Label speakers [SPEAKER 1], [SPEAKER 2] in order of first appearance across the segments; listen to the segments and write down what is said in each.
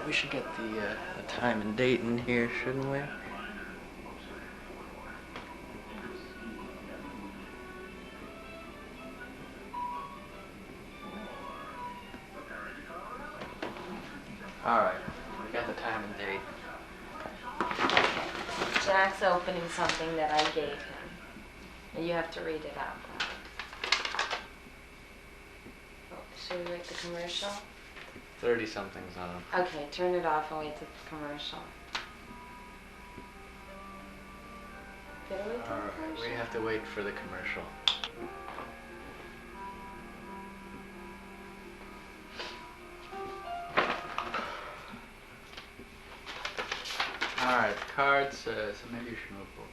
[SPEAKER 1] We should get the time and date in here, shouldn't we? Alright, we got the time and date.
[SPEAKER 2] Jack's opening something that I gave him. And you have to read it out. Oh, should we wait the commercial?
[SPEAKER 1] 30-something's on.
[SPEAKER 2] Okay, turn it off and wait till the commercial. Did I wait till the
[SPEAKER 1] Alright,
[SPEAKER 2] commercial?
[SPEAKER 1] we have to wait for the commercial. Alright, cards, so maybe you should move over.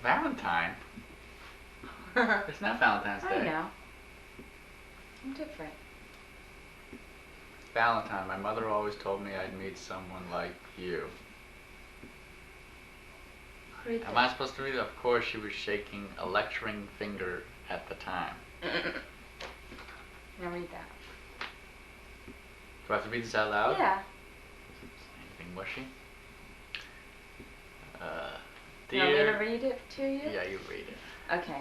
[SPEAKER 1] Valentine? It's not Valentine's Day.
[SPEAKER 2] I know. I'm different.
[SPEAKER 1] Valentine, my mother always told me I'd meet someone like you.
[SPEAKER 2] Read
[SPEAKER 1] Am I supposed to read it? Of course, she was shaking a lecturing finger at the time.
[SPEAKER 2] Now read that.
[SPEAKER 1] Do I have to read this out loud?
[SPEAKER 2] Yeah.
[SPEAKER 1] Anything mushy?
[SPEAKER 2] You want me to read it to you?
[SPEAKER 1] Yeah, you read it.
[SPEAKER 2] Okay.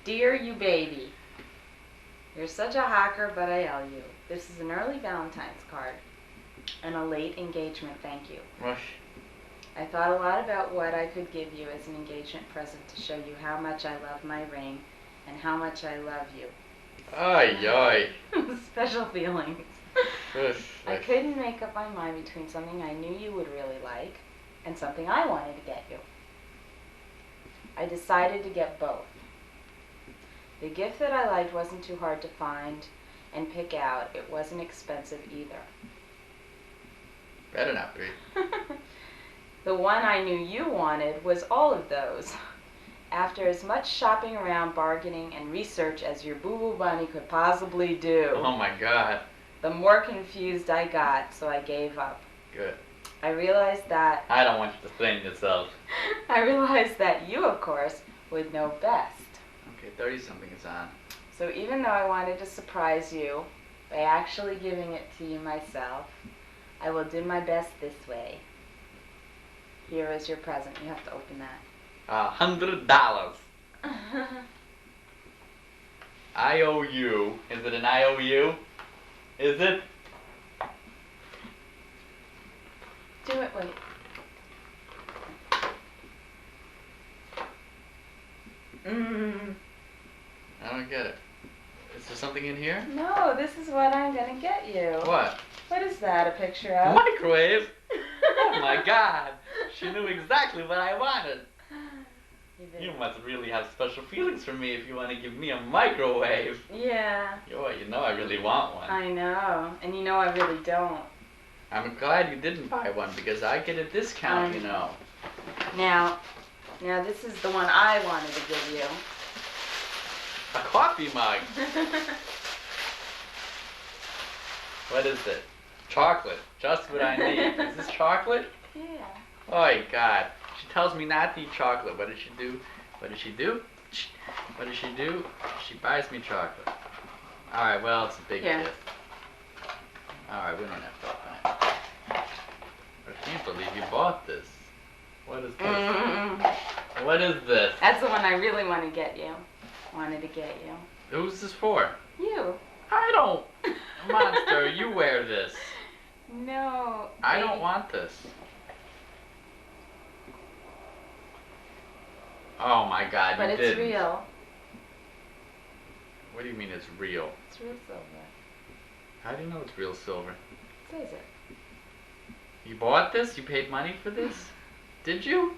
[SPEAKER 2] Dear you baby, you're such a hawker, but I owe you. This is an early Valentine's card and a late engagement thank you.
[SPEAKER 1] Rush.
[SPEAKER 2] I thought a lot about what I could give you as an engagement present to show you how much I love my ring and how much I love you.
[SPEAKER 1] Ay, ay.
[SPEAKER 2] Special feelings. I couldn't make up my mind between something I knew you would really like and something I wanted to get you. I decided to get both. The gift that I liked wasn't too hard to find and pick out. It wasn't expensive either.
[SPEAKER 1] Better not be.
[SPEAKER 2] The one I knew you wanted was all of those. After as much shopping around, bargaining, and research as your boo-boo bunny could possibly do,
[SPEAKER 1] Oh my God.
[SPEAKER 2] the more confused I got, so I gave up.
[SPEAKER 1] Good.
[SPEAKER 2] I realized that
[SPEAKER 1] I don't want you to blame yourself.
[SPEAKER 2] you, of course, would know best.
[SPEAKER 1] Okay, 30-something is on.
[SPEAKER 2] So even though I wanted to surprise you by actually giving it to you myself, I will do my best this way. Here is your present. You have to open that.
[SPEAKER 1] $100. I owe you. Is it an IOU? Is it?
[SPEAKER 2] Do it, wait.
[SPEAKER 1] I don't get it. Is there something in here?
[SPEAKER 2] No, this is what I'm gonna get you.
[SPEAKER 1] What?
[SPEAKER 2] What is that a picture of?
[SPEAKER 1] Microwave? Oh my God. She knew exactly what I wanted. You must really have special feelings for me if you want to give me a microwave.
[SPEAKER 2] Yeah.
[SPEAKER 1] Oh, you know I really want one.
[SPEAKER 2] I know. And you know I really don't.
[SPEAKER 1] I'm glad you didn't buy one because I get a discount, you know.
[SPEAKER 2] Now this is the one I wanted to give you.
[SPEAKER 1] A coffee mug. What is it? Chocolate. Just what I need. Is this chocolate?
[SPEAKER 2] Yeah.
[SPEAKER 1] Oh God. She tells me not to eat chocolate. What does she do? What does she do? What does she do? She buys me chocolate. Alright, well, it's a big gift. Alright, we don't have to open it. I can't believe you bought this. What is this? What is this?
[SPEAKER 2] That's the one I really want to get you. Wanted to get you.
[SPEAKER 1] Who's this for?
[SPEAKER 2] You.
[SPEAKER 1] I don't. Monster, you wear this.
[SPEAKER 2] No.
[SPEAKER 1] I don't want this. Oh my God,
[SPEAKER 2] but
[SPEAKER 1] you
[SPEAKER 2] it's
[SPEAKER 1] didn't.
[SPEAKER 2] real.
[SPEAKER 1] What do you mean it's real?
[SPEAKER 2] It's real silver.
[SPEAKER 1] How do you know it's real silver?
[SPEAKER 2] It says it.
[SPEAKER 1] You bought this? You paid money for this? Did you?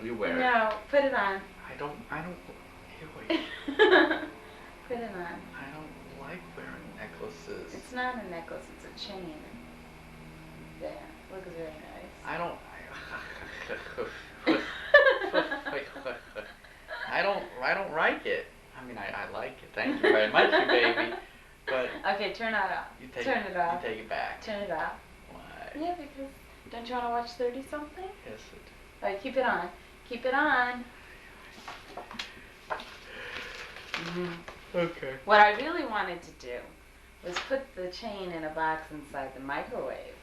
[SPEAKER 1] You wear it.
[SPEAKER 2] No, put it on.
[SPEAKER 1] I don't, here, wait.
[SPEAKER 2] Put it on.
[SPEAKER 1] I don't like wearing necklaces.
[SPEAKER 2] It's not a necklace, it's a chain. There, looks very nice.
[SPEAKER 1] I don't like it. I mean, I like it. Thank you very much, you baby. But
[SPEAKER 2] okay, turn it off. Turn it off.
[SPEAKER 1] You take it back.
[SPEAKER 2] Turn it off.
[SPEAKER 1] Why?
[SPEAKER 2] Yeah, because don't you want to watch 30-something?
[SPEAKER 1] Yes, it.
[SPEAKER 2] Alright, keep it on. Keep it on.
[SPEAKER 1] Okay.
[SPEAKER 2] What I really wanted to do was put the chain in a box inside the microwave.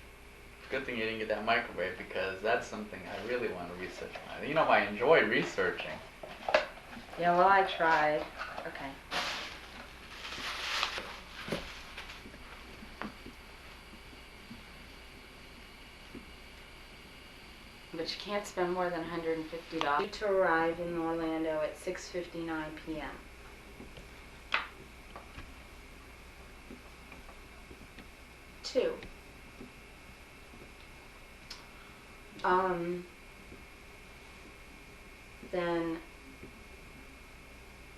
[SPEAKER 1] Good thing you didn't get that microwave because that's something I really want to research on. You know, I enjoy researching.
[SPEAKER 2] Yeah, well, I tried. Okay. But you can't spend more than $150 to arrive in Orlando at 6:59 p.m. Two. Then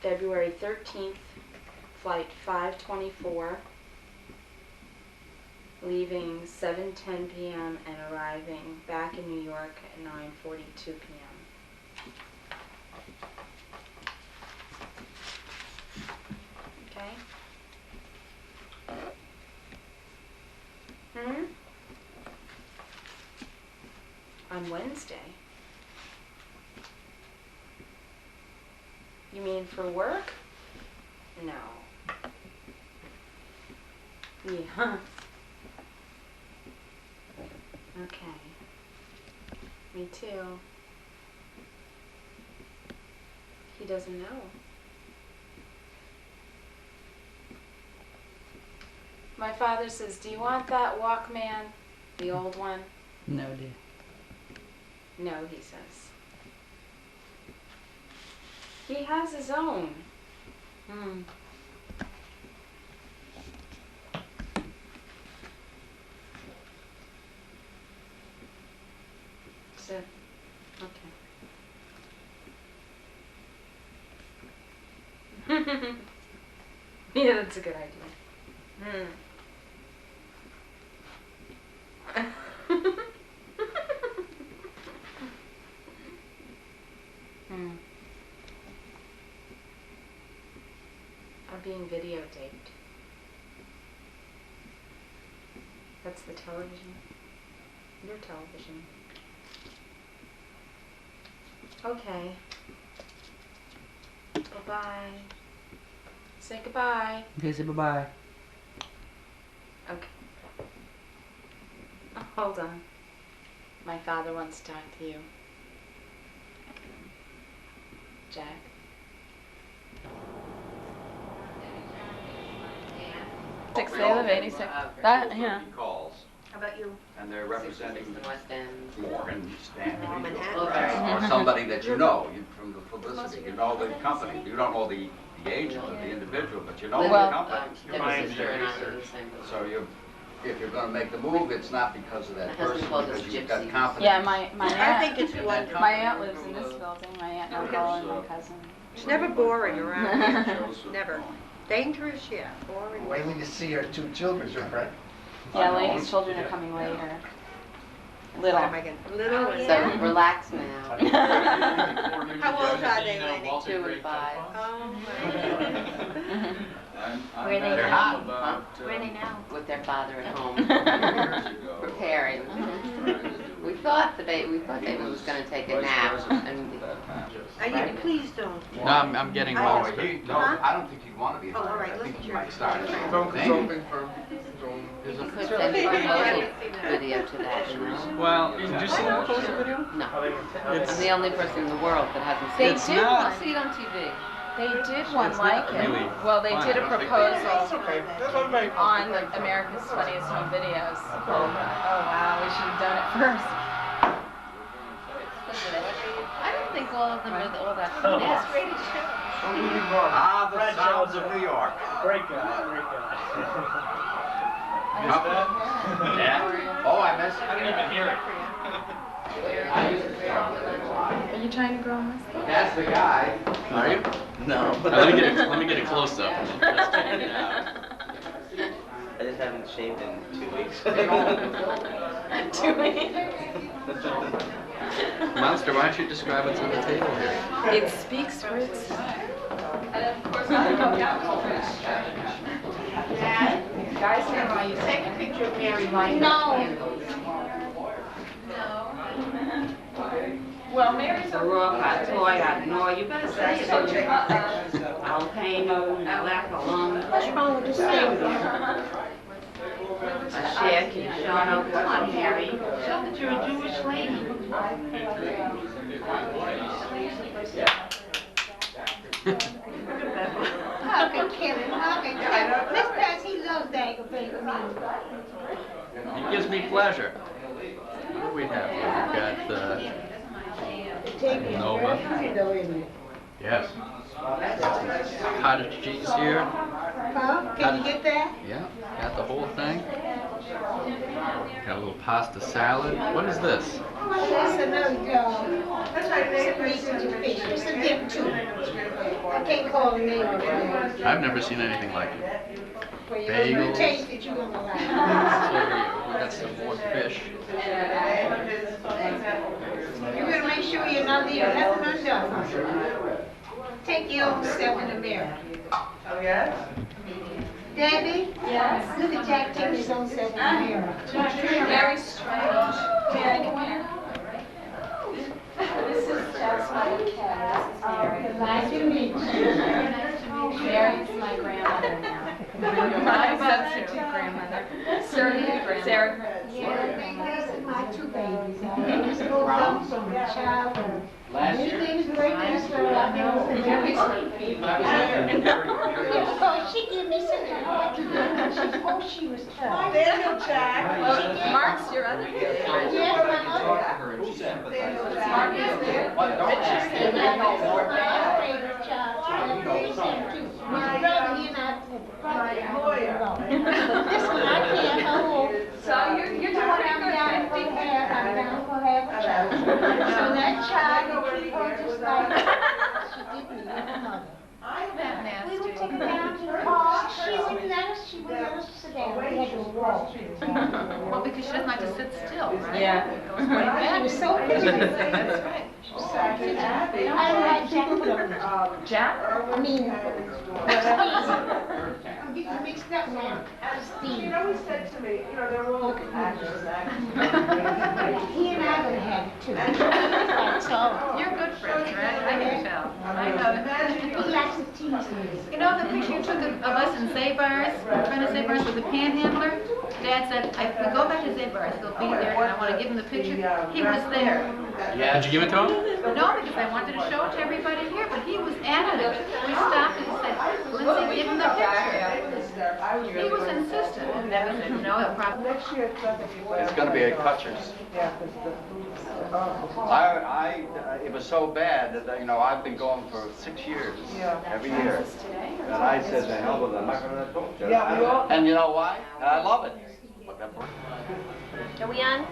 [SPEAKER 2] February 13th, flight 524, leaving 7:10 p.m. and arriving back in New York at 9:42 p.m. Okay? On Wednesday. You mean for work? No. Yeah. Okay. Me too. He doesn't know. My father says, "Do you want that Walkman? The old one?"
[SPEAKER 3] No, dear.
[SPEAKER 2] No, he says. He has his own. So, okay. Yeah, that's a good idea. I'm being videotaped. That's the television. Your television. Okay. Bye-bye. Say goodbye.
[SPEAKER 3] Okay, say bye-bye.
[SPEAKER 2] Okay. Oh, hold on. My father wants to talk to you. Jack.
[SPEAKER 4] 6, they live 86. That, yeah.
[SPEAKER 5] Calls,
[SPEAKER 6] How about you?
[SPEAKER 5] and they're representing
[SPEAKER 6] The West End.
[SPEAKER 5] Morgan Stanley,
[SPEAKER 6] Manhattan.
[SPEAKER 5] or somebody that you know, from the publicity, you know the company. You don't know the agent or the individual, but you know the
[SPEAKER 4] Well,
[SPEAKER 5] company.
[SPEAKER 6] My sister and I live in the same building.
[SPEAKER 5] So if you're going to make the move, it's not because of that
[SPEAKER 6] My husband
[SPEAKER 5] person,
[SPEAKER 6] calls us
[SPEAKER 5] because you've got
[SPEAKER 6] gypsies.
[SPEAKER 5] confidence.
[SPEAKER 4] Yeah, my
[SPEAKER 6] I
[SPEAKER 4] aunt.
[SPEAKER 6] think it's wonderful.
[SPEAKER 4] My aunt lives in this building. My aunt and uncle and my cousin.
[SPEAKER 6] It's never boring around here. Never. Dangerous, yeah. Boring.
[SPEAKER 7] Wait till you see our two children, right?
[SPEAKER 4] Yeah, Lady's children are coming later.
[SPEAKER 6] What
[SPEAKER 4] Little.
[SPEAKER 6] am I gonna? Little and
[SPEAKER 2] So relax now.
[SPEAKER 6] How old are they, Lenny?
[SPEAKER 2] 2 and 5.
[SPEAKER 6] Oh my goodness.
[SPEAKER 2] Where are they
[SPEAKER 1] They're
[SPEAKER 2] now?
[SPEAKER 1] hot.
[SPEAKER 2] Where are they now?
[SPEAKER 6] With their father at home, preparing. We thought baby was going to take a nap, and please don't.
[SPEAKER 1] No, I'm getting
[SPEAKER 5] No,
[SPEAKER 1] lost.
[SPEAKER 5] I don't think he'd want to be
[SPEAKER 6] Oh, all
[SPEAKER 5] hired.
[SPEAKER 6] right,
[SPEAKER 5] I think
[SPEAKER 6] listen
[SPEAKER 5] he
[SPEAKER 6] to
[SPEAKER 5] might
[SPEAKER 6] your-
[SPEAKER 5] start.
[SPEAKER 7] Phone consulting firm.
[SPEAKER 6] You could send a proposal video to that, you know?
[SPEAKER 1] Well, did you see the proposal video?
[SPEAKER 6] No. I'm the only person in the world that hasn't
[SPEAKER 4] They
[SPEAKER 6] seen it.
[SPEAKER 4] did
[SPEAKER 1] not-
[SPEAKER 4] one.
[SPEAKER 6] See it on TV.
[SPEAKER 4] They did one
[SPEAKER 1] It's
[SPEAKER 4] like
[SPEAKER 1] not
[SPEAKER 4] it.
[SPEAKER 1] really
[SPEAKER 4] Well, they
[SPEAKER 1] fun.
[SPEAKER 4] did a
[SPEAKER 1] I don't think
[SPEAKER 4] proposal
[SPEAKER 7] Okay, that's what I'm making.
[SPEAKER 4] on America's Funniest Home Videos. Oh wow, we should have done it first.
[SPEAKER 6] I don't think all of them are all that funny.
[SPEAKER 2] Yes, great show.
[SPEAKER 5] Ah, the sounds of New York.
[SPEAKER 8] Great guy, great guy.
[SPEAKER 5] Yeah. Oh, I missed it.
[SPEAKER 8] I didn't even hear it.
[SPEAKER 4] Are you trying to grow a mustache?
[SPEAKER 5] That's the guy.
[SPEAKER 1] Are you?
[SPEAKER 3] No.
[SPEAKER 1] Let me get a close up.
[SPEAKER 3] I just haven't shaved in 2 weeks.
[SPEAKER 4] 2 weeks.
[SPEAKER 1] Monster, why don't you describe what's on the table here?
[SPEAKER 4] It speaks for itself. Guys, know why you take a picture of Mary Lyman. Well, Mary's a
[SPEAKER 6] Toy, I know, you better say it. I'll pay no, lack alone. What's wrong with this thing? Jackie, Sean, oh, come on, Harry. Show that you're a Jewish lady. How can Kevin, how can Kevin? This guy, he loves aggravating me.
[SPEAKER 1] It gives me pleasure. What do we have here? We've got Nova. Yes. Cottage cheese here.
[SPEAKER 6] Huh? Can you get that?
[SPEAKER 1] Yeah, got the whole thing. Got a little pasta salad. What is this?
[SPEAKER 6] That's another fish. It's a dip too. I can't call the name of it.
[SPEAKER 1] I've never seen anything like it.
[SPEAKER 6] Well, you're gonna
[SPEAKER 1] Bagels.
[SPEAKER 6] taste it, you're gonna like it.
[SPEAKER 1] We got some more fish.
[SPEAKER 6] You better make sure you're not leaving nothing undone. Take your own step in the mirror.
[SPEAKER 7] Oh, yes?
[SPEAKER 6] Debbie? Yes? Look at Jack taking his own step in the mirror.
[SPEAKER 4] Very strange. Mary, come here. This is Jasmine and Ken. This is Mary.
[SPEAKER 6] Nice to meet you.
[SPEAKER 4] Mary's my grandmother now. My substitute grandmother. Sarah.
[SPEAKER 6] These are my two babies. I used to go home from the child and anything's great in this world. I know very sweet. Oh, she gave me such a hard time. She was tough.
[SPEAKER 7] Daniel Jack.
[SPEAKER 4] Well, Mark's your other favorite.
[SPEAKER 6] Yes, my other.
[SPEAKER 4] Mark is there. Richard.
[SPEAKER 6] My favorite child. Very same too. My brother, he and I. This one I can't hold.
[SPEAKER 4] So you're doing
[SPEAKER 6] I'm
[SPEAKER 4] good.
[SPEAKER 6] down for hair, I'm down for half a child. So that child, you treat her just like she did me, your mother.
[SPEAKER 4] That
[SPEAKER 6] We would
[SPEAKER 4] nasty.
[SPEAKER 6] take her down to the park, she wouldn't let us sit down, we had to walk.
[SPEAKER 4] Well, because she doesn't like to sit still, right?
[SPEAKER 2] Yeah.
[SPEAKER 6] She was so pretty.
[SPEAKER 4] That's right.
[SPEAKER 6] I don't like Jack put on
[SPEAKER 4] Jack?
[SPEAKER 6] I mean, I'm getting mixed up now. Steve.
[SPEAKER 7] always said to me, they're all actors.
[SPEAKER 6] He and I would have had it too. That's all.
[SPEAKER 4] You're good friends, right? I can tell. I know.
[SPEAKER 6] He likes to tease me.
[SPEAKER 4] You know the picture you took of us in Zabar's, trying to Zabar's with the panhandler? Dad said, if we go back to Zabar's, he'll be there, and I want to give him the picture. He was there.
[SPEAKER 1] Did you give it to him?
[SPEAKER 4] No, because I wanted to show it to everybody here, but he was adamant. We stopped and said, Lindsay, give him the picture. He was insistent, and Dad said, no, he'll probably.
[SPEAKER 5] It's gonna be at Kutcher's. It was so bad that, I've been going for 6 years, every year. And I said, the hell with it, I'm not gonna talk.
[SPEAKER 7] Yeah, we all-
[SPEAKER 5] And you know why? And I love it.
[SPEAKER 6] Are we on?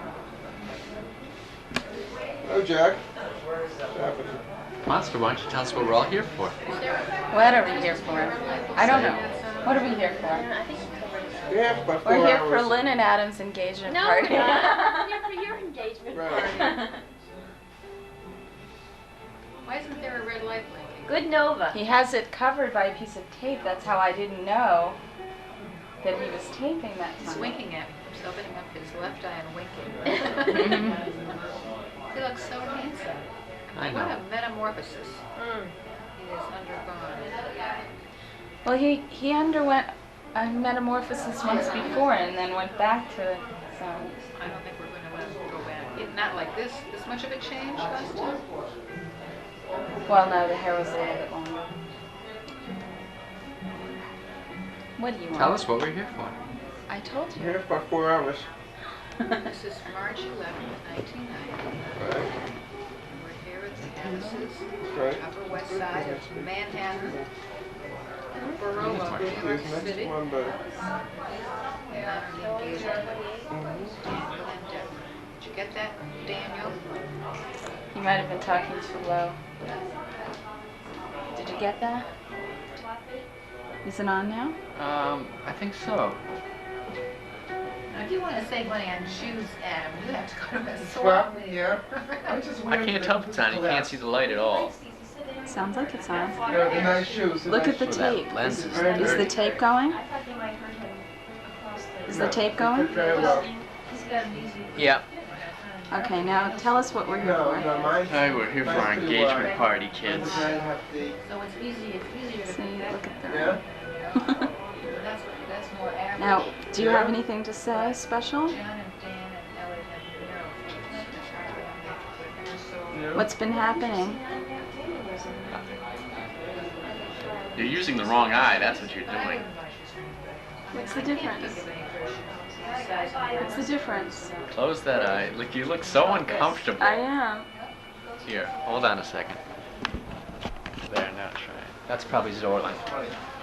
[SPEAKER 7] Hello, Jack.
[SPEAKER 1] Monster, why don't you tell us what we're all here for?
[SPEAKER 2] What are we here for? I don't know. What are we here for?
[SPEAKER 7] Yeah, about 4
[SPEAKER 2] We're here
[SPEAKER 7] hours.
[SPEAKER 2] for Lynn and Adam's engagement
[SPEAKER 6] No,
[SPEAKER 2] party.
[SPEAKER 6] we're not. We're here for your engagement
[SPEAKER 7] Right.
[SPEAKER 6] party.
[SPEAKER 4] Why isn't there a red light blinking?
[SPEAKER 6] Good Nova.
[SPEAKER 2] He has it covered by a piece of tape. That's how I didn't know that he was taping that
[SPEAKER 4] He's
[SPEAKER 2] time.
[SPEAKER 4] winking at me, so opening up his left eye and winking. He looks so handsome.
[SPEAKER 1] I
[SPEAKER 4] What
[SPEAKER 1] know.
[SPEAKER 4] a metamorphosis he has undergone.
[SPEAKER 2] Well, he underwent a metamorphosis once before and then went back to some.
[SPEAKER 4] I don't think we're going to let him go back. Not like this much of a change last time.
[SPEAKER 2] Well, no, the hair was a little bit longer. What do you want?
[SPEAKER 1] Tell us what we're here for.
[SPEAKER 2] I told you.
[SPEAKER 7] Yeah, about 4 hours.
[SPEAKER 4] This is March 11th, 1990.
[SPEAKER 7] Right.
[SPEAKER 4] We're here at the Addis's,
[SPEAKER 7] Right.
[SPEAKER 4] Upper West Side of Manhattan, borough of New York
[SPEAKER 7] Here's next
[SPEAKER 4] City.
[SPEAKER 7] Monday.
[SPEAKER 4] And on the engagement. Daniel and Deborah. Did you get that, Daniel?
[SPEAKER 2] You might have been talking too low. Did you get that? Is it on now?
[SPEAKER 1] I think so.
[SPEAKER 4] Now, if you want to save money on shoes, Adam, you have to go to a store.
[SPEAKER 7] Well, yeah. I just
[SPEAKER 1] I can't tell if it's on. You can't see the light at all.
[SPEAKER 2] Sounds like it's on.
[SPEAKER 7] Yeah, the nice shoes.
[SPEAKER 2] Look at the tape.
[SPEAKER 1] Lens is
[SPEAKER 2] Is the
[SPEAKER 1] dirty.
[SPEAKER 2] tape going? Is the tape going?
[SPEAKER 7] Very well.
[SPEAKER 1] Yeah.
[SPEAKER 2] Okay, now tell us what we're here
[SPEAKER 7] No,
[SPEAKER 2] for.
[SPEAKER 7] no, mine's.
[SPEAKER 1] Hey, we're here for our engagement party, kids.
[SPEAKER 4] So it's easier to
[SPEAKER 2] See, look at
[SPEAKER 7] Yeah?
[SPEAKER 2] the. Do you have anything to say special? What's been happening?
[SPEAKER 1] You're using the wrong eye, that's what you're doing.
[SPEAKER 2] What's the difference? What's the difference?
[SPEAKER 1] Close that eye. Look, you look so uncomfortable.
[SPEAKER 2] I am.
[SPEAKER 1] Here, hold on a second. There, now try it. That's probably Zorlin.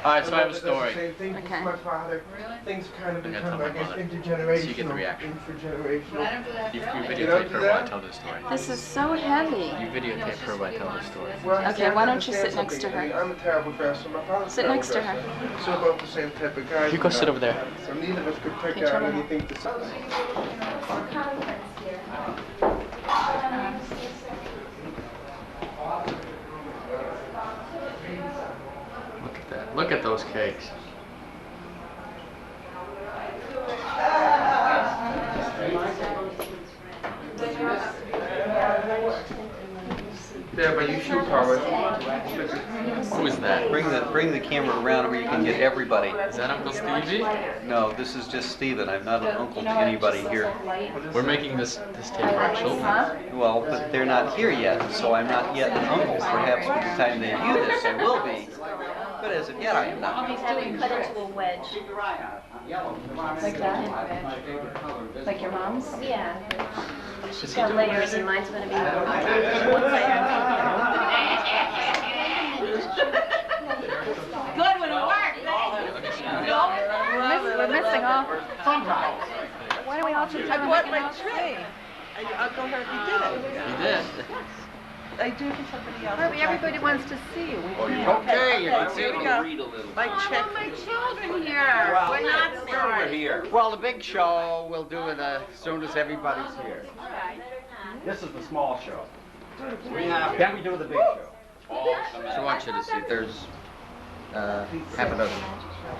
[SPEAKER 1] Alright, so I have a story.
[SPEAKER 7] Same thing
[SPEAKER 2] Okay.
[SPEAKER 7] with my father.
[SPEAKER 4] Really?
[SPEAKER 7] Things kind of
[SPEAKER 1] I'm gonna
[SPEAKER 7] become,
[SPEAKER 1] tell
[SPEAKER 7] I
[SPEAKER 1] my
[SPEAKER 7] guess,
[SPEAKER 1] mother.
[SPEAKER 7] intergenerational.
[SPEAKER 1] So you get the reaction.
[SPEAKER 7] Intergenerational.
[SPEAKER 4] I don't do that.
[SPEAKER 1] You
[SPEAKER 7] You don't
[SPEAKER 1] videotape
[SPEAKER 7] do
[SPEAKER 1] her while I
[SPEAKER 7] that?
[SPEAKER 1] tell the story.
[SPEAKER 2] This is so heavy.
[SPEAKER 1] You videotape her while I tell the story.
[SPEAKER 7] Well, I
[SPEAKER 2] Okay,
[SPEAKER 7] have
[SPEAKER 2] why
[SPEAKER 7] to
[SPEAKER 2] don't you sit
[SPEAKER 7] understand
[SPEAKER 2] next to
[SPEAKER 7] something. I mean,
[SPEAKER 2] her?
[SPEAKER 7] I'm a terrible dresser. My father's a
[SPEAKER 2] Sit
[SPEAKER 7] terrible
[SPEAKER 2] next to her.
[SPEAKER 7] dresser. So about the same type of guy.
[SPEAKER 1] You go sit over there.
[SPEAKER 7] So neither of us could pick
[SPEAKER 2] Okay, turn
[SPEAKER 7] out
[SPEAKER 2] it on.
[SPEAKER 7] anything to say.
[SPEAKER 1] Look at that. Look at those cakes.
[SPEAKER 7] Yeah, but you should probably.
[SPEAKER 1] Who is that?
[SPEAKER 8] Bring the camera around where you can get everybody.
[SPEAKER 1] Is that Uncle Stevie?
[SPEAKER 8] No, this is just Stephen. I'm not an uncle to anybody here.
[SPEAKER 1] We're making this tape for our children.
[SPEAKER 8] Well, but they're not here yet, so I'm not yet an uncle. Perhaps by the time they view this, I will be. But as of yet, I am not.
[SPEAKER 2] He's doing cut into a wedge. Like that? Like your mom's?
[SPEAKER 9] Yeah.
[SPEAKER 1] She's
[SPEAKER 9] She's got layers and mine's gonna be one layer.
[SPEAKER 6] Good when it works.
[SPEAKER 4] We're missing all.
[SPEAKER 5] Sometimes.
[SPEAKER 4] Why don't we all just
[SPEAKER 10] I bought my tray. Uncle Herbie did it.
[SPEAKER 1] You did.
[SPEAKER 10] I do for somebody else.
[SPEAKER 4] Herbie, everybody wants to see you. We can't.
[SPEAKER 5] Okay, you can see
[SPEAKER 10] Here we
[SPEAKER 5] it.
[SPEAKER 10] go.
[SPEAKER 3] Read a little.
[SPEAKER 10] My
[SPEAKER 6] I
[SPEAKER 10] check.
[SPEAKER 6] want my children here. We're not smart.
[SPEAKER 3] Here.
[SPEAKER 5] Well, the big show, we'll do it as soon as everybody's here. This is the small show. Then we do the big show. So I want you to see, there's half a dozen.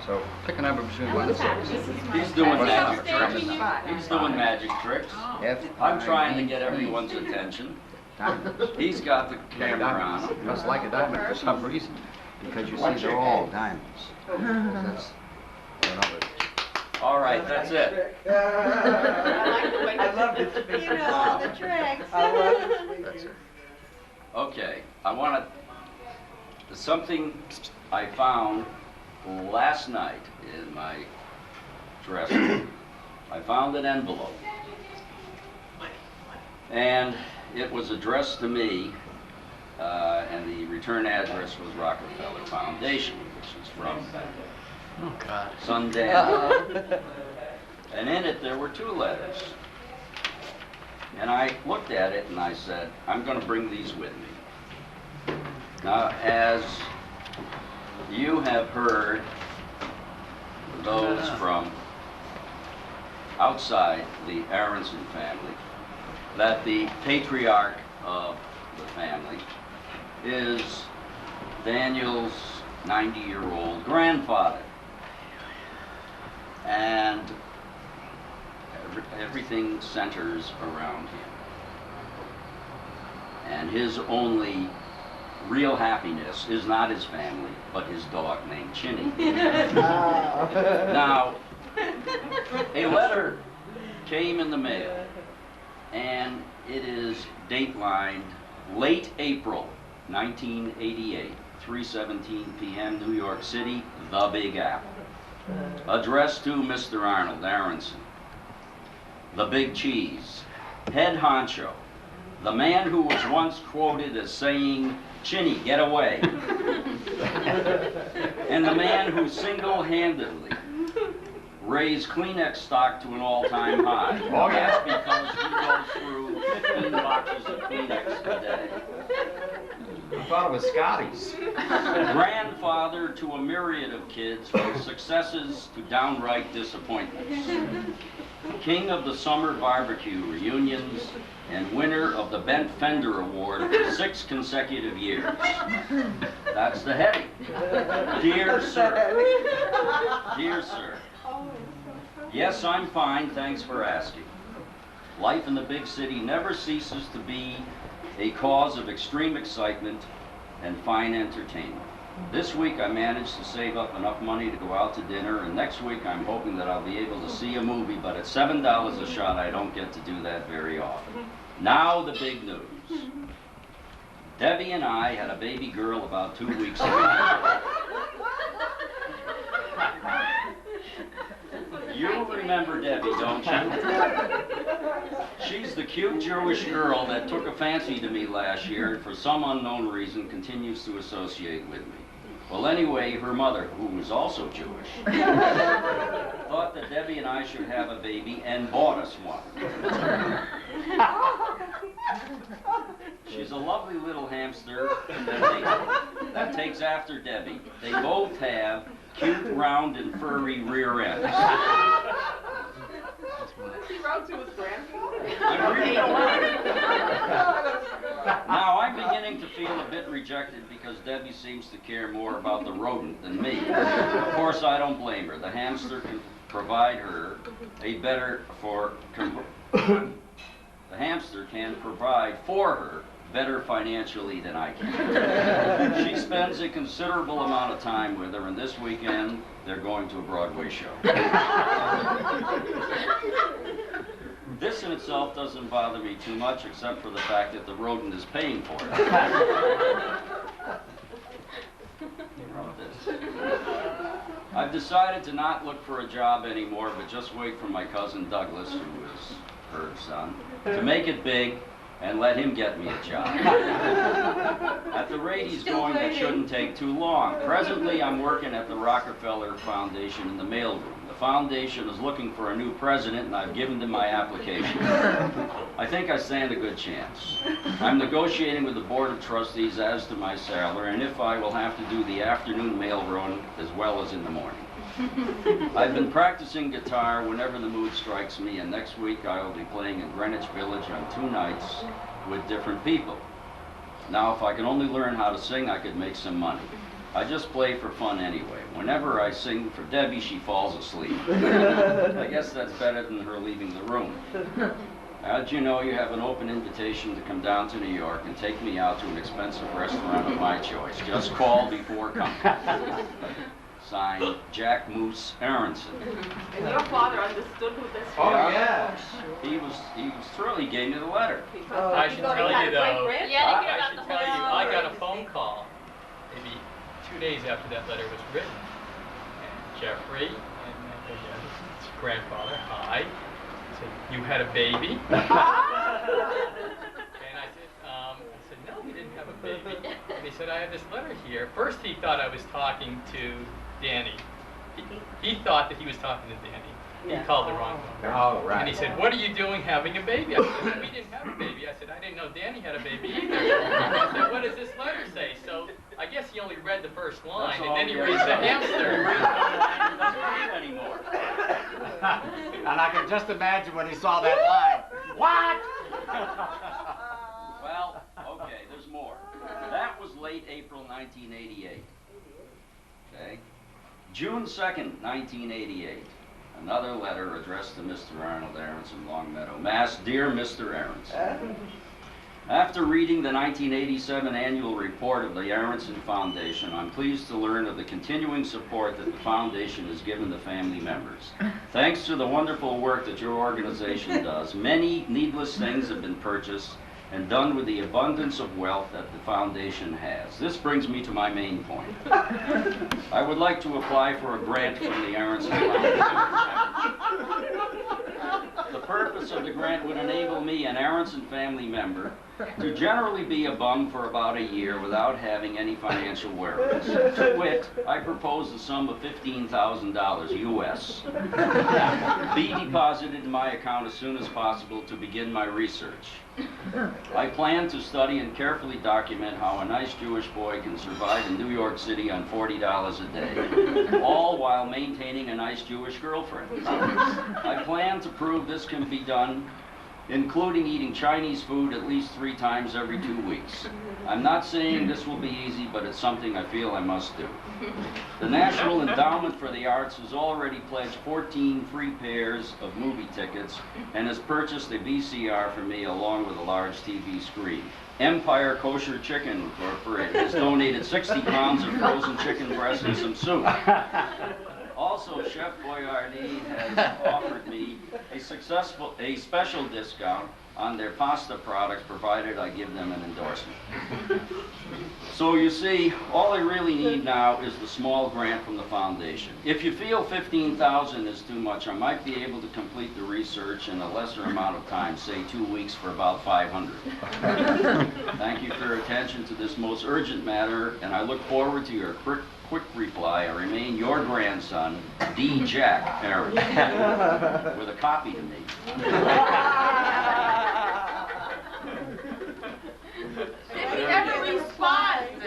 [SPEAKER 5] So pick a number between 1 and 6.
[SPEAKER 3] He's doing magic
[SPEAKER 6] Staging
[SPEAKER 3] tricks.
[SPEAKER 6] you.
[SPEAKER 3] He's doing magic tricks.
[SPEAKER 5] Yes.
[SPEAKER 3] I'm trying to get everyone's attention. He's got the camera on.
[SPEAKER 5] Just like a diamond for some reason, because you see they're all diamonds. That's the number.
[SPEAKER 3] All right, that's it.
[SPEAKER 7] I love this speaker.
[SPEAKER 10] You know all the tricks.
[SPEAKER 7] I love this
[SPEAKER 5] That's
[SPEAKER 7] speaker.
[SPEAKER 3] Okay, I want to, something I found last night in my dresser. I found an envelope. And it was addressed to me, and the return address was Rockefeller Foundation, which is from
[SPEAKER 1] Oh, God.
[SPEAKER 3] Sundan. And in it, there were 2 letters. And I looked at it and I said, I'm going to bring these with me. Now, as you have heard those from outside the Aronson family, that the patriarch of the family is Daniel's 90-year-old grandfather. And everything centers around him. And his only real happiness is not his family, but his dog named Chinny. Now, a letter came in the mail, and it is datelined late April 1988, 3:17 p.m., New York City, the Big Apple. Addressed to Mr. Arnold Aronson, the Big Cheese, head honcho, the man who was once quoted as saying, "Chinny, get away," and the man who single-handedly raised Kleenex stock to an all-time high.
[SPEAKER 5] Oh, yeah.
[SPEAKER 3] That's because he goes through 15 boxes of Kleenex a day.
[SPEAKER 5] I thought it was Scotty's.
[SPEAKER 3] Grandfather to a myriad of kids, from successes to downright disappointments. King of the summer barbecue reunions and winner of the Bent Fender Award for 6 consecutive years. That's the heading. Dear sir. Dear sir. Yes, I'm fine, thanks for asking. Life in the big city never ceases to be a cause of extreme excitement and fine entertainment. This week I managed to save up enough money to go out to dinner, and next week I'm hoping that I'll be able to see a movie, but at $7 a shot I don't get to do that very often. Now the big news. Debbie and I had a baby girl about 2 weeks ago. You remember Debbie, don't you? She's the cute Jewish girl that took a fancy to me last year and for some unknown reason continues to associate with me. Well, anyway, her mother, who was also Jewish, thought that Debbie and I should have a baby and bought us one. She's a lovely little hamster that takes after Debbie. They both have cute, round, and furry rear ends.
[SPEAKER 10] He wrote to his grandfather.
[SPEAKER 3] I'm reading aloud. Now, I'm beginning to feel a bit rejected because Debbie seems to care more about the rodent than me. Of course, I don't blame her. The hamster can provide her a better the hamster can provide for her better financially than I can. She spends a considerable amount of time with her, and this weekend they're going to a Broadway show. This in itself doesn't bother me too much, except for the fact that the rodent is paying for it. I've decided to not look for a job anymore, but just wait for my cousin Douglas, who is her son, to make it big and let him get me a job. At the rate he's going, that shouldn't take too long. Presently, I'm working at the Rockefeller Foundation in the mailroom. The foundation is looking for a new president, and I've given them my application. I think I stand a good chance. I'm negotiating with the Board of Trustees as to my salary, and if I will have to do the afternoon mail run as well as in the morning. I've been practicing guitar whenever the mood strikes me, and next week I will be playing in Greenwich Village on 2 nights with different people. Now, if I can only learn how to sing, I could make some money. I just play for fun anyway. Whenever I sing for Debbie, she falls asleep. I guess that's better than her leaving the room. As you know, you have an open invitation to come down to New York and take me out to an expensive restaurant of my choice. Just call before coming. Signed, Jack Moose Aronson.
[SPEAKER 10] And your father understood who this was.
[SPEAKER 5] Oh, yeah.
[SPEAKER 3] He was thrilled. He gave me the letter.
[SPEAKER 1] I should tell you though,
[SPEAKER 9] Yeah,
[SPEAKER 1] I should tell you, I got a phone call maybe 2 days after that letter was written. And Jeffrey and his grandfather, hi, said, you had a baby? And I said, no, we didn't have a baby. And he said, I have this letter here. First he thought I was talking to Danny. He thought that he was talking to Danny. He called the wrong number.
[SPEAKER 5] Oh, right.
[SPEAKER 1] And he said, what are you doing having a baby? I said, we didn't have a baby. I said, I didn't know Danny had a baby either. I said, what does this letter say? So I guess he only read the first line, and then he reads the hamster.
[SPEAKER 3] Anymore.
[SPEAKER 5] And I can just imagine when he saw that line. What?
[SPEAKER 3] Well, okay, there's more. That was late April 1988. Okay? June 2nd, 1988. Another letter addressed to Mr. Arnold Aronson, Longmeadow, Mass. Dear Mr. Aronson, after reading the 1987 annual report of the Aronson Foundation, I'm pleased to learn of the continuing support that the foundation has given the family members. Thanks to the wonderful work that your organization does, many needless things have been purchased and done with the abundance of wealth that the foundation has. This brings me to my main point. I would like to apply for a grant from the Aronson Foundation. The purpose of the grant would enable me, an Aronson family member, to generally be a bum for about a year without having any financial worries. To wit, I propose a sum of $15,000 US be deposited in my account as soon as possible to begin my research. I plan to study and carefully document how a nice Jewish boy can survive in New York City on $40 a day, all while maintaining a nice Jewish girlfriend. I plan to prove this can be done including eating Chinese food at least 3 times every 2 weeks. I'm not saying this will be easy, but it's something I feel I must do. The National Endowment for the Arts has already pledged 14 free pairs of movie tickets and has purchased a VCR for me along with a large TV screen. Empire Kosher Chicken Incorporated has donated 60 pounds of frozen chicken breast and some soup. Also, Chef Boyardee has offered me a special discount on their pasta products, provided I give them an endorsement. So you see, all I really need now is the small grant from the foundation. If you feel $15,000 is too much, I might be able to complete the research in a lesser amount of time, say 2 weeks for about $500. Thank you for your attention to this most urgent matter, and I look forward to your quick reply. I remain your grandson, D. Jack Aronson, with a copy to me.
[SPEAKER 4] He never responds.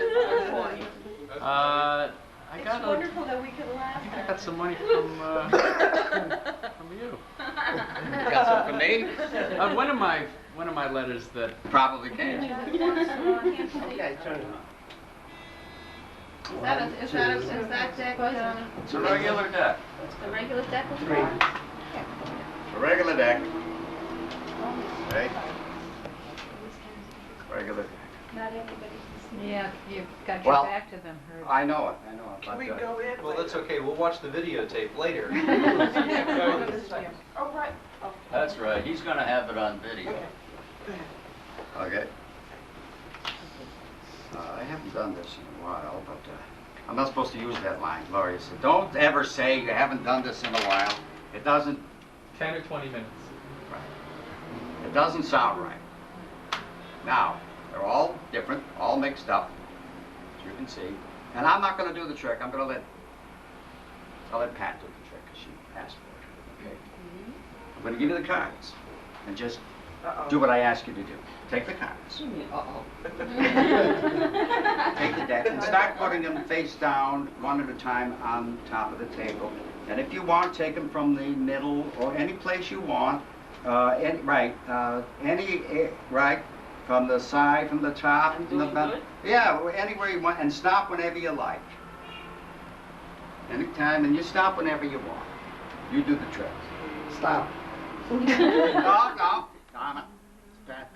[SPEAKER 1] I got
[SPEAKER 10] It's wonderful that we can laugh.
[SPEAKER 1] I got some money from you.
[SPEAKER 5] You got some from me?
[SPEAKER 1] One of my letters that
[SPEAKER 5] Probably can.
[SPEAKER 7] Okay, turn it on.
[SPEAKER 4] Is that deck,
[SPEAKER 3] It's a regular deck.
[SPEAKER 4] the regular deck of
[SPEAKER 7] Three.
[SPEAKER 4] cards?
[SPEAKER 5] A regular deck. Okay. Regular deck.
[SPEAKER 4] Not everybody.
[SPEAKER 11] Yeah, you've got
[SPEAKER 5] Well,
[SPEAKER 11] your back to them, Herb.
[SPEAKER 5] I know it.
[SPEAKER 10] Can we
[SPEAKER 5] But,
[SPEAKER 10] go in?
[SPEAKER 8] Well, that's okay, we'll watch the videotape later.
[SPEAKER 4] Oh, right. Oh.
[SPEAKER 3] That's right. He's going to have it on video.
[SPEAKER 5] Okay. I haven't done this in a while, but I'm not supposed to use that line. Gloria said, don't ever say you haven't done this in a while. It doesn't,
[SPEAKER 1] 10 or 20 minutes.
[SPEAKER 5] it doesn't sound right. Now, they're all different, all mixed up, as you can see. And I'm not going to do the trick. I'll let Pat do the trick because she asked for it. Okay. I'm going to give you the cards and just do what I ask you to do. Take the cards. Take the deck and start putting them face down, one at a time, on top of the table. And if you want, take them from the middle or any place you want. Right, from the side, from the top, from the back. Yeah, anywhere you want, and stop whenever you like. Anytime, and you stop whenever you want. You do the trick. Stop. No, Donna.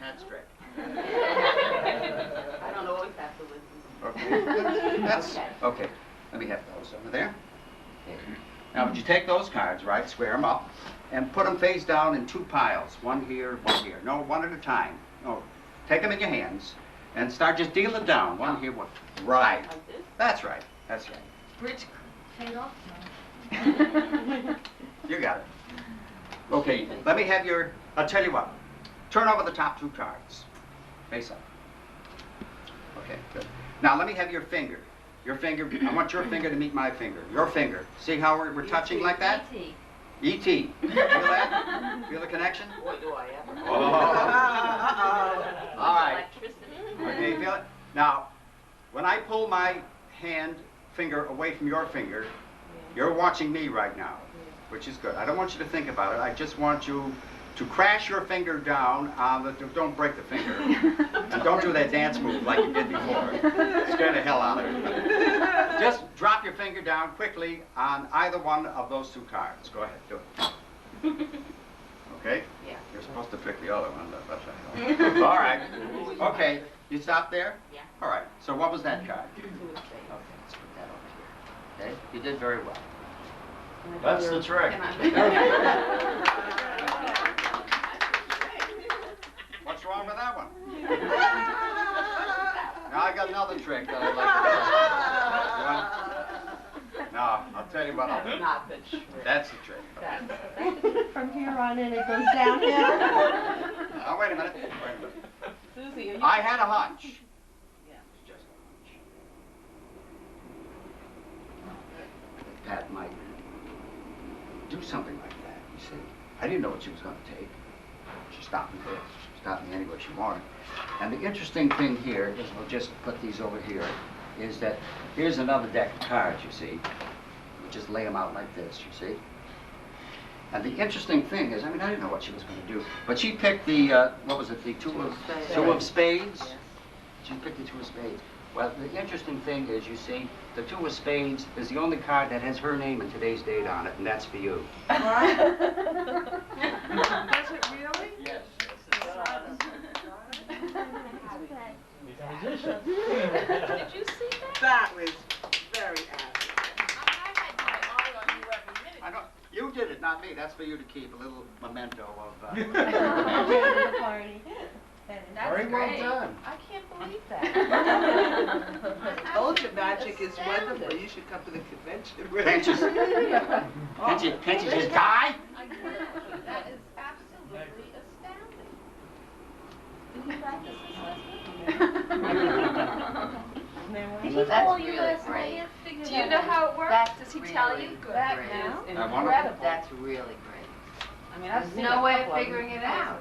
[SPEAKER 5] Pat's trick.
[SPEAKER 6] I don't always have to listen.
[SPEAKER 5] Okay. That's okay. Let me have those over there. Okay. Now, would you take those cards, right? Square them up, and put them face down in 2 piles. One here, one here. No, one at a time. No, take them in your hands and start just dealing them down. One here, one. Right.
[SPEAKER 6] Like this?
[SPEAKER 5] That's right. That's right.
[SPEAKER 4] Rich paid off.
[SPEAKER 5] You got it. Okay. Let me have your. I'll tell you what. Turn over the top 2 cards. Face up. Okay, good. Now let me have your finger. Your finger, I want your finger to meet my finger. Your finger. See how we're touching like that? E.T. E.T. Feel that? Feel the connection?
[SPEAKER 6] Boy, do I ever.
[SPEAKER 5] Oh. All right.
[SPEAKER 6] Electricity.
[SPEAKER 5] Okay, feel it? Now, when I pull my finger away from your finger, you're watching me right now, which is good. I don't want you to think about it. I just want you to crash your finger down on the, don't break the finger. And don't do that dance move like you did before. Scare the hell out of it. Just drop your finger down quickly on either one of those 2 cards. Go ahead, do it. Okay?
[SPEAKER 6] Yeah.
[SPEAKER 5] You're supposed to pick the other one. All right. Okay. You stop there?
[SPEAKER 6] Yeah.
[SPEAKER 5] All right. So what was that card? Okay, let's put that over here. Okay? You did very well.
[SPEAKER 3] That's the trick.
[SPEAKER 5] What's wrong with that one? Now I got another trick that I'd like to do. No, I'll tell you what I'll do.
[SPEAKER 6] Not the trick.
[SPEAKER 5] That's the trick. Okay.
[SPEAKER 10] From here on in, it goes downhill.
[SPEAKER 5] Now wait a minute. Wait a minute.
[SPEAKER 6] Susie, are you?
[SPEAKER 5] I had a hunch.
[SPEAKER 6] Yeah.
[SPEAKER 5] It's just a hunch. Pat might do something like that. You see, I didn't know what she was going to take. She stopped me there. She stopped me anywhere she wanted. And the interesting thing here is, we'll just put these over here, is that here's another deck of cards, you see. We just lay them out like this, you see. And the interesting thing is, I mean, I didn't know what she was going to do, but she picked the, what was it, the two of spades? She picked the two of spades. Well, the interesting thing is, you see, the two of spades is the only card that has her name and today's date on it, and that's for you.
[SPEAKER 10] What? Does it really?
[SPEAKER 5] Yes.
[SPEAKER 11] He's a musician.
[SPEAKER 4] Did you see that?
[SPEAKER 10] That was very accurate.
[SPEAKER 4] I had my eye on you every minute.
[SPEAKER 5] I know, you did it, not me. That's for you to keep, a little memento of,
[SPEAKER 9] Party.
[SPEAKER 5] Very well done.
[SPEAKER 4] I can't believe that.
[SPEAKER 10] Ultra magic is wonderful. You should come to the convention.
[SPEAKER 5] Can't you, can't you just die?
[SPEAKER 4] That is absolutely astounding. Did you practice this last week?
[SPEAKER 9] Did he
[SPEAKER 6] That's
[SPEAKER 9] call you
[SPEAKER 6] really
[SPEAKER 9] last
[SPEAKER 6] great.
[SPEAKER 9] night?
[SPEAKER 4] Do you know how it works?
[SPEAKER 6] That's
[SPEAKER 4] Does he
[SPEAKER 6] really
[SPEAKER 4] tell you that
[SPEAKER 6] great.
[SPEAKER 4] now?
[SPEAKER 5] Incredible.
[SPEAKER 6] That's really great.
[SPEAKER 2] I mean, I've
[SPEAKER 6] There's
[SPEAKER 2] seen
[SPEAKER 6] no
[SPEAKER 2] a
[SPEAKER 6] way
[SPEAKER 2] couple
[SPEAKER 6] of
[SPEAKER 2] them.
[SPEAKER 6] figuring it out.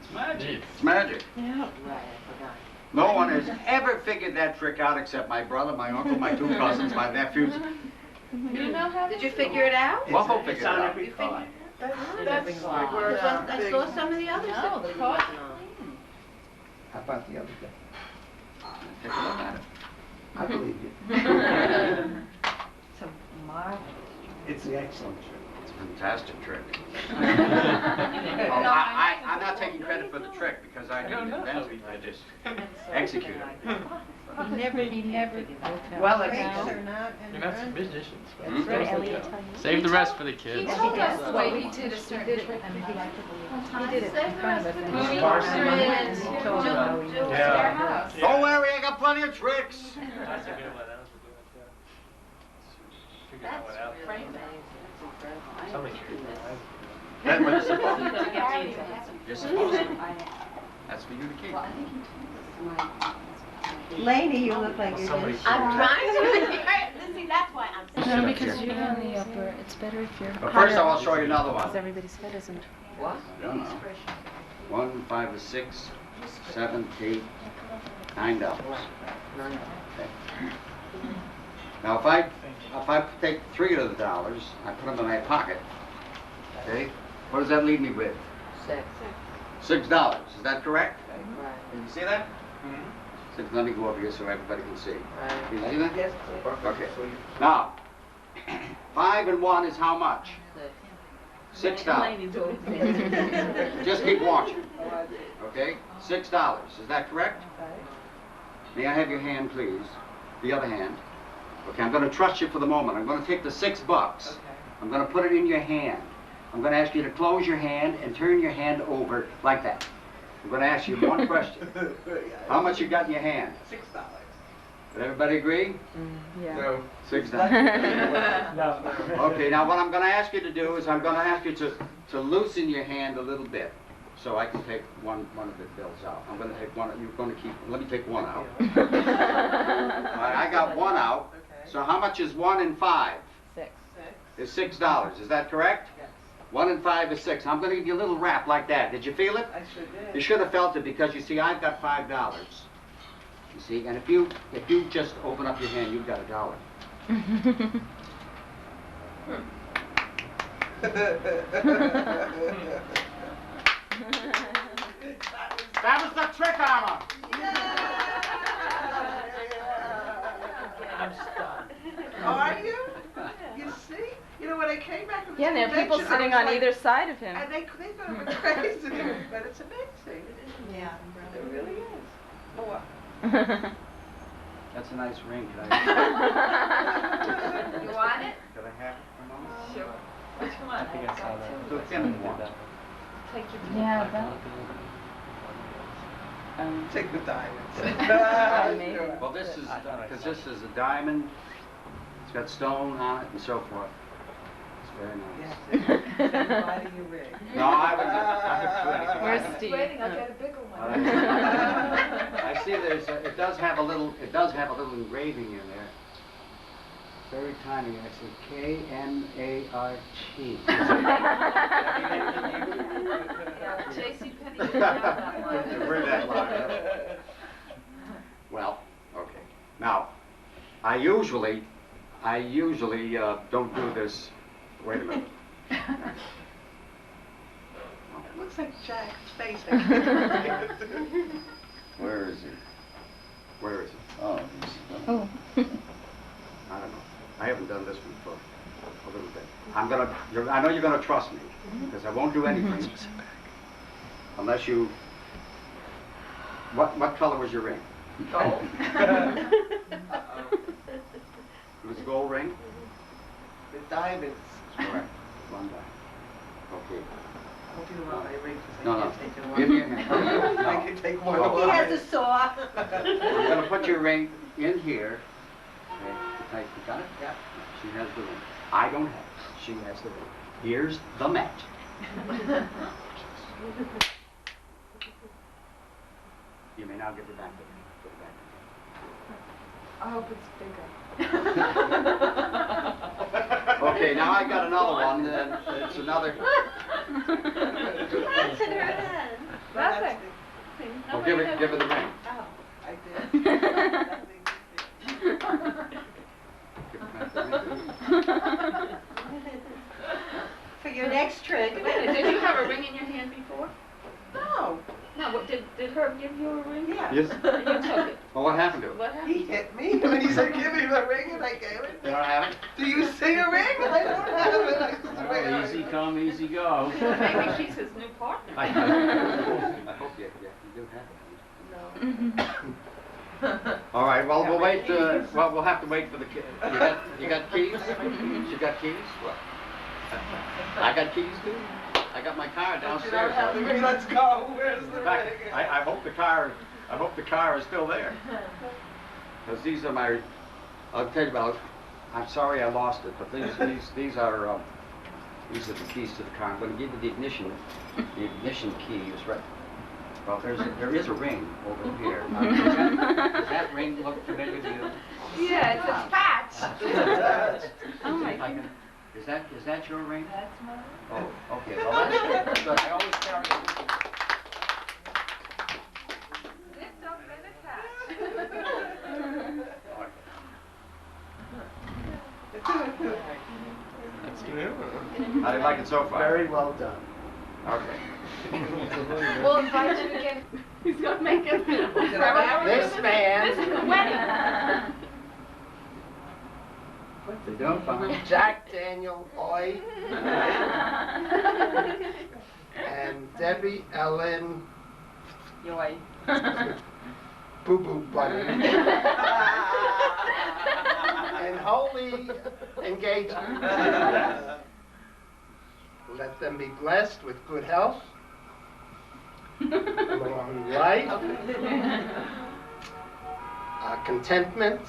[SPEAKER 3] It's magic.
[SPEAKER 5] It's magic.
[SPEAKER 9] Yeah.
[SPEAKER 6] Right, I forgot.
[SPEAKER 5] No one has ever figured that trick out except my brother, my uncle, my two cousins, my nephews.
[SPEAKER 4] You know how
[SPEAKER 6] Did you figure it out?
[SPEAKER 5] Waffle figured it
[SPEAKER 10] on
[SPEAKER 5] out.
[SPEAKER 10] every card. That's
[SPEAKER 6] Whereas I saw some of the others.
[SPEAKER 2] No, the cards.
[SPEAKER 8] How about the other day?
[SPEAKER 5] Take a look at it.
[SPEAKER 8] I believe you.
[SPEAKER 11] It's a marvelous.
[SPEAKER 8] It's an excellent trick.
[SPEAKER 5] It's a fantastic trick. I'm not taking credit for the trick because I didn't invent it. I just executed it.
[SPEAKER 11] He never.
[SPEAKER 1] Well,
[SPEAKER 11] You're
[SPEAKER 1] not some musicians.
[SPEAKER 5] Hmm?
[SPEAKER 9] What did Elliot tell you?
[SPEAKER 1] Save the rest for the
[SPEAKER 4] He
[SPEAKER 1] kids.
[SPEAKER 4] told us the way he did a
[SPEAKER 11] He
[SPEAKER 4] certain
[SPEAKER 11] did it,
[SPEAKER 4] trick.
[SPEAKER 11] and he did it in front of us. and
[SPEAKER 4] Movie
[SPEAKER 11] he
[SPEAKER 4] Parson.
[SPEAKER 11] told him how he
[SPEAKER 4] Jill's
[SPEAKER 11] did it.
[SPEAKER 4] their house.
[SPEAKER 5] Don't worry, I got plenty of tricks.
[SPEAKER 7] That's a good one. That was a good one, too. Figured that one out.
[SPEAKER 6] Really amazing. That's incredible.
[SPEAKER 7] Somebody figured that out.
[SPEAKER 5] That's what you're supposed to do.
[SPEAKER 6] To get me.
[SPEAKER 5] You're supposed to. That's for you to keep.
[SPEAKER 11] Lady, you look like you're
[SPEAKER 7] Somebody
[SPEAKER 11] just.
[SPEAKER 6] I'm trying to. See, that's why I'm saying.
[SPEAKER 9] No, because you're on the upper. It's better if you're
[SPEAKER 5] But first, I'll show you another
[SPEAKER 9] because
[SPEAKER 5] one.
[SPEAKER 9] everybody's head isn't.
[SPEAKER 6] What?
[SPEAKER 5] I don't know. 1, 5, or 6, 7, 8, $9. Okay. Now, if I take $3 of the dollars, I put them in my pocket. Okay. What does that leave me with?
[SPEAKER 6] 6.
[SPEAKER 5] $6. Is that correct?
[SPEAKER 6] Right.
[SPEAKER 5] Can you see that? Six, let me go over here so everybody can see. Can you see that?
[SPEAKER 10] Yes,
[SPEAKER 5] Okay. Now, 5 and 1 is how much? $6. Just keep watching. Okay? $6. Is that correct? May I have your hand, please? The other hand. Okay, I'm going to trust you for the moment. I'm going to take the $6. I'm going to put it in your hand. I'm going to ask you to close your hand and turn your hand over like that. I'm going to ask you one question. How much you got in your hand?
[SPEAKER 10] $6.
[SPEAKER 5] Did everybody agree?
[SPEAKER 9] Yeah.
[SPEAKER 5] No. $6.
[SPEAKER 7] No.
[SPEAKER 5] Okay, now what I'm going to ask you to do is I'm going to ask you to loosen your hand a little bit so I can take one of the bills out. I'm going to take one. You're going to keep. Let me take one out. All right, I got one out. So how much is 1 and 5?
[SPEAKER 2] 6.
[SPEAKER 5] Is $6. Is that correct?
[SPEAKER 10] Yes.
[SPEAKER 5] 1 and 5 is 6. I'm going to give you a little rap like that. Did you feel it?
[SPEAKER 10] I sure did.
[SPEAKER 5] You should have felt it because you see, I've got $5. You see, and if you just open up your hand, you've got $1. That was the trick armor.
[SPEAKER 7] I'm stunned.
[SPEAKER 10] Are you? You see? You know, when I came back from
[SPEAKER 2] Yeah, and there are people
[SPEAKER 10] convention, I
[SPEAKER 2] sitting
[SPEAKER 10] was
[SPEAKER 2] on
[SPEAKER 10] like-
[SPEAKER 2] either side of him.
[SPEAKER 10] And they thought it was crazy, but it's amazing.
[SPEAKER 2] Yeah.
[SPEAKER 10] It really is. Oh, wow.
[SPEAKER 5] That's a nice ring. Could I
[SPEAKER 4] You want it?
[SPEAKER 5] have it for a moment?
[SPEAKER 4] Sure.
[SPEAKER 7] I think I saw that.
[SPEAKER 5] So it's in one.
[SPEAKER 2] Yeah, that.
[SPEAKER 10] Take the diamonds.
[SPEAKER 2] Maybe.
[SPEAKER 5] Well, this is, because this is a diamond, it's got stone on it and so forth. It's very nice.
[SPEAKER 10] Why do you ring?
[SPEAKER 5] No, I have two anyway.
[SPEAKER 2] Where's Steve?
[SPEAKER 4] Waiting, I'll get a bigger one.
[SPEAKER 5] I see there's, it does have a little engraving in there. Very tiny, I see K-M-A-R-T.
[SPEAKER 4] JCPenney.
[SPEAKER 5] Bring that line up. Well, okay. Now, I usually don't do this. Wait a minute.
[SPEAKER 10] Looks like Jack's face.
[SPEAKER 5] Where is he? Where is he? Oh,
[SPEAKER 9] Oh.
[SPEAKER 5] I don't know. I haven't done this one for a little bit. I know you're gonna trust me, because I won't do anything unless you. What color was your ring?
[SPEAKER 10] Gold.
[SPEAKER 5] It was a gold ring?
[SPEAKER 10] The diamonds.
[SPEAKER 5] Correct. One diamond. Okay.
[SPEAKER 10] I hope you don't want my ring,
[SPEAKER 5] No,
[SPEAKER 10] because
[SPEAKER 5] no.
[SPEAKER 10] I can't take it
[SPEAKER 5] Give me a
[SPEAKER 10] away.
[SPEAKER 5] hand.
[SPEAKER 10] I can take one
[SPEAKER 5] No.
[SPEAKER 10] away.
[SPEAKER 11] He has a saw.
[SPEAKER 5] You're gonna put your ring in here. Okay. You got it? Yeah. She has the ring. I don't have it. She has the ring. Here's the match. You may now give it back to me. Put it back
[SPEAKER 2] I hope it's bigger.
[SPEAKER 5] Okay, now I got another one, and it's another.
[SPEAKER 11] What's in her hand?
[SPEAKER 4] Nothing.
[SPEAKER 5] Well, give her the ring.
[SPEAKER 10] Oh, I did. That makes me think.
[SPEAKER 5] Give her back the ring.
[SPEAKER 11] For your next trick.
[SPEAKER 4] Wait a minute, did you have a ring in your hand before?
[SPEAKER 10] No.
[SPEAKER 4] No, what, did Herb give you a ring?
[SPEAKER 10] Yeah.
[SPEAKER 5] Yes.
[SPEAKER 4] You took it.
[SPEAKER 5] Well, what happened to it?
[SPEAKER 4] What
[SPEAKER 10] He
[SPEAKER 4] happened?
[SPEAKER 10] hit me when he said, "Give me the ring," and I gave it.
[SPEAKER 5] You don't have it?
[SPEAKER 10] Do you see a ring? I don't have it. I swear.
[SPEAKER 3] Oh, easy come, easy go.
[SPEAKER 4] Maybe she's his new partner.
[SPEAKER 5] I hope you do have it. All right, well, we'll wait, well, we'll have to wait for the kid. You got keys? You got keys? What? I got keys too? I got my car
[SPEAKER 10] You don't
[SPEAKER 5] downstairs.
[SPEAKER 10] have the ring. Let's go. Where's the
[SPEAKER 5] In fact,
[SPEAKER 10] ring?
[SPEAKER 5] I hope the car is still there. Because these are my, I'll tell you about, I'm sorry I lost it, but these are the keys to the car. I'm going to give you the ignition key is right. Well, there is a ring over here. Does that ring look familiar to you?
[SPEAKER 4] Yeah, it's attached.
[SPEAKER 9] Oh my goodness.
[SPEAKER 5] Is that your ring?
[SPEAKER 11] That's mine.
[SPEAKER 5] Oh, okay. Well, that's good. I always carry it with me.
[SPEAKER 4] It's up and attached.
[SPEAKER 5] How do you like it so far?
[SPEAKER 10] Very well done.
[SPEAKER 5] Okay.
[SPEAKER 4] We'll invite him again. He's gonna make it.
[SPEAKER 10] This man.
[SPEAKER 4] This is the wedding.
[SPEAKER 5] What's it doing, fine?
[SPEAKER 10] Jack Daniel Hoy. And Debbie Ellen
[SPEAKER 2] Yoy.
[SPEAKER 10] Boo Boo Bunny. And holy engagement. Let them be blessed with good health, long life, contentment,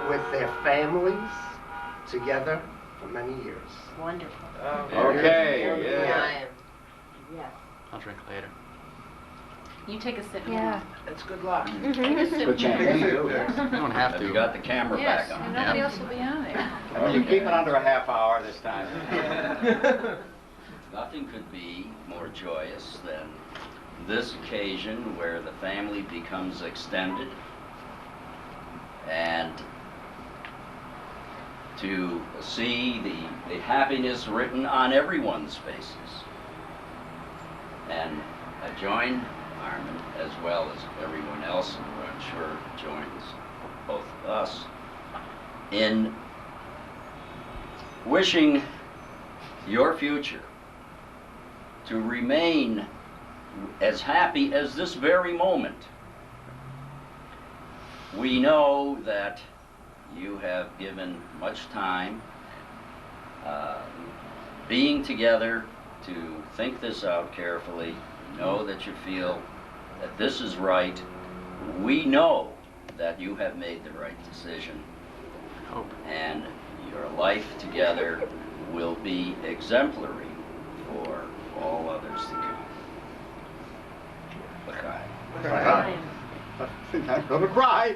[SPEAKER 10] with their families together for many years.
[SPEAKER 2] Wonderful.
[SPEAKER 5] Okay, yeah.
[SPEAKER 2] Yes.
[SPEAKER 1] I'll drink later.
[SPEAKER 2] You take a sip.
[SPEAKER 9] Yeah.
[SPEAKER 10] That's good luck.
[SPEAKER 5] Good chance.
[SPEAKER 1] You don't have
[SPEAKER 3] Have
[SPEAKER 1] to.
[SPEAKER 3] you got the camera
[SPEAKER 4] Yes,
[SPEAKER 3] back on?
[SPEAKER 4] and nobody else will be on there.
[SPEAKER 5] Well, you keep it under a half hour this time.
[SPEAKER 3] Nothing could be more joyous than this occasion where the family becomes extended and to see the happiness written on everyone's faces. And I join Armin, as well as everyone else who I'm sure joins both of us, in wishing your future to remain as happy as this very moment. We know that you have given much time being together to think this out carefully. Know that you feel that this is right. We know that you have made the right decision, and your life together will be exemplary for all others to come. Bye.
[SPEAKER 5] I'm gonna cry.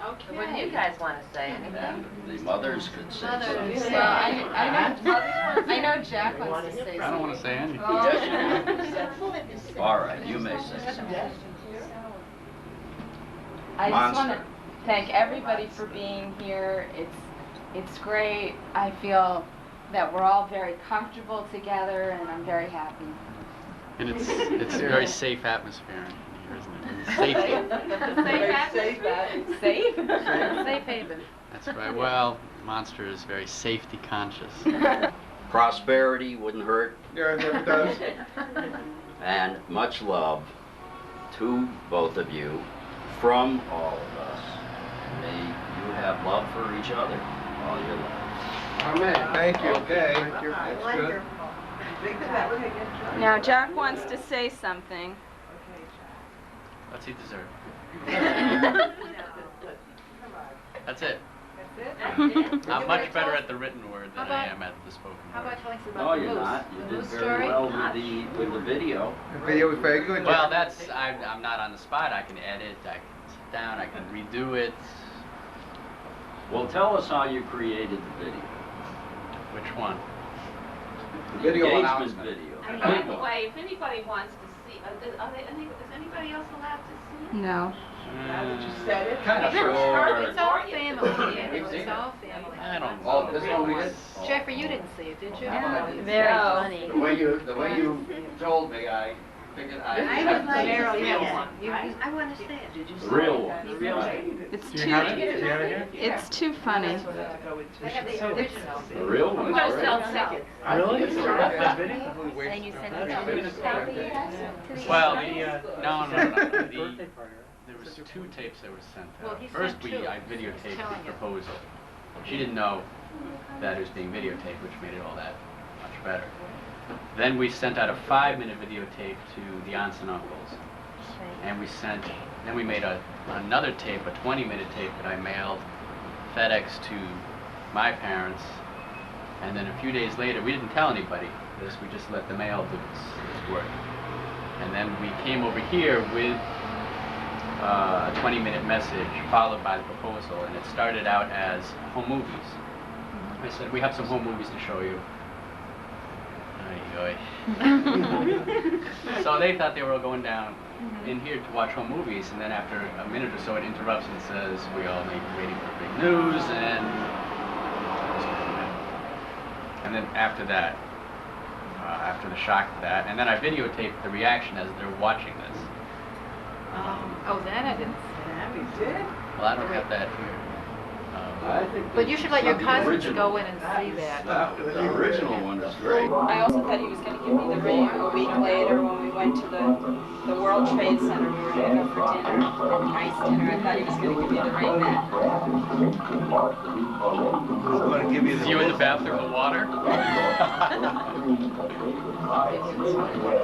[SPEAKER 6] Okay. What do you guys want to say?
[SPEAKER 3] And the mothers could say something.
[SPEAKER 2] I know Jack wants to say
[SPEAKER 1] I don't want to say anything.
[SPEAKER 2] something.
[SPEAKER 3] Yes, you do. All right, you may say something.
[SPEAKER 2] I just want
[SPEAKER 3] Monster.
[SPEAKER 2] to thank everybody for being here. It's great. I feel that we're all very comfortable together, and I'm very happy.
[SPEAKER 1] And it's a very safe atmosphere in here, isn't it? Safe.
[SPEAKER 2] Safe?
[SPEAKER 4] Safe haven.
[SPEAKER 1] That's right. Well, Monster is very safety conscious.
[SPEAKER 3] Prosperity wouldn't hurt,
[SPEAKER 10] Yeah, it never does.
[SPEAKER 3] and much love to both of you from all of us. May you have love for each other all your lives.
[SPEAKER 10] Amen. Thank you.
[SPEAKER 3] Okay.
[SPEAKER 10] Thank you. That's good.
[SPEAKER 2] Now, Jack wants to say something.
[SPEAKER 1] What's he deserve? That's it. I'm much better at the written word than I am at the spoken
[SPEAKER 4] How
[SPEAKER 1] word.
[SPEAKER 4] about telling us
[SPEAKER 3] No,
[SPEAKER 4] about the
[SPEAKER 3] you're
[SPEAKER 4] moose?
[SPEAKER 3] not.
[SPEAKER 4] The
[SPEAKER 3] You did
[SPEAKER 4] moose
[SPEAKER 3] very
[SPEAKER 4] story?
[SPEAKER 3] well with the video.
[SPEAKER 10] The video was very good.
[SPEAKER 1] Well, that's I'm not on the spot. I can edit. I can sit down. I can redo it.
[SPEAKER 3] Well, tell us how you created the video.
[SPEAKER 1] Which one?
[SPEAKER 3] The
[SPEAKER 10] Video
[SPEAKER 3] engagement
[SPEAKER 10] announcement.
[SPEAKER 3] video.
[SPEAKER 12] And by the way, if anybody wants to see, is anybody else allowed to see it?
[SPEAKER 2] No.
[SPEAKER 10] Kind of
[SPEAKER 3] Sure.
[SPEAKER 4] It's all family. It's all family.
[SPEAKER 1] I don't know.
[SPEAKER 10] Oh, this one we did?
[SPEAKER 4] Jeffrey, you didn't see it, did you?
[SPEAKER 2] Very funny.
[SPEAKER 10] The way you told me, I figured
[SPEAKER 11] I would like to
[SPEAKER 4] Meryl,
[SPEAKER 11] see
[SPEAKER 4] you
[SPEAKER 11] it.
[SPEAKER 4] want-
[SPEAKER 11] I want to see it.
[SPEAKER 3] The real one.
[SPEAKER 2] It's
[SPEAKER 7] Do you have it? Do you have it here?
[SPEAKER 2] It's too funny.
[SPEAKER 11] I have the original.
[SPEAKER 3] The real one.
[SPEAKER 12] We're gonna sell
[SPEAKER 3] Great.
[SPEAKER 12] tickets.
[SPEAKER 7] Really? That video?
[SPEAKER 9] And you sent it
[SPEAKER 1] Well,
[SPEAKER 7] The,
[SPEAKER 1] no.
[SPEAKER 7] birthday
[SPEAKER 1] The,
[SPEAKER 7] party,
[SPEAKER 1] there was 2 tapes that were sent
[SPEAKER 4] Well,
[SPEAKER 1] out.
[SPEAKER 4] he
[SPEAKER 1] First,
[SPEAKER 4] sent 2.
[SPEAKER 1] I
[SPEAKER 4] He was
[SPEAKER 1] videotaped
[SPEAKER 4] telling
[SPEAKER 1] the
[SPEAKER 4] you.
[SPEAKER 1] proposal. She didn't know that it was being videotaped, which made it all that much better. Then we sent out a 5-minute videotape to the aunts and uncles, and then we made another tape, a 20-minute tape that I mailed FedEx to my parents, and then a few days later, we didn't tell anybody this, we just let the mail do its work. And then we came over here with a 20-minute message followed by the proposal, and it started out as home movies. I said, we have some home movies to show you. Ay, ay. So they thought they were all going down in here to watch home movies, and then after a minute or so it interrupts and says, we all may be waiting for big news, and then after that, after the shock of that, and then I videotaped the reaction as they're watching this.
[SPEAKER 4] Oh, that I didn't see.
[SPEAKER 1] Well, I don't have that here.
[SPEAKER 4] But you should let your
[SPEAKER 3] The
[SPEAKER 4] cousins
[SPEAKER 3] original.
[SPEAKER 4] go in and see that.
[SPEAKER 3] The original one is great.
[SPEAKER 2] I also thought he was going to give me the ring a week later when we went to the World Trade Center. We were going to go for dinner, a nice dinner. I thought he was going to give me the ring then.
[SPEAKER 10] I'm going to give you
[SPEAKER 1] Is you in the bathroom with water?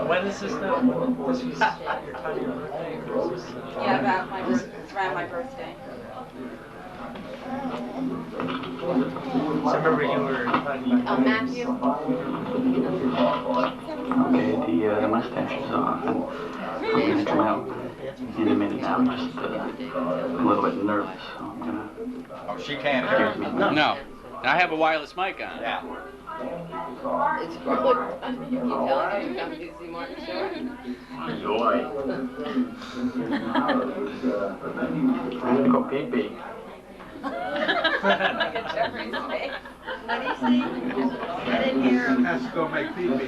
[SPEAKER 7] When is this now? This was your time of your birthday, or was this?
[SPEAKER 2] Yeah, around my birthday.
[SPEAKER 7] So I remember you were talking about.
[SPEAKER 12] Matthew?
[SPEAKER 13] Okay, the mustache is off. I'm gonna come out in a minute. I'm just a little bit nervous, so I'm gonna.
[SPEAKER 5] Oh, she can't hear me.
[SPEAKER 1] No. I have a wireless mic on.
[SPEAKER 5] Yeah.
[SPEAKER 12] It's good. You telling him to come to see Martin Short?
[SPEAKER 13] Go pee-pee.
[SPEAKER 2] Look at Jeffrey's face.
[SPEAKER 11] What do you say? I didn't hear him.
[SPEAKER 10] Has to go make pee-pee.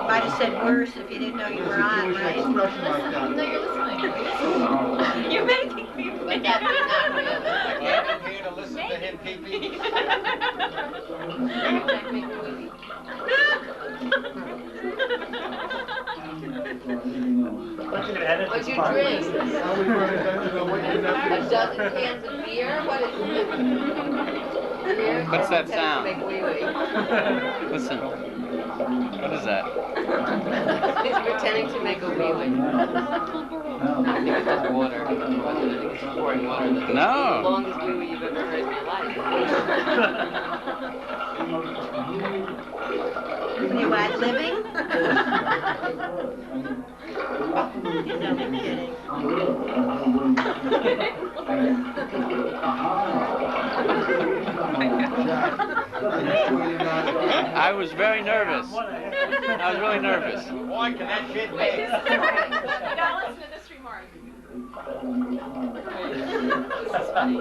[SPEAKER 11] Might have said worse if you didn't know you were on, right?
[SPEAKER 10] Expression like that.
[SPEAKER 4] No, you're listening.
[SPEAKER 2] You're making me
[SPEAKER 12] But that's not really.
[SPEAKER 5] I came in here to listen to him pee-pee.
[SPEAKER 12] What'd you drink? A dozen cans of beer? What is it? Beer?
[SPEAKER 1] What's that
[SPEAKER 12] Pretending to
[SPEAKER 1] sound?
[SPEAKER 12] make wee-wee.
[SPEAKER 1] Listen. What is that?
[SPEAKER 12] He's pretending to make a wee-wee. I think it's just water. I think it's pouring water. That's
[SPEAKER 1] No.
[SPEAKER 12] the longest wee-wee you've ever heard in your life.
[SPEAKER 11] You ad living? He's only kidding.
[SPEAKER 1] I was very nervous. I was really nervous.
[SPEAKER 5] Boy, can that shit
[SPEAKER 4] Wait,
[SPEAKER 5] make.
[SPEAKER 4] this is remark. You gotta listen to this remark. This is funny.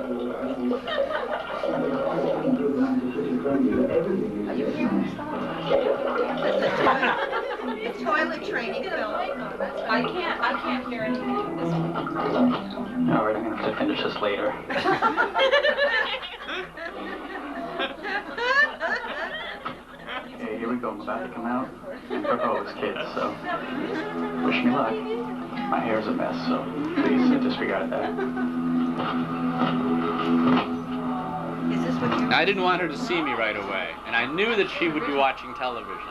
[SPEAKER 2] Are you hearing this?
[SPEAKER 11] Toilet training film.
[SPEAKER 2] I can't hear anything of this one.
[SPEAKER 13] All right, I'm gonna have to finish this later. Okay, here we go. I'm about to come out and propose, kids, so wish me luck. My hair's a mess, so please disregard that.
[SPEAKER 11] Is this what you're...
[SPEAKER 1] I didn't want her to see me right away, and I knew that she would be watching television,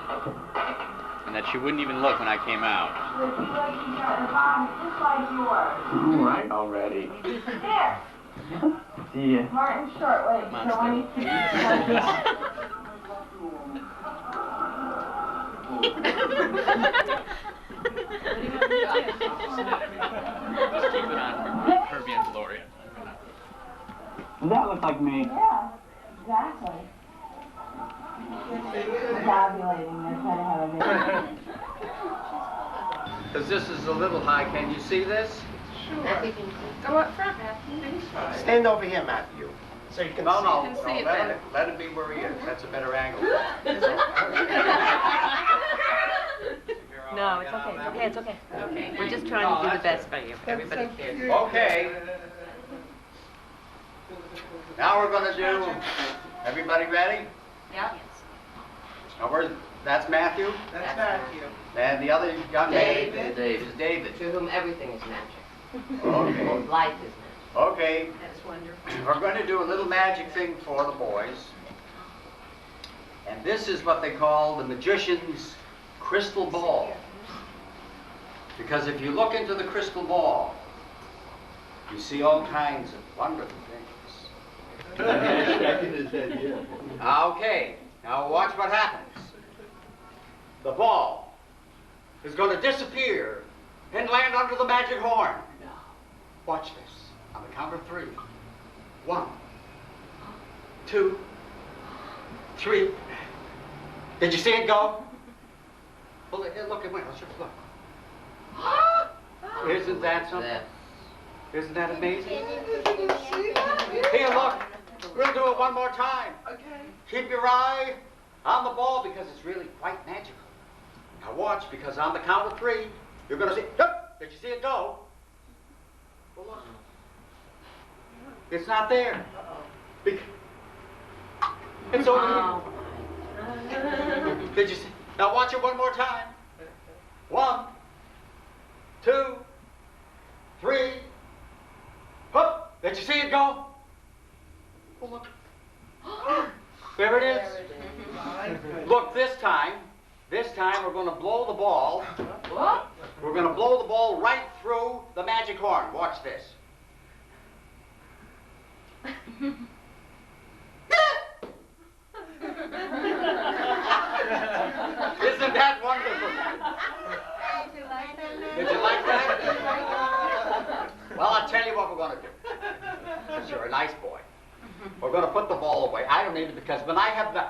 [SPEAKER 1] and that she wouldn't even look when I came out.
[SPEAKER 13] All right, already. Yeah.
[SPEAKER 9] Martin Short, wait, so when you see
[SPEAKER 1] Just keep it on Herbie and Gloria.
[SPEAKER 13] Does that look like me?
[SPEAKER 9] Yeah, exactly. Tabulating, they're trying to have a video.
[SPEAKER 5] Because this is a little high, can you see this?
[SPEAKER 4] Go up front, Matthew.
[SPEAKER 10] Stand over here, Matthew, so you can see.
[SPEAKER 5] No,
[SPEAKER 4] You can see it
[SPEAKER 5] let
[SPEAKER 4] better.
[SPEAKER 5] him, let him be where he is. That's a better angle.
[SPEAKER 12] No, it's okay, it's okay. We're just trying to do the best by you, everybody here.
[SPEAKER 5] Okay. Now we're gonna do, everybody ready?
[SPEAKER 2] Yep.
[SPEAKER 5] Now that's Matthew?
[SPEAKER 6] That's Matthew.
[SPEAKER 5] And the other young man?
[SPEAKER 6] David.
[SPEAKER 5] This is David.
[SPEAKER 6] To whom everything is magic.
[SPEAKER 5] Okay.
[SPEAKER 6] Life is magic.
[SPEAKER 5] Okay.
[SPEAKER 4] That's wonderful.
[SPEAKER 5] We're going to do a little magic thing for the boys. And this is what they call the magician's crystal ball. Because if you look into the crystal ball, you see all kinds of wonderful things. Okay, now watch what happens. The ball is going to disappear and land under the magic horn. Watch this. On the count of 3. 1, 2, 3. Did you see it go? Well, look, it went. Let's just look. Isn't that something? Isn't that amazing? Here, look. We'll do it one more time. Okay. Keep your eye on the ball because it's really quite magical. Now watch, because on the count of 3, you're going to see. Did you see it go? Well, look. It's not there. It's over here. Did you see? Now watch it one more time. 1, 2, 3. Hup! Did you see it go? Oh, look. There it is. Look, this time we're going to blow the ball. We're going to blow the ball right through the magic horn. Watch this. Isn't that wonderful? Did you like that? Well, I'll tell you what we're going to do. Because you're a nice boy. We're going to put the ball away. I don't need it because when I have the...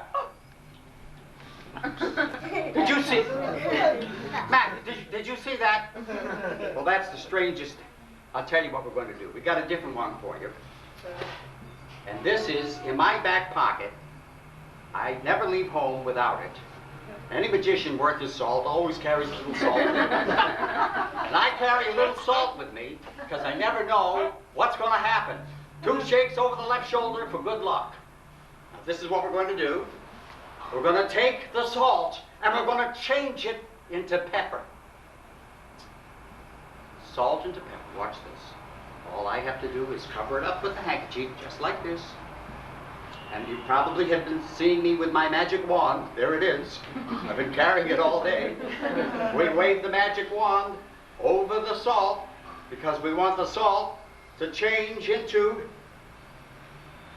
[SPEAKER 5] Did you see? Matt, did you see that? Well, that's the strangest. I'll tell you what we're going to do. We got a different one for you. And this is in my back pocket. I never leave home without it. Any magician worth his salt always carries a little salt. And I carry a little salt with me because I never know what's going to happen. 2 shakes over the left shoulder for good luck. Now, this is what we're going to do. We're going to take the salt and we're going to change it into pepper. Salt into pepper. Watch this. All I have to do is cover it up with a handkerchief, just like this. And you probably have been seeing me with my magic wand. There it is. I've been carrying it all day. We wave the magic wand over the salt because we want the salt to change into...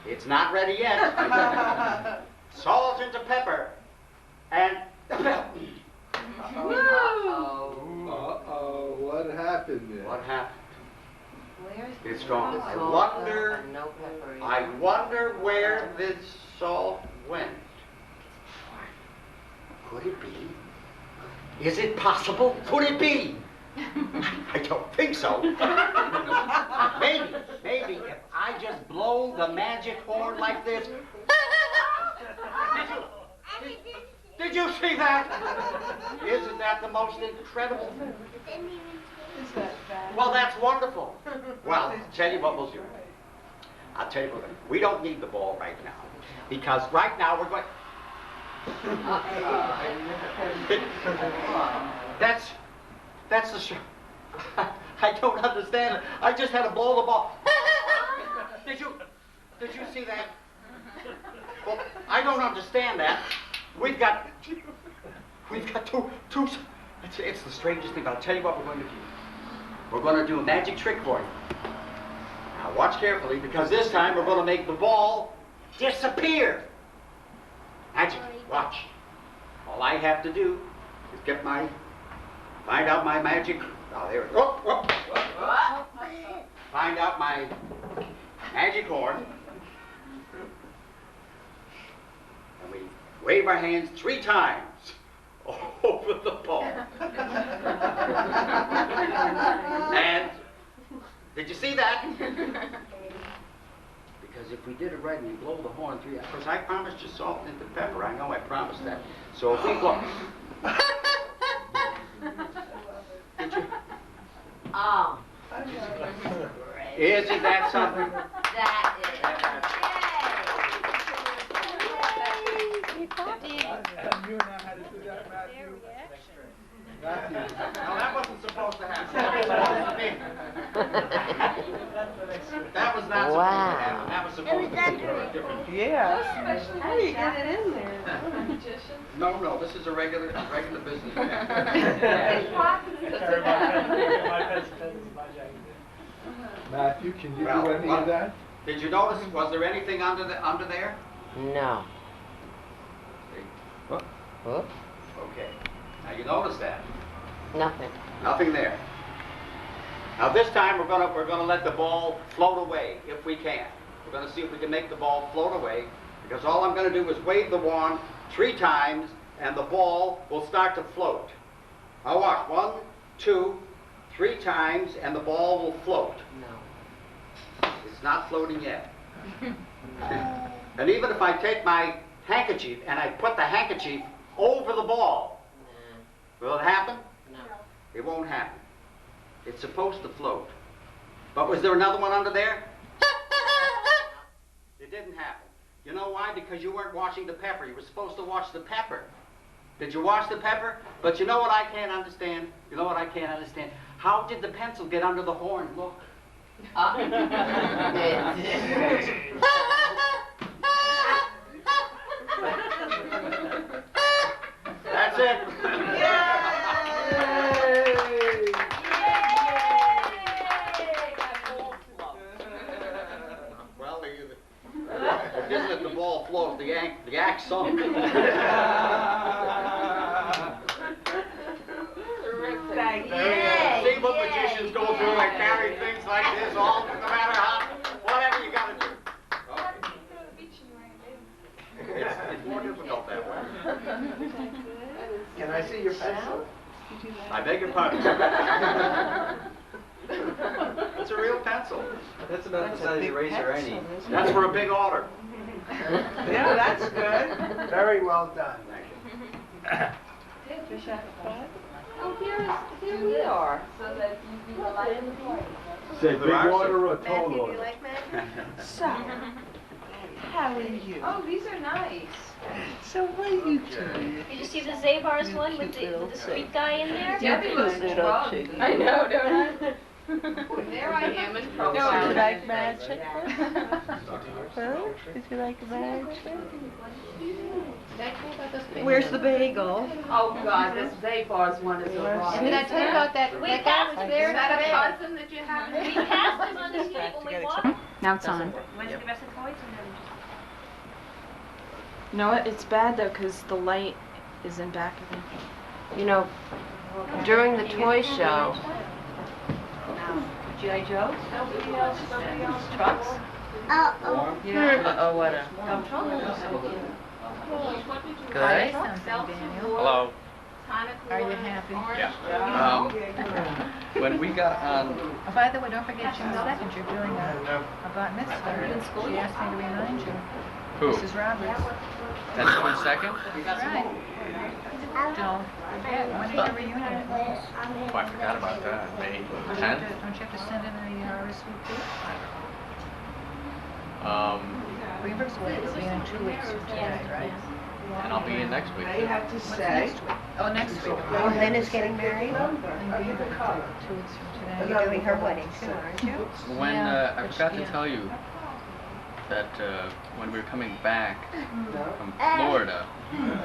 [SPEAKER 5] It's not ready yet. Salt into pepper. And...
[SPEAKER 14] Uh-oh, what happened there?
[SPEAKER 5] What happened?
[SPEAKER 6] Where's
[SPEAKER 5] It's gone.
[SPEAKER 6] the
[SPEAKER 5] I
[SPEAKER 6] salt
[SPEAKER 5] wonder...
[SPEAKER 6] and no pepper?
[SPEAKER 5] I wonder where this salt went.
[SPEAKER 14] Could it be? Is it possible? Could it be? I don't think so. Maybe if I just blow the magic horn like this. Did you see that? Isn't that the most incredible thing? Well, that's wonderful. Well, I'll tell you what we'll do. I'll tell you what, we don't need the ball right now. Because right now we're going... That's the show. I don't understand it. I just had to blow the ball. Did you see that? Well, I don't understand that. We've got two. It's the strangest thing. But I'll tell you what we're going to do. We're going to do a magic trick for you. Now watch carefully, because this time we're going to make the ball disappear. Magic. Watch. All I have to do is find out my magic. Oh, there it goes. Find out my magic horn. And we wave our hands 3 times over the ball. And did you see that? Because if we did it right and we blow the horn 3 times, of course I promised you salt and the pepper. I know I promised that. So if we blow. Did you?
[SPEAKER 6] Oh.
[SPEAKER 14] Isn't that something?
[SPEAKER 6] That is.
[SPEAKER 10] You know how to do that, Matthew?
[SPEAKER 14] No, that wasn't supposed to happen. That was not supposed to happen. That was supposed to be for a different...
[SPEAKER 11] Yeah. How do you get it in there?
[SPEAKER 14] No, this is a regular business.
[SPEAKER 10] Matthew, can you do any of that?
[SPEAKER 14] Did you notice, was there anything under there?
[SPEAKER 6] No.
[SPEAKER 14] Huh?
[SPEAKER 6] Huh?
[SPEAKER 14] Okay. Now you notice that.
[SPEAKER 6] Nothing.
[SPEAKER 14] Nothing there. Now this time we're gonna let the ball float away if we can. We're gonna see if we can make the ball float away, because all I'm gonna do is wave the wand 3 times and the ball will start to float. Now watch. 1, 2, 3 times and the ball will float.
[SPEAKER 6] No.
[SPEAKER 14] It's not floating yet. And even if I take my handkerchief and I put the handkerchief over the ball, will it happen?
[SPEAKER 6] No.
[SPEAKER 14] It won't happen. It's supposed to float. But was there another one under there? It didn't happen. You know why? Because you weren't watching the pepper. You were supposed to watch the pepper. Did you watch the pepper? But you know what I can't understand? You know what I can't understand? How did the pencil get under the horn? Look. That's it. Well, isn't it the ball flows, the axe sunk. See what magicians go through and carry things like this all, no matter how, whatever you gotta do. Okay. It's more difficult that way.
[SPEAKER 10] Can I see your pencil?
[SPEAKER 14] I beg your pardon. It's a real pencil.
[SPEAKER 8] That's about the size eraser I need.
[SPEAKER 14] That's for a big order.
[SPEAKER 11] Yeah, that's good.
[SPEAKER 10] Very well done.
[SPEAKER 2] Oh, here we are. So that you be the light of the party.
[SPEAKER 10] Say big order or tall
[SPEAKER 11] Matthew, do you
[SPEAKER 10] order?
[SPEAKER 11] like magic? So, how are you?
[SPEAKER 2] Oh, these are nice.
[SPEAKER 11] So what are you doing?
[SPEAKER 15] Did you see the Zabar's one with the street guy in there?
[SPEAKER 2] Debbie looks drunk. I know, don't I? There I am in profile.
[SPEAKER 11] Did you like magic? Huh? Did you like magic? Where's the bagel?
[SPEAKER 2] Oh God, this Zabar's one is a rock.
[SPEAKER 4] And did I tell you about that guy was there?
[SPEAKER 2] Is that a cousin that you have?
[SPEAKER 15] We passed him on the street when we walked.
[SPEAKER 16] Now it's on.
[SPEAKER 15] Where's the rest of the toys?
[SPEAKER 16] You know what? It's bad though because the light is in back of me.
[SPEAKER 6] You know, during the toy show,
[SPEAKER 2] G.I. Joe? Nobody else. Trucks?
[SPEAKER 6] oh, what a...
[SPEAKER 8] Good. Hello.
[SPEAKER 4] Are you happy?
[SPEAKER 8] Yeah. When we got on,
[SPEAKER 4] Oh, by the way, don't forget June 2nd, you're doing a bat mitzvah. She asked me to remind you.
[SPEAKER 8] who?
[SPEAKER 4] Mrs. Roberts.
[SPEAKER 8] That's June 2nd?
[SPEAKER 4] Right. Don't forget, when is your reunion?
[SPEAKER 8] Oh, I forgot about that. May 10th?
[SPEAKER 4] Don't you have to send in the RSVP? Reaver's Way will be in 2 weeks from today, right?
[SPEAKER 8] And I'll be in next week.
[SPEAKER 4] What's next week? Oh, next week.
[SPEAKER 12] Oh, Lynn is getting married?
[SPEAKER 4] In Beaver, 2 weeks from today.
[SPEAKER 12] You're doing her wedding too, aren't you?
[SPEAKER 8] When,
[SPEAKER 4] Yeah,
[SPEAKER 8] I
[SPEAKER 4] which-
[SPEAKER 8] forgot to
[SPEAKER 4] yeah.
[SPEAKER 8] tell you that when we were coming back from Florida, and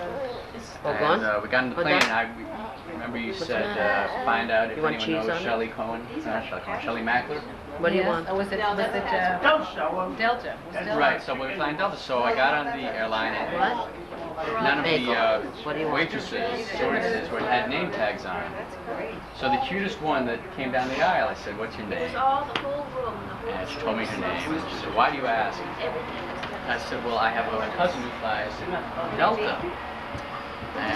[SPEAKER 8] we got on the plane, I remember you said find out if
[SPEAKER 12] You want
[SPEAKER 8] anyone
[SPEAKER 12] cheese
[SPEAKER 8] knows
[SPEAKER 12] on it?
[SPEAKER 8] Shelley Cohen, not Shelley Cohen, Shelley Mackler.
[SPEAKER 12] What do you
[SPEAKER 4] Yes.
[SPEAKER 12] want?
[SPEAKER 4] Oh, was it
[SPEAKER 10] Don't show 'em.
[SPEAKER 4] Delta? Was Delta?
[SPEAKER 8] Right, so we were flying Delta, so I got on the airline and
[SPEAKER 12] What?
[SPEAKER 8] none of
[SPEAKER 12] Bagel.
[SPEAKER 8] the
[SPEAKER 12] What do you want?
[SPEAKER 8] waitresses, stewardesses had name tags on. So the cutest one that came down the aisle, I said, "What's your name?"
[SPEAKER 15] All the whole room.
[SPEAKER 8] And she told me her name. She said, "Why do you ask?" I said, "Well, I have a cousin who flies Delta." And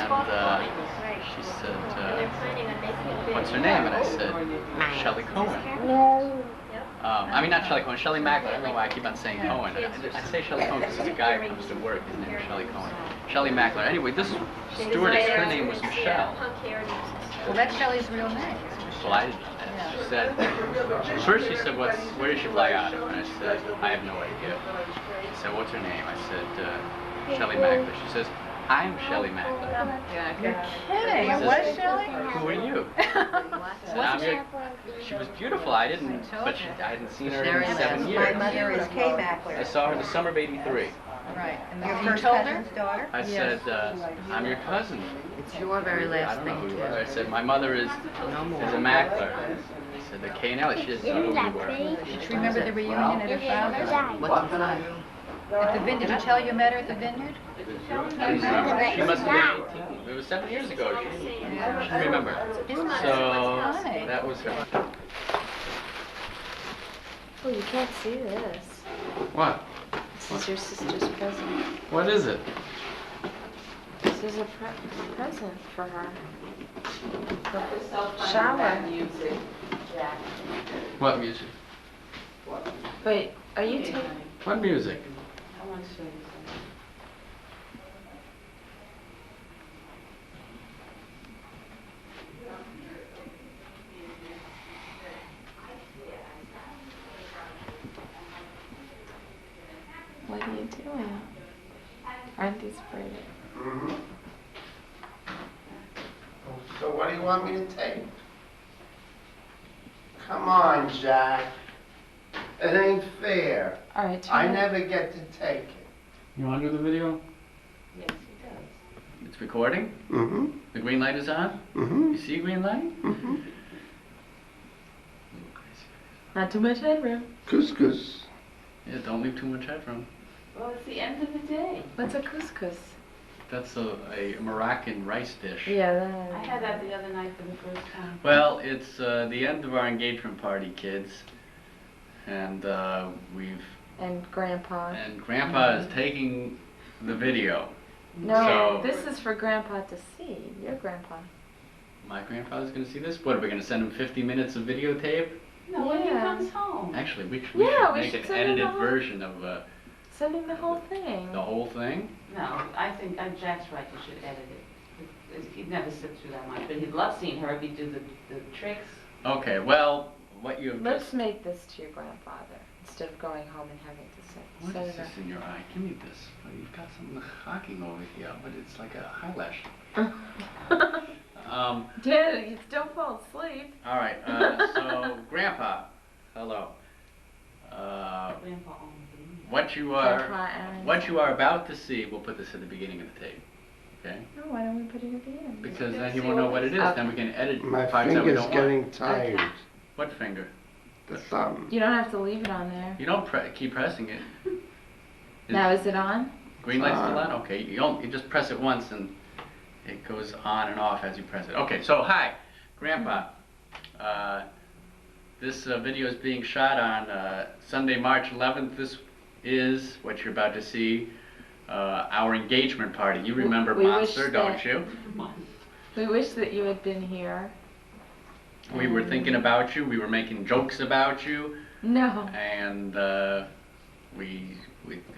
[SPEAKER 8] she said, "What's her name?" And I said, "Shelley Cohen." I mean, not Shelley Cohen, Shelley Mackler. I don't know why I keep on saying Cohen. I say Shelley Cohen because it's a guy who comes to work. His name is Shelley Cohen. Shelley Mackler. Anyway, this stewardess, her name was Michelle.
[SPEAKER 4] Well, that's Shelley's real name.
[SPEAKER 8] Well, I didn't know that. She said, first she said, where did she fly out of? And I said, I have no idea. She said, what's her name? I said, Shelley Mackler. She says, I'm Shelley Mackler.
[SPEAKER 4] Yeah, you're kidding. It was Shelley?
[SPEAKER 8] Who are you? Said, I'm your, she was beautiful. I didn't, but I hadn't seen her in 7 years.
[SPEAKER 12] My mother is Kay Mackler.
[SPEAKER 8] I saw her the summer of '83.
[SPEAKER 4] Right. And
[SPEAKER 12] Your
[SPEAKER 4] you
[SPEAKER 12] first
[SPEAKER 4] told her?
[SPEAKER 12] cousin's daughter?
[SPEAKER 8] I said, I'm your cousin.
[SPEAKER 12] It's your very
[SPEAKER 8] I
[SPEAKER 12] last
[SPEAKER 8] don't know
[SPEAKER 12] name
[SPEAKER 8] who
[SPEAKER 12] too.
[SPEAKER 8] you are. I said, my mother is a Mackler. I said, the K and L. She doesn't know who you were.
[SPEAKER 4] Did she remember the reunion at her father's?
[SPEAKER 12] What's inside?
[SPEAKER 4] At the vineyard? Did you tell you met her at the vineyard?
[SPEAKER 8] She must have been 18. It was 7 years ago. She remember. So that was her.
[SPEAKER 16] Oh, you can't see this.
[SPEAKER 8] What?
[SPEAKER 16] This is your sister's present.
[SPEAKER 8] What is it?
[SPEAKER 16] This is a present for her. Shower.
[SPEAKER 8] What music?
[SPEAKER 16] Wait, are you taking?
[SPEAKER 8] What music?
[SPEAKER 12] I want to show you something.
[SPEAKER 16] What are you doing? Aren't these pretty?
[SPEAKER 10] Mm-hmm. So what do you want me to take? Come on, Jack. It ain't fair.
[SPEAKER 16] All right.
[SPEAKER 10] I never get to take it.
[SPEAKER 8] You want to do the video?
[SPEAKER 12] Yes, he does.
[SPEAKER 8] It's recording?
[SPEAKER 10] Mm-hmm.
[SPEAKER 8] The green light is on?
[SPEAKER 10] Mm-hmm.
[SPEAKER 8] You see a green light?
[SPEAKER 10] Mm-hmm.
[SPEAKER 16] Not too much headroom.
[SPEAKER 10] Couscous.
[SPEAKER 8] Yeah, don't leave too much headroom.
[SPEAKER 12] Well, it's the end of the day.
[SPEAKER 16] What's a couscous?
[SPEAKER 8] That's a Moroccan rice dish.
[SPEAKER 16] Yeah, that.
[SPEAKER 12] I had that the other night for the first time.
[SPEAKER 8] Well, it's the end of our engagement party, kids. And we've...
[SPEAKER 16] And Grandpa.
[SPEAKER 8] And Grandpa is taking the video.
[SPEAKER 16] No,
[SPEAKER 8] So-
[SPEAKER 16] this is for Grandpa to see. Your Grandpa.
[SPEAKER 8] My grandfather's going to see this? What, are we going to send him 50 minutes of videotape?
[SPEAKER 12] No, when he
[SPEAKER 16] Yeah.
[SPEAKER 12] comes home.
[SPEAKER 8] Actually, we should
[SPEAKER 16] Yeah, we
[SPEAKER 8] make
[SPEAKER 16] should
[SPEAKER 8] an
[SPEAKER 16] send him the
[SPEAKER 8] edited
[SPEAKER 16] whole-
[SPEAKER 8] version of
[SPEAKER 16] Send him the whole thing.
[SPEAKER 8] the whole thing.
[SPEAKER 12] No, I think Jack's right, you should edit it. He'd never sit through that much, but he'd love seeing Herbie do the tricks.
[SPEAKER 8] Okay, well, what you have
[SPEAKER 16] Let's
[SPEAKER 8] just...
[SPEAKER 16] make this to your grandfather instead of going home and having to
[SPEAKER 8] What
[SPEAKER 16] set
[SPEAKER 8] is
[SPEAKER 16] it
[SPEAKER 8] this
[SPEAKER 16] up.
[SPEAKER 8] in your eye? Give me this. Oh, you've got something hawking over here, but it's like a eyelash.
[SPEAKER 16] Dad, you still fall asleep.
[SPEAKER 8] All right, so, Grandpa, hello.
[SPEAKER 12] Grandpa owns it.
[SPEAKER 8] What you are about to see, we'll put this at the beginning of the tape, okay?
[SPEAKER 16] No, why don't we put it at the end?
[SPEAKER 8] Because then he won't know what it is. Then we can edit
[SPEAKER 10] My
[SPEAKER 8] parts that we
[SPEAKER 10] finger's
[SPEAKER 8] don't want.
[SPEAKER 10] getting tired.
[SPEAKER 8] What finger?
[SPEAKER 10] The thumb.
[SPEAKER 16] You don't have to leave it on there.
[SPEAKER 8] You don't keep pressing it.
[SPEAKER 16] Now, is it on?
[SPEAKER 8] Green light's still on? Okay, you just press it once and it goes on and off as you press it. Okay, so hi, Grandpa. This video is being shot on Sunday, March 11th. This is what you're about to see. our engagement party. You remember
[SPEAKER 16] we
[SPEAKER 8] Monster,
[SPEAKER 16] wish
[SPEAKER 8] don't
[SPEAKER 16] that-
[SPEAKER 8] you?
[SPEAKER 16] We wish that you had been here.
[SPEAKER 8] We were thinking about you. We were making jokes about you.
[SPEAKER 16] No.
[SPEAKER 8] And it'd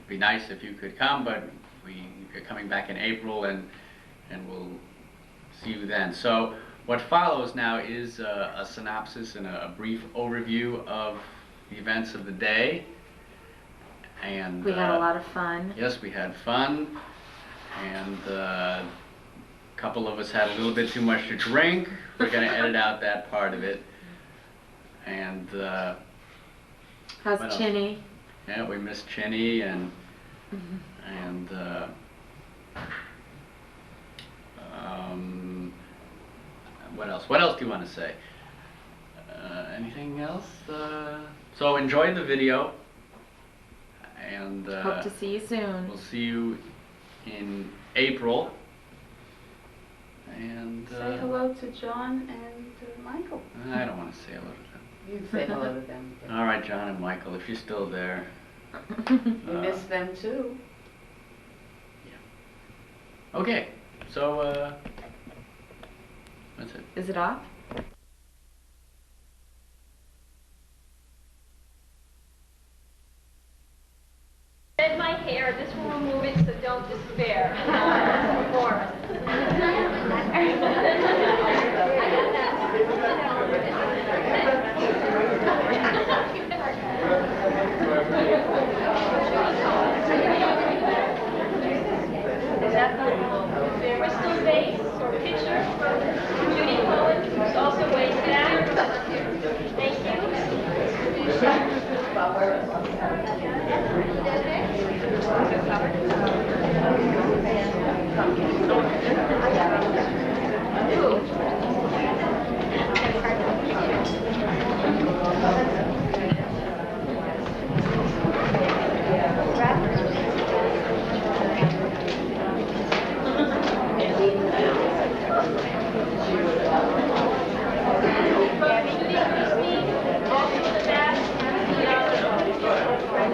[SPEAKER 8] be nice if you could come, but you're coming back in April, and we'll see you then. So what follows now is a synopsis and a brief overview of the events of the day. And
[SPEAKER 16] We had a lot of fun.
[SPEAKER 8] Yes, we had fun, and a couple of us had a little bit too much to drink. We're going to edit out that part of it. And
[SPEAKER 16] how's
[SPEAKER 8] what else?
[SPEAKER 16] Chinny?
[SPEAKER 8] Yeah, we missed Chinny, and what else? What else do you want to say? Anything else? So enjoy the video, and
[SPEAKER 16] hope to see you soon.
[SPEAKER 8] We'll see you in April. And
[SPEAKER 11] Say hello to John and Michael.
[SPEAKER 8] I don't want to say hello to them.
[SPEAKER 6] You say hello to them.
[SPEAKER 8] All right, John and Michael, if you're still there.
[SPEAKER 6] We miss them too.
[SPEAKER 8] Okay, so that's it.
[SPEAKER 16] Is it off?
[SPEAKER 15] Red my hair, this will remove it, so don't despair. More. Crystal vase or picture from Judy Cohen, who's also way back. Thank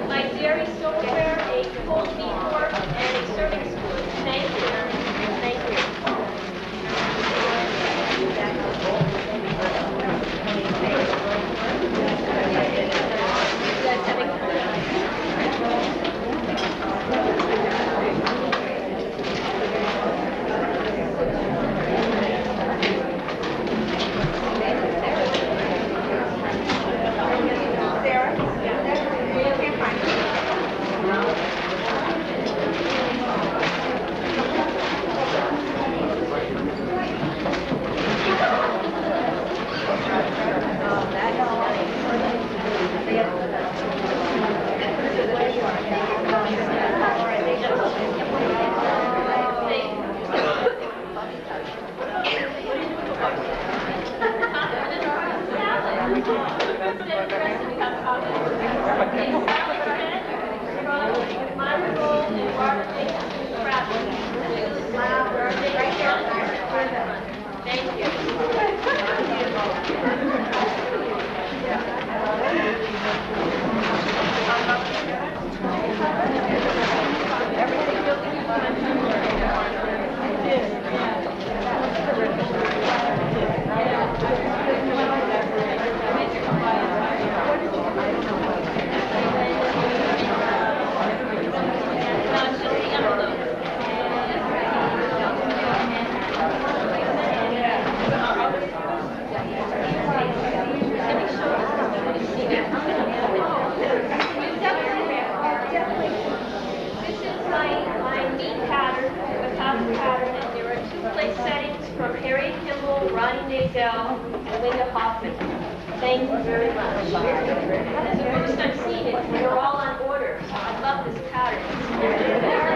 [SPEAKER 15] my dairy silverware, a cold beef fork, and a serving spoon. Thank you. Thank you. This is my meat pattern, the copper pattern, and there are two place settings from Harriet Kimball, Ronnie Nadell, and Linda Hoffman. Thank you very much. This is the first I've seen it, and they're all on order, so I love this pattern.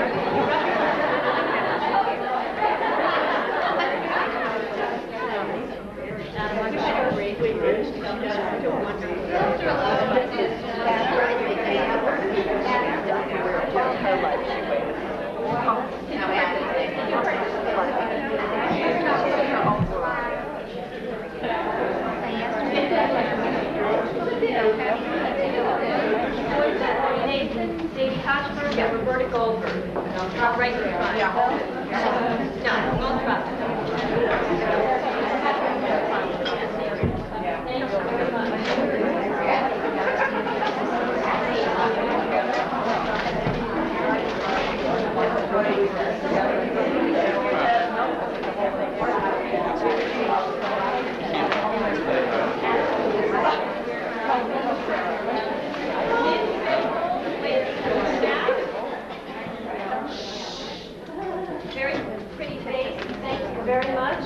[SPEAKER 15] Nathan, Davey Kochberg, and Roberta Goldberg. right in front. No, we'll try. Thank you very Very pretty face. Thank you very much.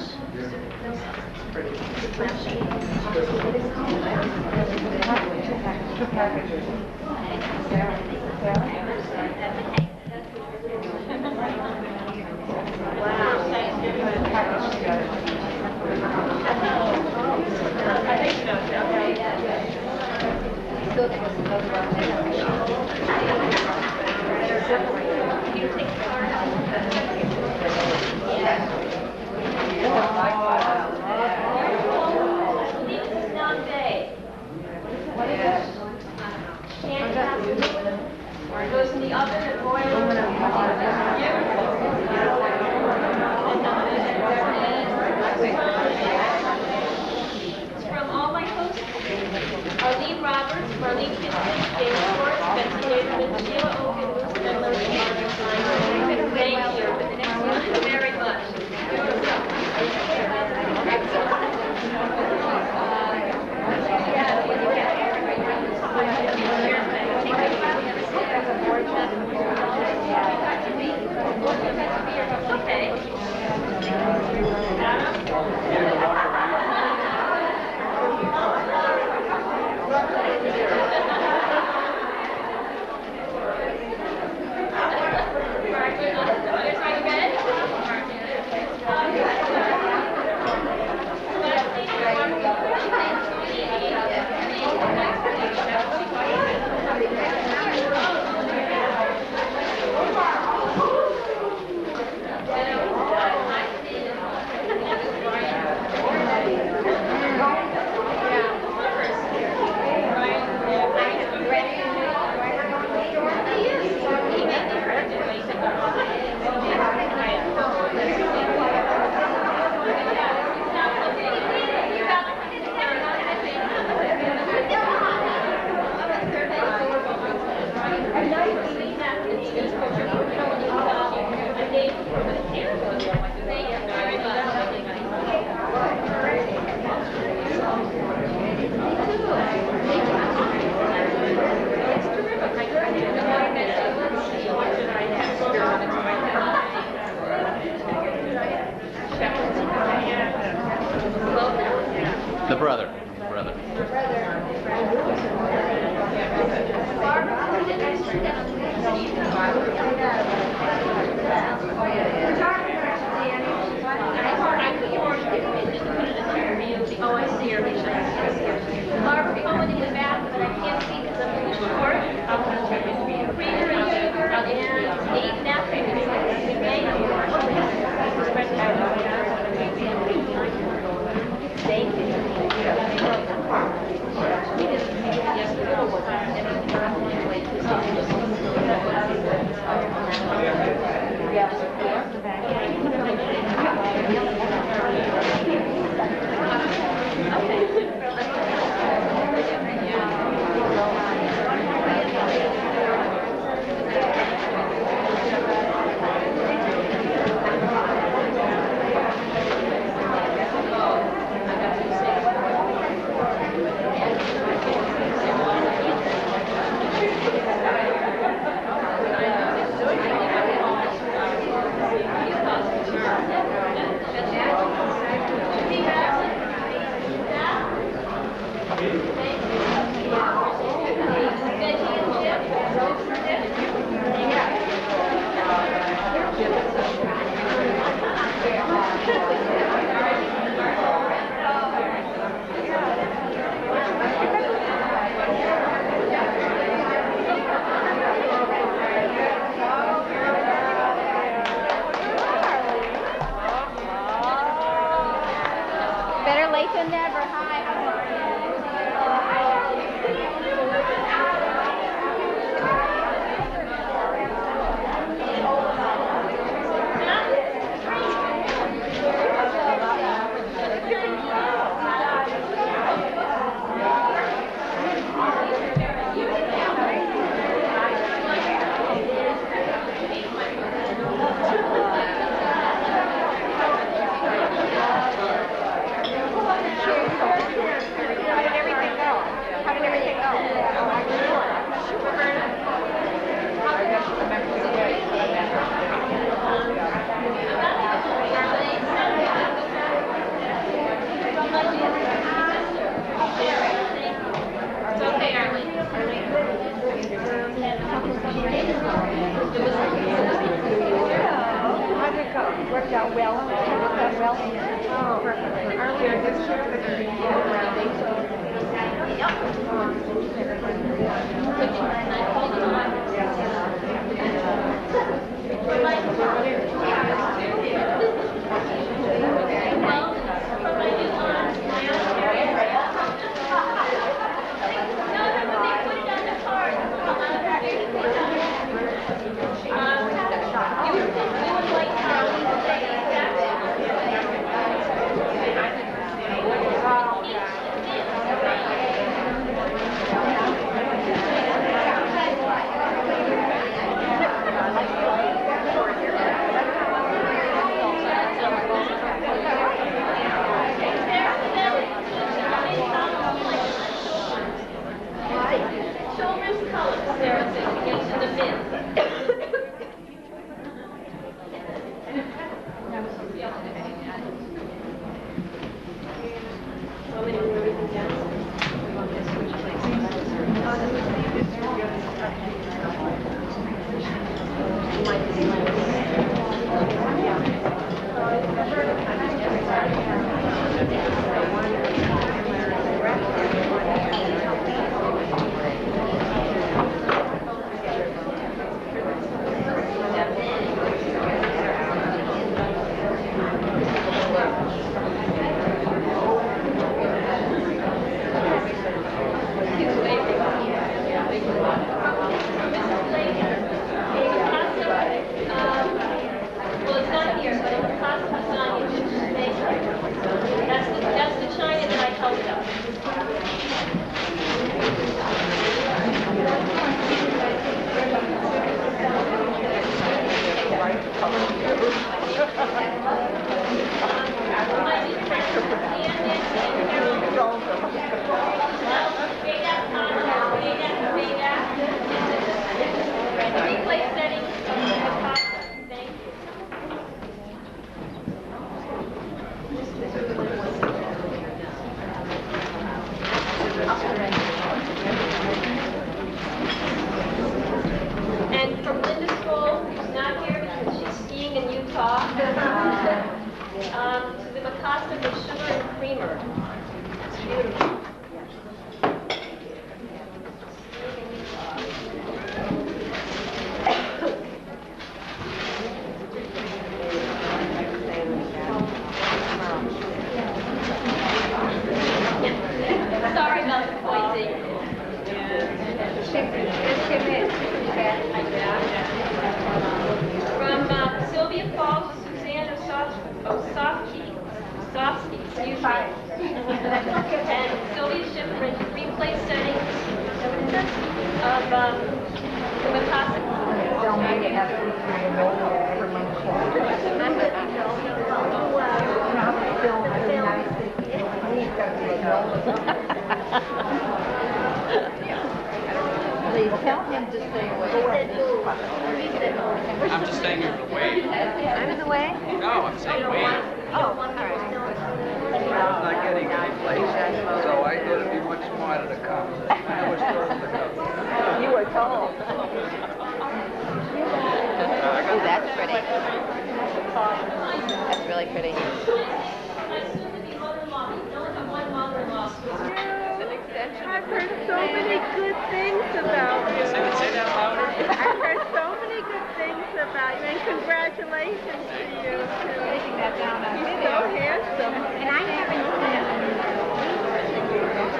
[SPEAKER 15] It goes in the oven and boil. It's from all my hosts: Arlene Roberts, Marlene Kitchen, James Schwartz, Betsy Davidman, Sheila Oken, Lucy Douglas, and Margaret Klein. Thank you very much.
[SPEAKER 8] The brother.
[SPEAKER 15] Oh, I see her. Barbara Cohen in the back, but I can't see because I'm in the short. Creamer and sugar and 8 napkins. Thank you.
[SPEAKER 17] Better late than never. Hi, how are you?
[SPEAKER 15] excuse me. And Sylvia Schifrin replay settings of Mikasa.
[SPEAKER 17] Please tell him to stay away.
[SPEAKER 8] I'm just saying you're in the way.
[SPEAKER 17] I'm in the way?
[SPEAKER 8] No, I'm saying wait.
[SPEAKER 17] Oh, all right.
[SPEAKER 5] I'm not getting any place, so I thought it'd be much smarter to come. I was told to come.
[SPEAKER 17] You were told. Oh, that's pretty. That's really pretty.
[SPEAKER 11] I've heard so many good things about you.
[SPEAKER 8] Say that louder.
[SPEAKER 11] I've heard so many good things about you, and congratulations to you. Taking that down on video. So handsome. And I haven't seen him.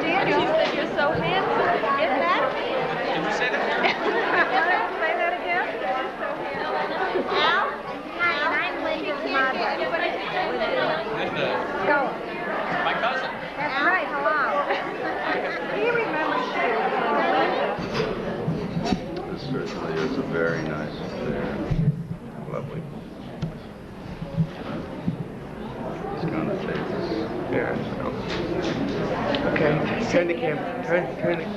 [SPEAKER 11] Daniel, you said you're so handsome. Isn't that?
[SPEAKER 8] Did you say that?
[SPEAKER 11] Say that again. You're so handsome. Al? Hi, and I'm Linda's mother.
[SPEAKER 8] Linda.
[SPEAKER 11] Go.
[SPEAKER 8] My cousin.
[SPEAKER 11] That's right. Hello. He remembers you.
[SPEAKER 18] This certainly is a very nice affair. Lovely. He's gonna take this. Yeah, so.
[SPEAKER 10] Okay, turn the camera. Turn it.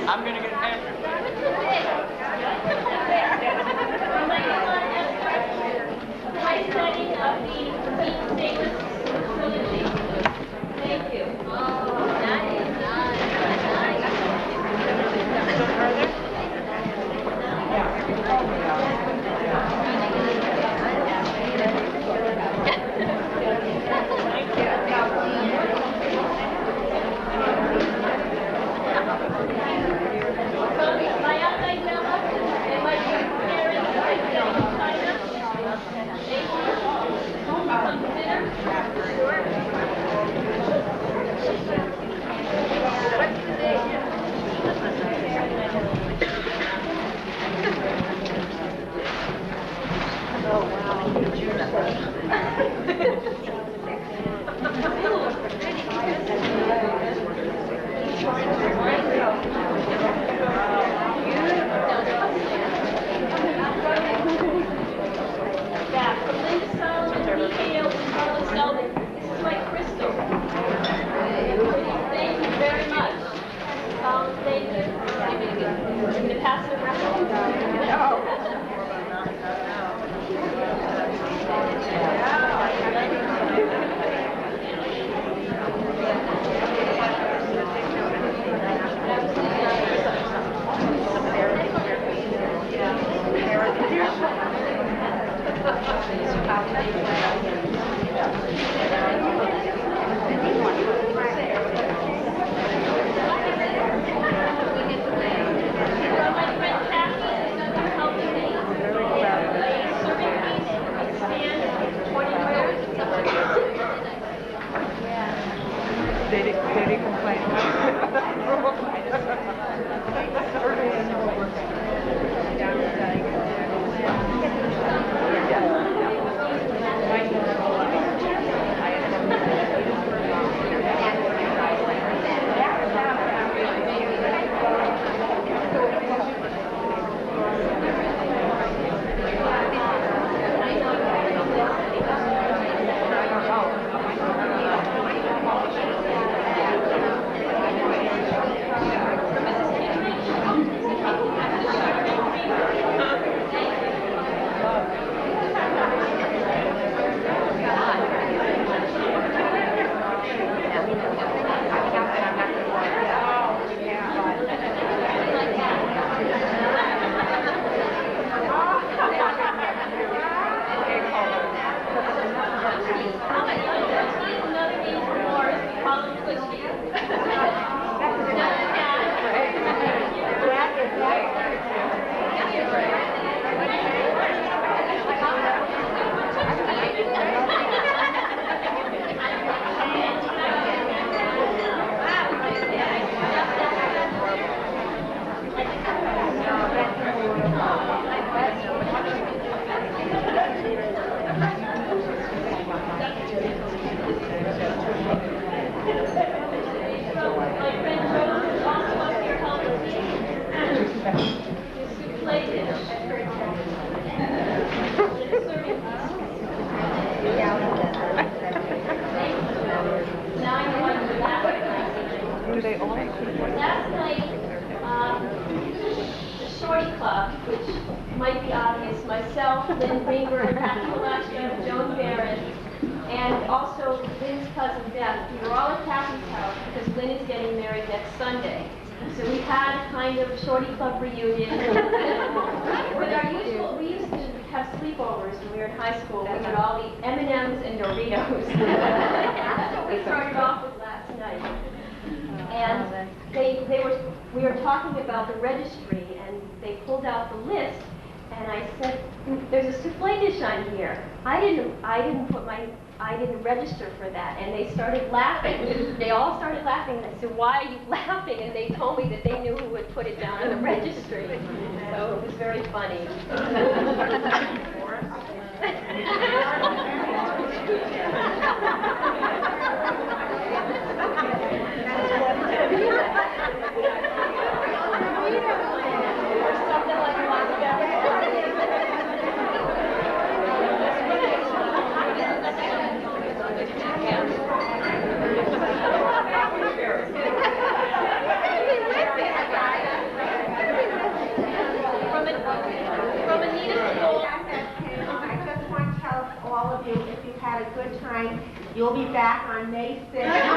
[SPEAKER 8] I'm gonna get Andrew.
[SPEAKER 15] High setting of the Deep Status trilogy. Thank you. My outside Bella and my parents are getting China. Thank you. Come to dinner? What's the date? Yeah, from Linda Solomon, Mikhail, Carla Selden. This is my crystal. Thank you very much. Thank you. I'm gonna pass it around. My friend Kathy last night, the Shorty Club, which might be obvious, myself, Lynn Greenberg, Kathy Alaska, Joan Barron, and also Lynn's cousin Beth, we were all at Kathy's house because Lynn is getting married next Sunday. So we had kind of a Shorty Club reunion. With our usual, we used to have sleepovers when we were in high school. We would all eat M&Ms and Doritos. That's what we started off with last night. And we were talking about the registry, and they pulled out the list, and I said, "There's a souffle dish on here. I didn't register for that." And they started laughing. They all started laughing, and I said, "Why are you laughing?" And they told me that they knew who would put it down on the registry. So it was very funny.
[SPEAKER 11] You'll be back on May 6th.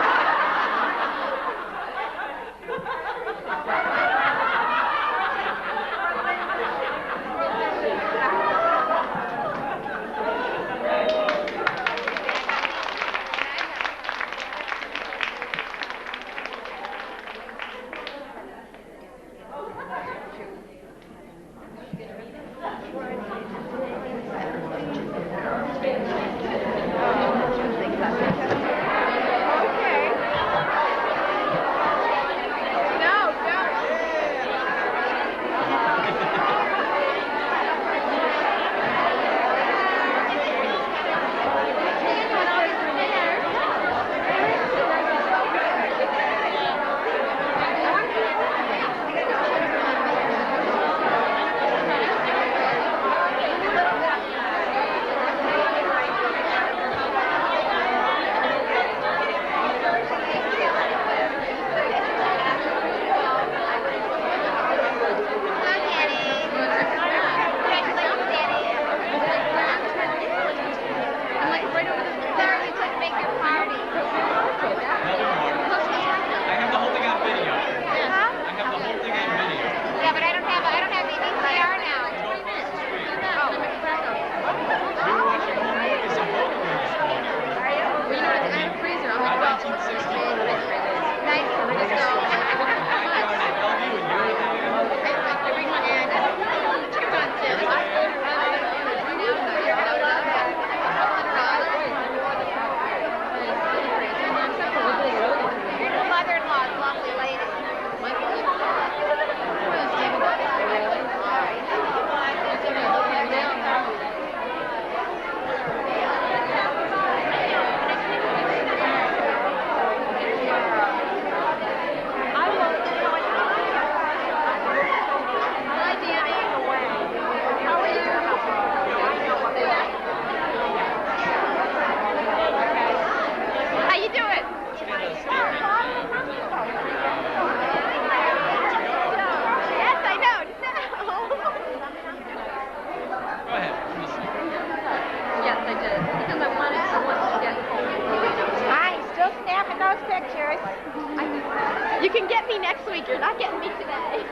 [SPEAKER 11] You can get me next week. You're not getting me today.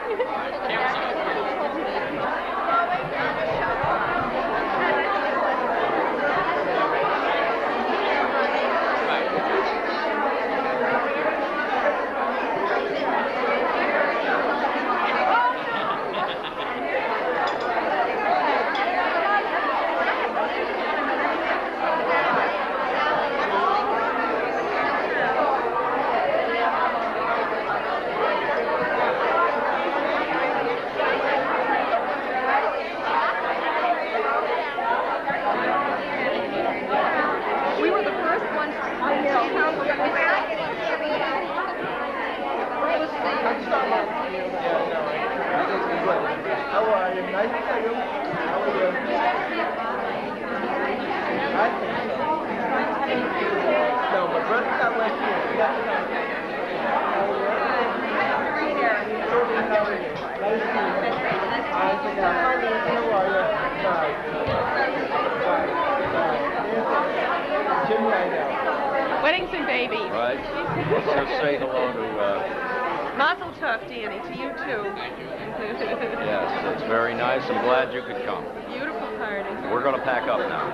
[SPEAKER 11] baby.
[SPEAKER 3] Right? Just say hello to,
[SPEAKER 11] Mazel tov, Danny, to you too.
[SPEAKER 3] yes, it's very nice. I'm glad you could come.
[SPEAKER 11] Beautiful party.
[SPEAKER 3] We're going to pack up now.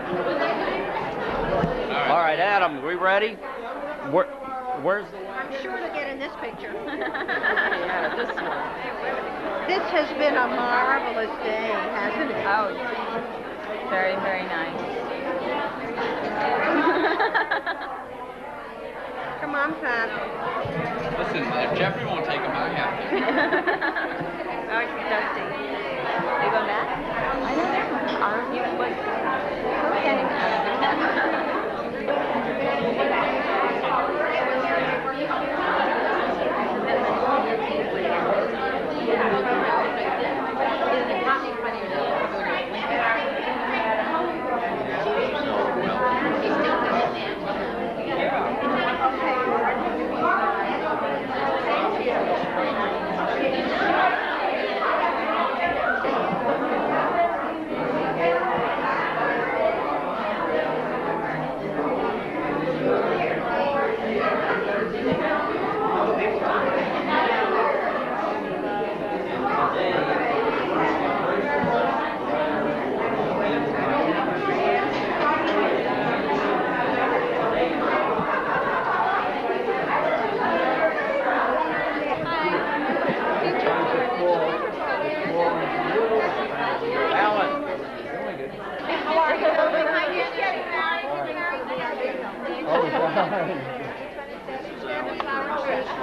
[SPEAKER 3] All right, Adam, we ready? Where's the
[SPEAKER 11] I'm sure to get in this picture.
[SPEAKER 12] Yeah, this one.
[SPEAKER 11] This has been a marvelous day, hasn't it?
[SPEAKER 16] Oh, very, very nice.
[SPEAKER 11] Come on, Pat.
[SPEAKER 8] Listen, if Jeffrey won't take him, I have to.
[SPEAKER 11] Okay, Dusty.
[SPEAKER 16] You going back? I don't know. Are you like?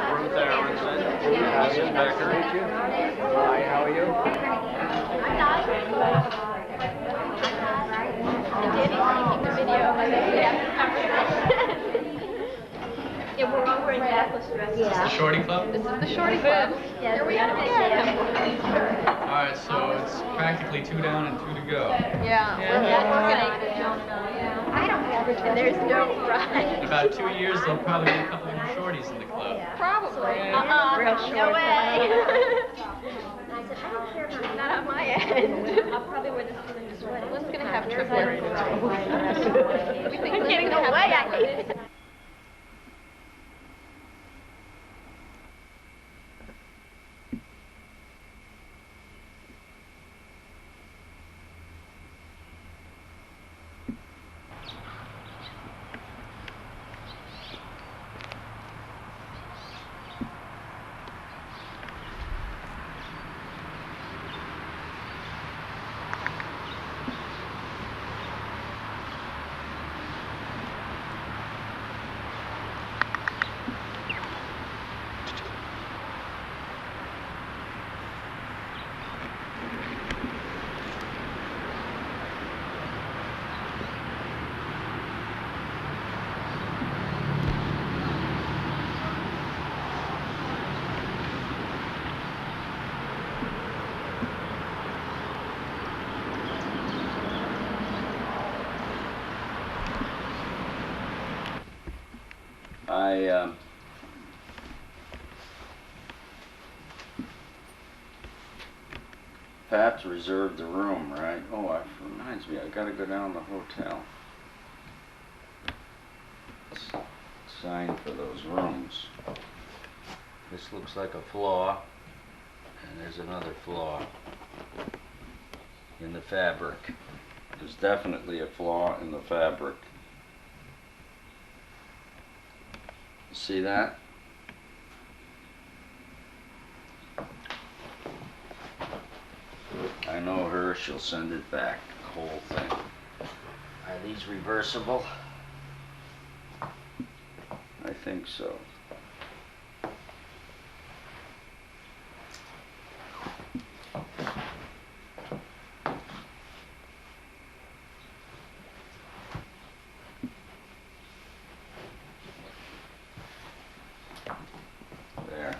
[SPEAKER 3] Ruth Aronson, Mrs. Becker.
[SPEAKER 5] Hi, how are you?
[SPEAKER 15] Yeah, we're all wearing backless dresses.
[SPEAKER 8] Is this the Shorty Club?
[SPEAKER 15] This is the Shorty Club. Yeah, here we are again.
[SPEAKER 8] Alright, so it's practically 2 down and 2 to go.
[SPEAKER 15] Yeah. I don't have it. And there's no
[SPEAKER 8] In
[SPEAKER 15] ride.
[SPEAKER 8] about 2 years, there'll probably be a couple more shorties in the club.
[SPEAKER 15] Probably.
[SPEAKER 11] Real
[SPEAKER 15] No
[SPEAKER 11] short
[SPEAKER 15] way.
[SPEAKER 11] guy.
[SPEAKER 15] Not on my end. I'll probably wear this one. One's going to have triplets. I'm getting away. I hate it.
[SPEAKER 3] Pat's reserved the room, right? Oh, that reminds me, I gotta go down to the hotel. Sign for those rooms. This looks like a flaw, and there's another flaw in the fabric. There's definitely a flaw in the fabric. See that? I know her, she'll send it back, the whole thing. Are these reversible? I think so. There.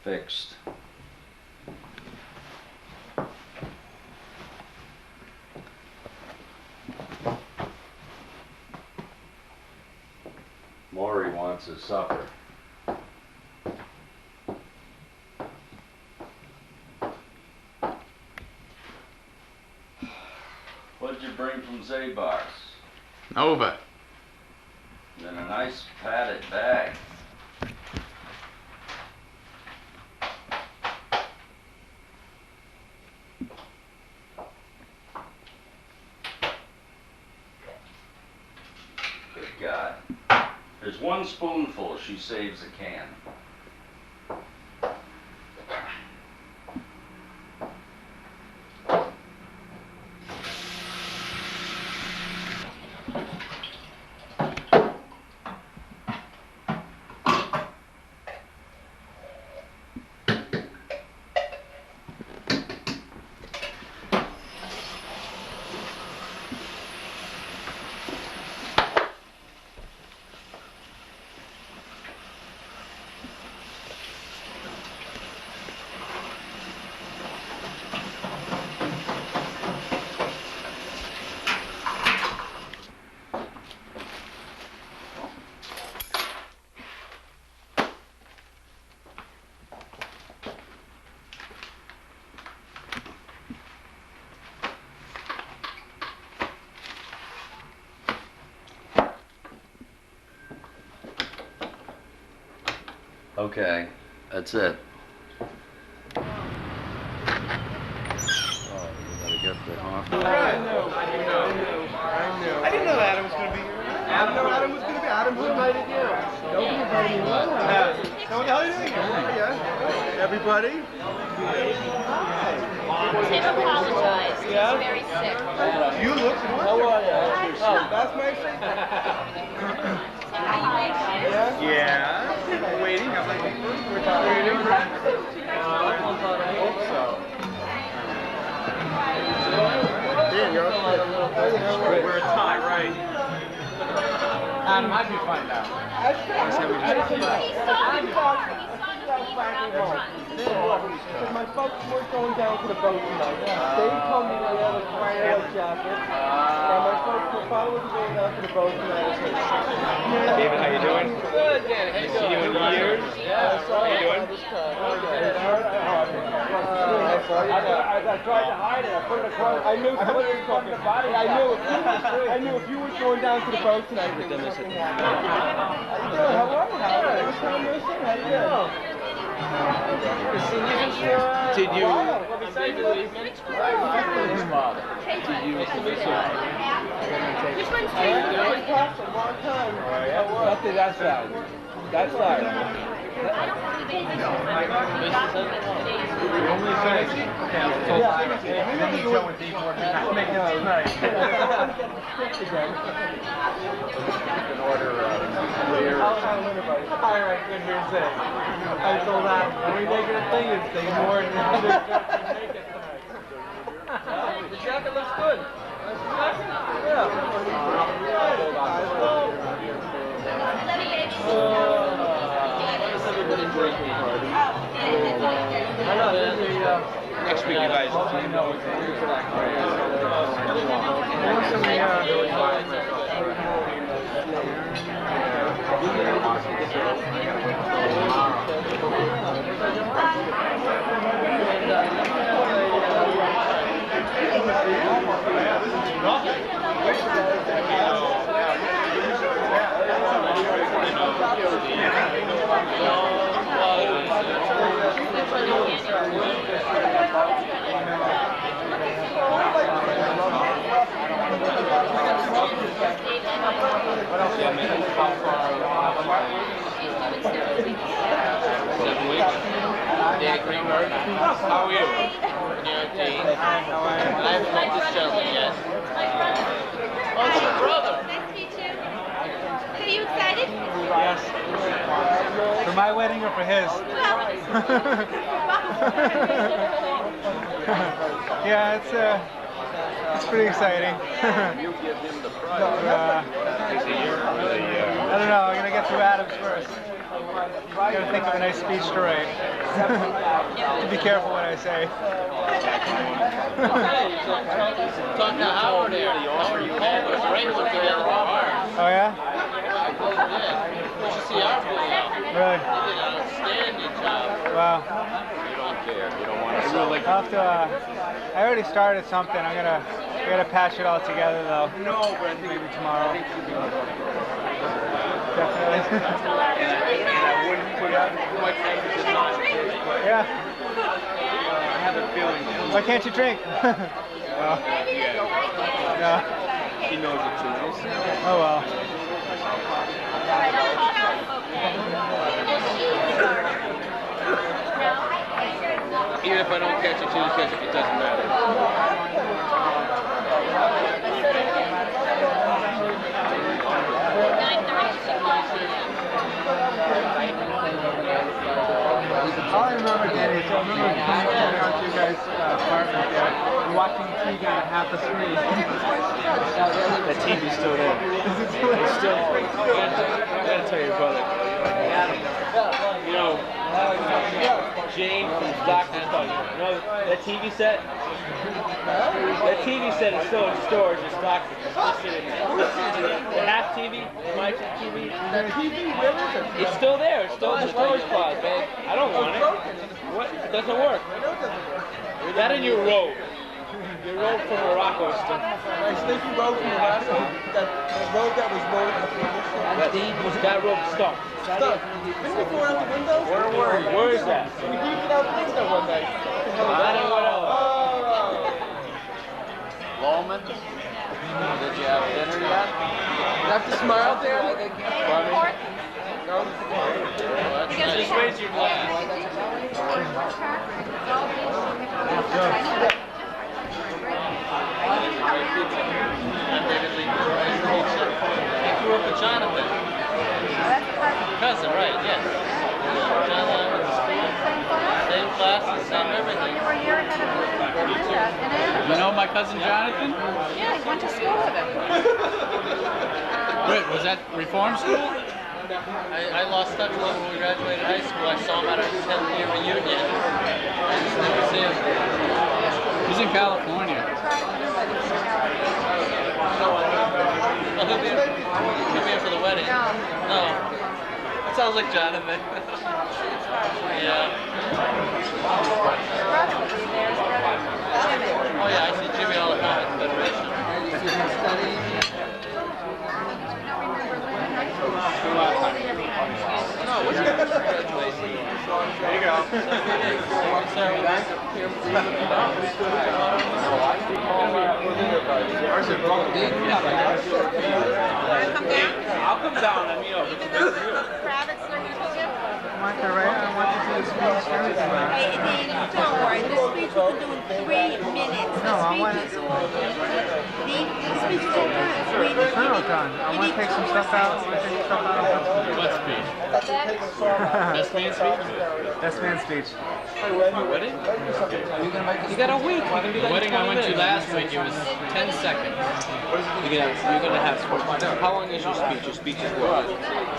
[SPEAKER 3] Fixed. Maury wants his supper. What'd you bring from Zabar's?
[SPEAKER 8] Nova.
[SPEAKER 3] Then nice padded bag. Good God. There's one spoonful, she saves a can. Okay, that's it. Oh, you gotta get the off.
[SPEAKER 19] I didn't know Adam was going to be here. I didn't know Adam was going to be. Adam, who invited you? Nobody invited me. How are you doing? Yeah. Everybody?
[SPEAKER 15] Tim apologized.
[SPEAKER 19] Yeah?
[SPEAKER 15] He's very sick.
[SPEAKER 19] You look wonderful. How are you? Oh, that's my Yeah. I'm waiting. I'm like, we're waiting. I hope so. Dan, you're up. We're a tie, right?
[SPEAKER 7] Adam, how'd you find out?
[SPEAKER 19] My folks weren't going down to the boat tonight. They told me they had a white jacket. And my folks were probably going down to the boat tonight.
[SPEAKER 7] David, how you doing? Good, Dan. How you doing? You in years? Yeah. How you doing?
[SPEAKER 19] I tried to hide it. I put it across. I knew somebody was talking about it. I knew if you were going down to the boat tonight, there was something happening. How you doing? Hello, Howard. First time listening. How you doing?
[SPEAKER 7] Did you? His father. Did you?
[SPEAKER 15] Which one's
[SPEAKER 19] A long time.
[SPEAKER 7] Nothing that side. That side.
[SPEAKER 19] Alright, good here say. I told that the only negative thing is they ignored it. The jacket looks good.
[SPEAKER 7] Next week, you guys. How are you? I haven't met this gentleman yet. Oh, it's your brother.
[SPEAKER 11] Nice to meet you. Are you excited?
[SPEAKER 7] Yes. For my wedding or for his?
[SPEAKER 19] Yeah, it's pretty exciting. I don't know, I'm gonna get through Adams first. Gotta think of a nice speech to write. Be careful what I say.
[SPEAKER 7] Talk to Howard there. Howard, you called us regular together.
[SPEAKER 19] Oh yeah?
[SPEAKER 7] You should see our boy now.
[SPEAKER 19] Really?
[SPEAKER 7] He did an outstanding job.
[SPEAKER 19] Wow.
[SPEAKER 7] You don't care. You don't want to sell.
[SPEAKER 19] I'll have to, I already started something. I gotta patch it all together though. No, but maybe tomorrow. Definitely.
[SPEAKER 7] And I wouldn't put much emphasis on this, but
[SPEAKER 19] Yeah.
[SPEAKER 7] I have a feeling.
[SPEAKER 19] Why can't you drink?
[SPEAKER 7] Well, yeah.
[SPEAKER 19] No.
[SPEAKER 7] She knows it too. We'll see.
[SPEAKER 19] Oh well.
[SPEAKER 7] Even if I don't catch it, she'll catch it. It doesn't matter.
[SPEAKER 19] All I remember, Danny, is I remember coming out to you guys' apartment there and watching TV on half the screen.
[SPEAKER 7] That TV's still there. It's still. I gotta tell your brother. You know, Jane from Doctor's Study. You know that TV set? That TV set is still in storage. It's Doctor's. It's still sitting there. The half TV, my TV.
[SPEAKER 19] Where is it?
[SPEAKER 7] It's still there. It's still in the storage closet, babe. I don't want it. What? It doesn't work. That in your robe. Your robe from Morocco is still.
[SPEAKER 19] My stinky robe from Morocco. That robe that was rolled in the furniture.
[SPEAKER 7] That robe stuck.
[SPEAKER 19] Stuck. Didn't we go out the window?
[SPEAKER 7] Where were you? Where is that?
[SPEAKER 19] We heaved it out the window one night.
[SPEAKER 7] I don't know what else.
[SPEAKER 8] Lowman, did you have dinner yet?
[SPEAKER 19] You have to smile, Danny. No.
[SPEAKER 7] Just raise your glass. I'm David Lee. Nice to meet you. I grew up with Jonathan. Cousin, right, yes. Jonathan went to school. Same classes, same everything.
[SPEAKER 8] You know my cousin Jonathan?
[SPEAKER 4] Yeah, he went to school with him.
[SPEAKER 8] Wait, was that reform school?
[SPEAKER 7] I lost touch with him when we graduated high school. I saw him at our 10th year reunion. I just never see him.
[SPEAKER 8] He's in California.
[SPEAKER 7] Well, he'll be here for the wedding. No. That sounds like Jonathan. Yeah. Oh yeah, I see Jimmy all the time at the Federation. No, what's your graduation? There you go. I'll come down and, you know,
[SPEAKER 19] I want to do the speech and everything.
[SPEAKER 11] Hey, Danny, don't worry. The speech we can do in 3 minutes.
[SPEAKER 19] No, I want
[SPEAKER 11] The speech is all the speech is all done.
[SPEAKER 19] It's not all done. I want to take some stuff out.
[SPEAKER 8] What speech? Best man speech?
[SPEAKER 19] Best man speech.
[SPEAKER 8] Wedding?
[SPEAKER 7] You got a week. You can do
[SPEAKER 8] The
[SPEAKER 7] that
[SPEAKER 8] wedding
[SPEAKER 7] in
[SPEAKER 8] I
[SPEAKER 7] 20
[SPEAKER 8] went to
[SPEAKER 7] minutes.
[SPEAKER 8] last week, it was 10 seconds.
[SPEAKER 7] You're gonna have. How long is your speech? Your speech is what?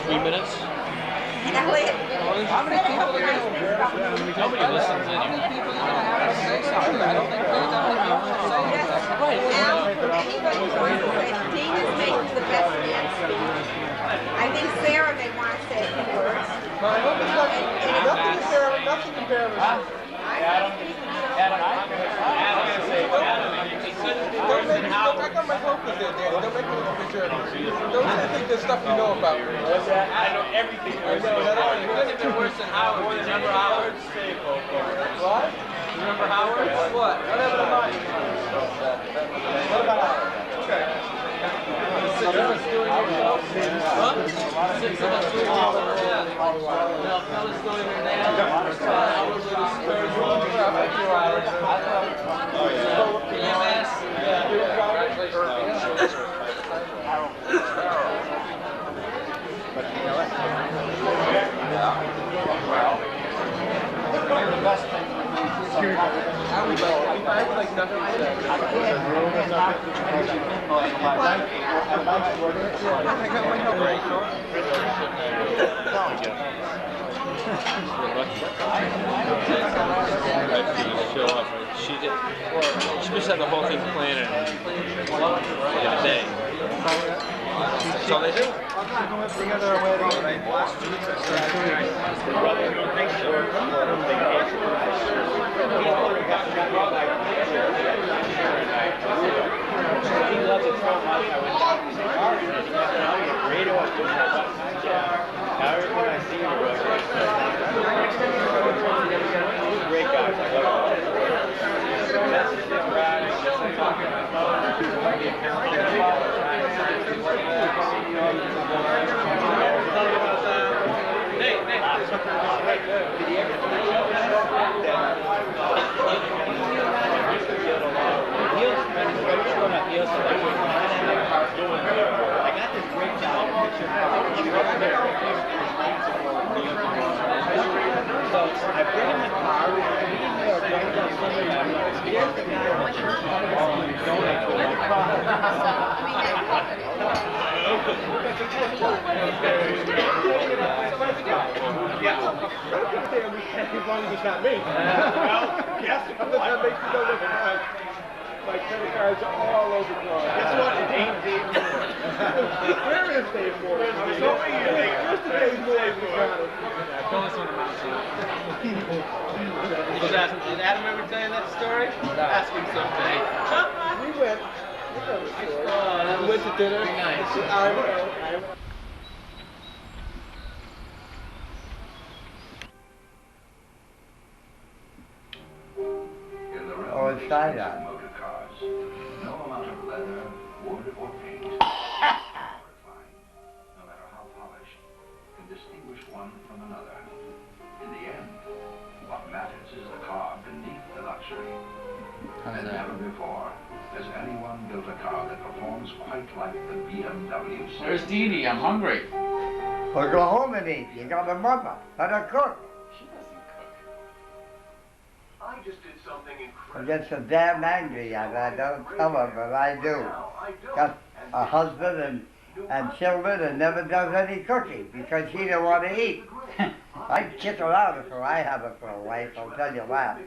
[SPEAKER 7] 3 minutes?
[SPEAKER 11] Elliot.
[SPEAKER 7] How many people are going
[SPEAKER 8] Nobody listens anyway.
[SPEAKER 11] Right now, anybody wants to say Dina's making the best man speech. I think Sarah may want to say a few words.
[SPEAKER 19] Nothing compares. I got my focus there, Danny. Don't make me look at your Don't think there's stuff you know about.
[SPEAKER 7] I know everything.
[SPEAKER 19] I know that all.
[SPEAKER 7] You're gonna be worse than Howard. Remember Howard?
[SPEAKER 19] What?
[SPEAKER 7] Remember Howard?
[SPEAKER 19] What? Whatever the mind. What about Howard? Okay.
[SPEAKER 7] What? 6 of us doing now, fellas doing it now. I was going to spur you over. EMS.
[SPEAKER 19] The best thing. I would like nothing to say. I got my help right.
[SPEAKER 7] She just had the whole thing planned in a day. That's all they do.
[SPEAKER 19] Together a wedding.
[SPEAKER 7] He loves it so much. I went down to his car and he got radio.
[SPEAKER 19] As long as it's not me. Well, yes. That makes no difference. My credit cards are all over the place. Guess what? It ain't Dave Moore. Where is Dave Moore? I'm so easy. Where's the Dave Moore?
[SPEAKER 7] Tell us on the mountain. Did Adam ever tell you that story? Ask him someday.
[SPEAKER 19] We went. We went to dinner.
[SPEAKER 7] Very nice.
[SPEAKER 19] I know.
[SPEAKER 20] Oh, it's China.
[SPEAKER 18] Motor cars. No amount of leather, wood, or paint, no matter how polished, can distinguish one from another. In the end, what matters is the car beneath the luxury. And never before has anyone built a car that performs quite like the BMW.
[SPEAKER 1] Where's Dee Dee? I'm hungry.
[SPEAKER 20] Well, go home and eat. You got a mother. Let her cook.
[SPEAKER 1] She doesn't cook.
[SPEAKER 18] I just did something incredible.
[SPEAKER 20] I get so damn angry and I don't tell her, but I do. Got a husband and children and never does any cooking because she don't want to eat. I'd kick her out if I have her for a wife, I'll tell you that.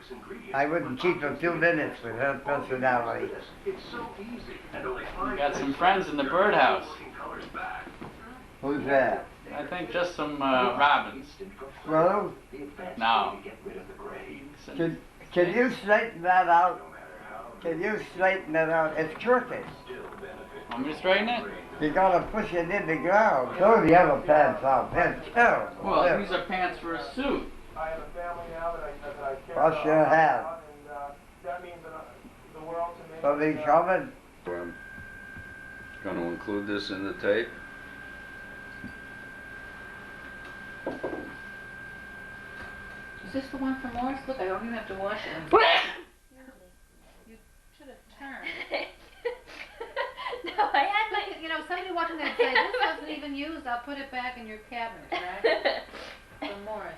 [SPEAKER 20] I wouldn't keep her 2 minutes with her personality.
[SPEAKER 18] It's so easy. And only
[SPEAKER 1] We got some friends in the birdhouse.
[SPEAKER 20] Who's that?
[SPEAKER 1] I think just some robins.
[SPEAKER 20] Well,
[SPEAKER 1] No.
[SPEAKER 20] can you straighten that out? Can you straighten it out? It's crooked.
[SPEAKER 1] Want me to straighten it?
[SPEAKER 20] You gotta push it in the ground. Throw the other pants out. They're terrible.
[SPEAKER 1] Well, these are pants for a suit.
[SPEAKER 19] I have a family now that I care
[SPEAKER 20] Wash your hands.
[SPEAKER 19] and that means the world to me.
[SPEAKER 20] Something coming?
[SPEAKER 18] I'm going to include this in the tape.
[SPEAKER 4] Is this the one from Morris? Look, I don't even have to wash it. You should have turned.
[SPEAKER 15] No, I had my...
[SPEAKER 4] You know, somebody watching that say, this wasn't even used, I'll put it back in your cabinet, right? From Morris.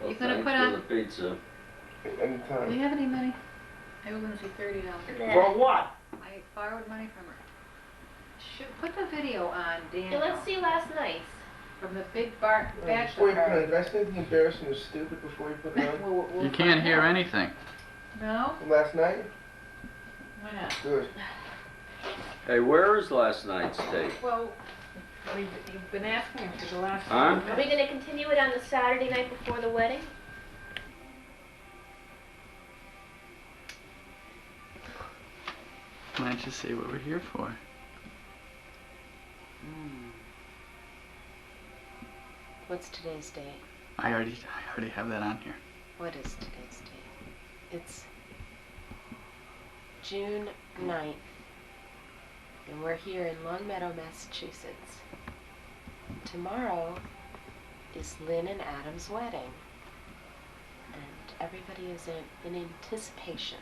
[SPEAKER 4] You gonna put on...
[SPEAKER 18] For the pizza.
[SPEAKER 19] Anytime.
[SPEAKER 4] Do you have any money? I was gonna say $30.
[SPEAKER 14] For what?
[SPEAKER 4] I borrowed money from her. Put the video on, Dan.
[SPEAKER 15] Yeah, let's see last night's.
[SPEAKER 4] From the big
[SPEAKER 19] Before
[SPEAKER 4] bachelor
[SPEAKER 19] you put it,
[SPEAKER 4] party.
[SPEAKER 19] did I say anything embarrassing or stupid before you put it on?
[SPEAKER 1] You can't hear anything.
[SPEAKER 4] No?
[SPEAKER 19] Last night?
[SPEAKER 4] Why not?
[SPEAKER 19] Good.
[SPEAKER 3] Hey, where is last night's tape?
[SPEAKER 4] Well, you've been asking him for the last
[SPEAKER 3] Huh?
[SPEAKER 15] Are we gonna continue it on the Saturday night before the wedding?
[SPEAKER 1] Why don't you say what we're here for?
[SPEAKER 2] What's today's date?
[SPEAKER 1] I already have that on here.
[SPEAKER 2] What is today's date? It's June 9th, and we're here in Long Meadow, Massachusetts. Tomorrow is Lynn and Adam's wedding, and everybody is in anticipation.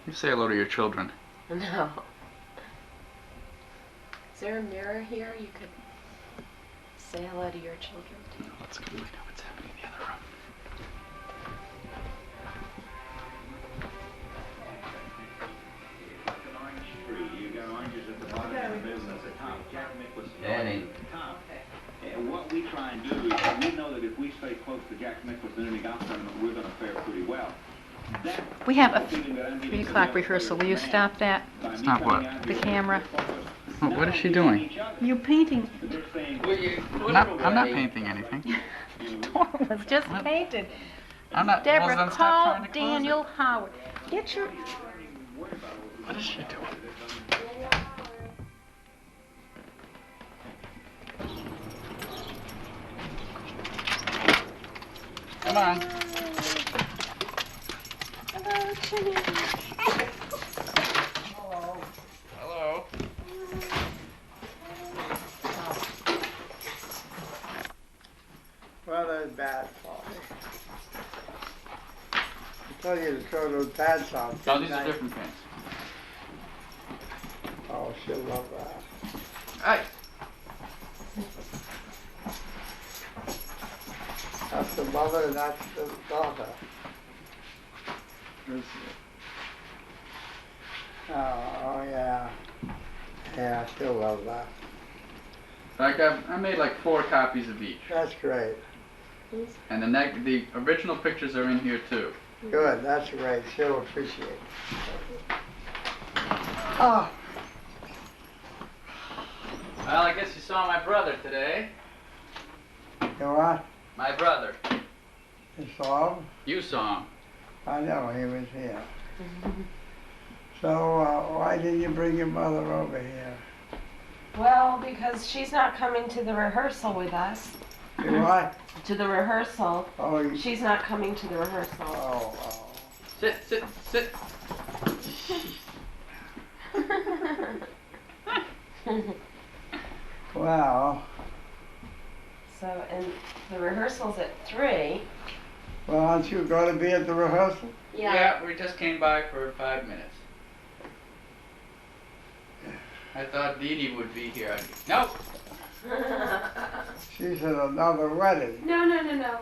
[SPEAKER 1] You say hello to your children.
[SPEAKER 2] No. Is there a mirror here you could say hello to your children?
[SPEAKER 1] No, let's go find out what's happening in the other room.
[SPEAKER 3] Danny.
[SPEAKER 13] And what we try and do is we know that if we stay close to Jack Nicklaus in any golf tournament, we're going to fare pretty well.
[SPEAKER 4] We have a 3 o'clock rehearsal. Will you stop that?
[SPEAKER 1] Stop what?
[SPEAKER 4] The camera.
[SPEAKER 1] Oh, what is she doing?
[SPEAKER 4] You're painting.
[SPEAKER 1] I'm not painting anything.
[SPEAKER 4] Door was just painted.
[SPEAKER 1] I'm not.
[SPEAKER 4] Deborah,
[SPEAKER 1] well, then stop
[SPEAKER 4] call
[SPEAKER 1] trying to close
[SPEAKER 4] Daniel Howard. Get your...
[SPEAKER 1] What is she doing?
[SPEAKER 8] Come on.
[SPEAKER 11] Hello, Chinny.
[SPEAKER 8] Hello.
[SPEAKER 20] Weather's bad for me. I told you to throw those pants on.
[SPEAKER 8] Oh, these are different pants.
[SPEAKER 20] Oh, she'll love that.
[SPEAKER 8] Hey.
[SPEAKER 20] That's the mother and that's the daughter. Oh, yeah. Yeah, she'll love that.
[SPEAKER 8] Like I made like 4 copies of each.
[SPEAKER 20] That's great.
[SPEAKER 8] And the original pictures are in here too.
[SPEAKER 20] Good, that's great. She'll appreciate it. Oh.
[SPEAKER 8] Well, I guess you saw my brother today.
[SPEAKER 20] You what?
[SPEAKER 8] My brother.
[SPEAKER 20] You saw him?
[SPEAKER 8] You saw him.
[SPEAKER 20] I know, he was here. So, why didn't you bring your mother over here?
[SPEAKER 2] Well, because she's not coming to the rehearsal with us.
[SPEAKER 20] You what?
[SPEAKER 2] To the rehearsal.
[SPEAKER 20] Oh,
[SPEAKER 2] she's not coming to the rehearsal.
[SPEAKER 20] Oh.
[SPEAKER 8] Sit, sit, sit.
[SPEAKER 20] Well.
[SPEAKER 2] So, and the rehearsal's at 3.
[SPEAKER 20] Well, aren't you going to be at the rehearsal?
[SPEAKER 8] Yeah, we just came by for 5 minutes. I thought Dee Dee would be here. Nope.
[SPEAKER 20] She's at another wedding.
[SPEAKER 2] No.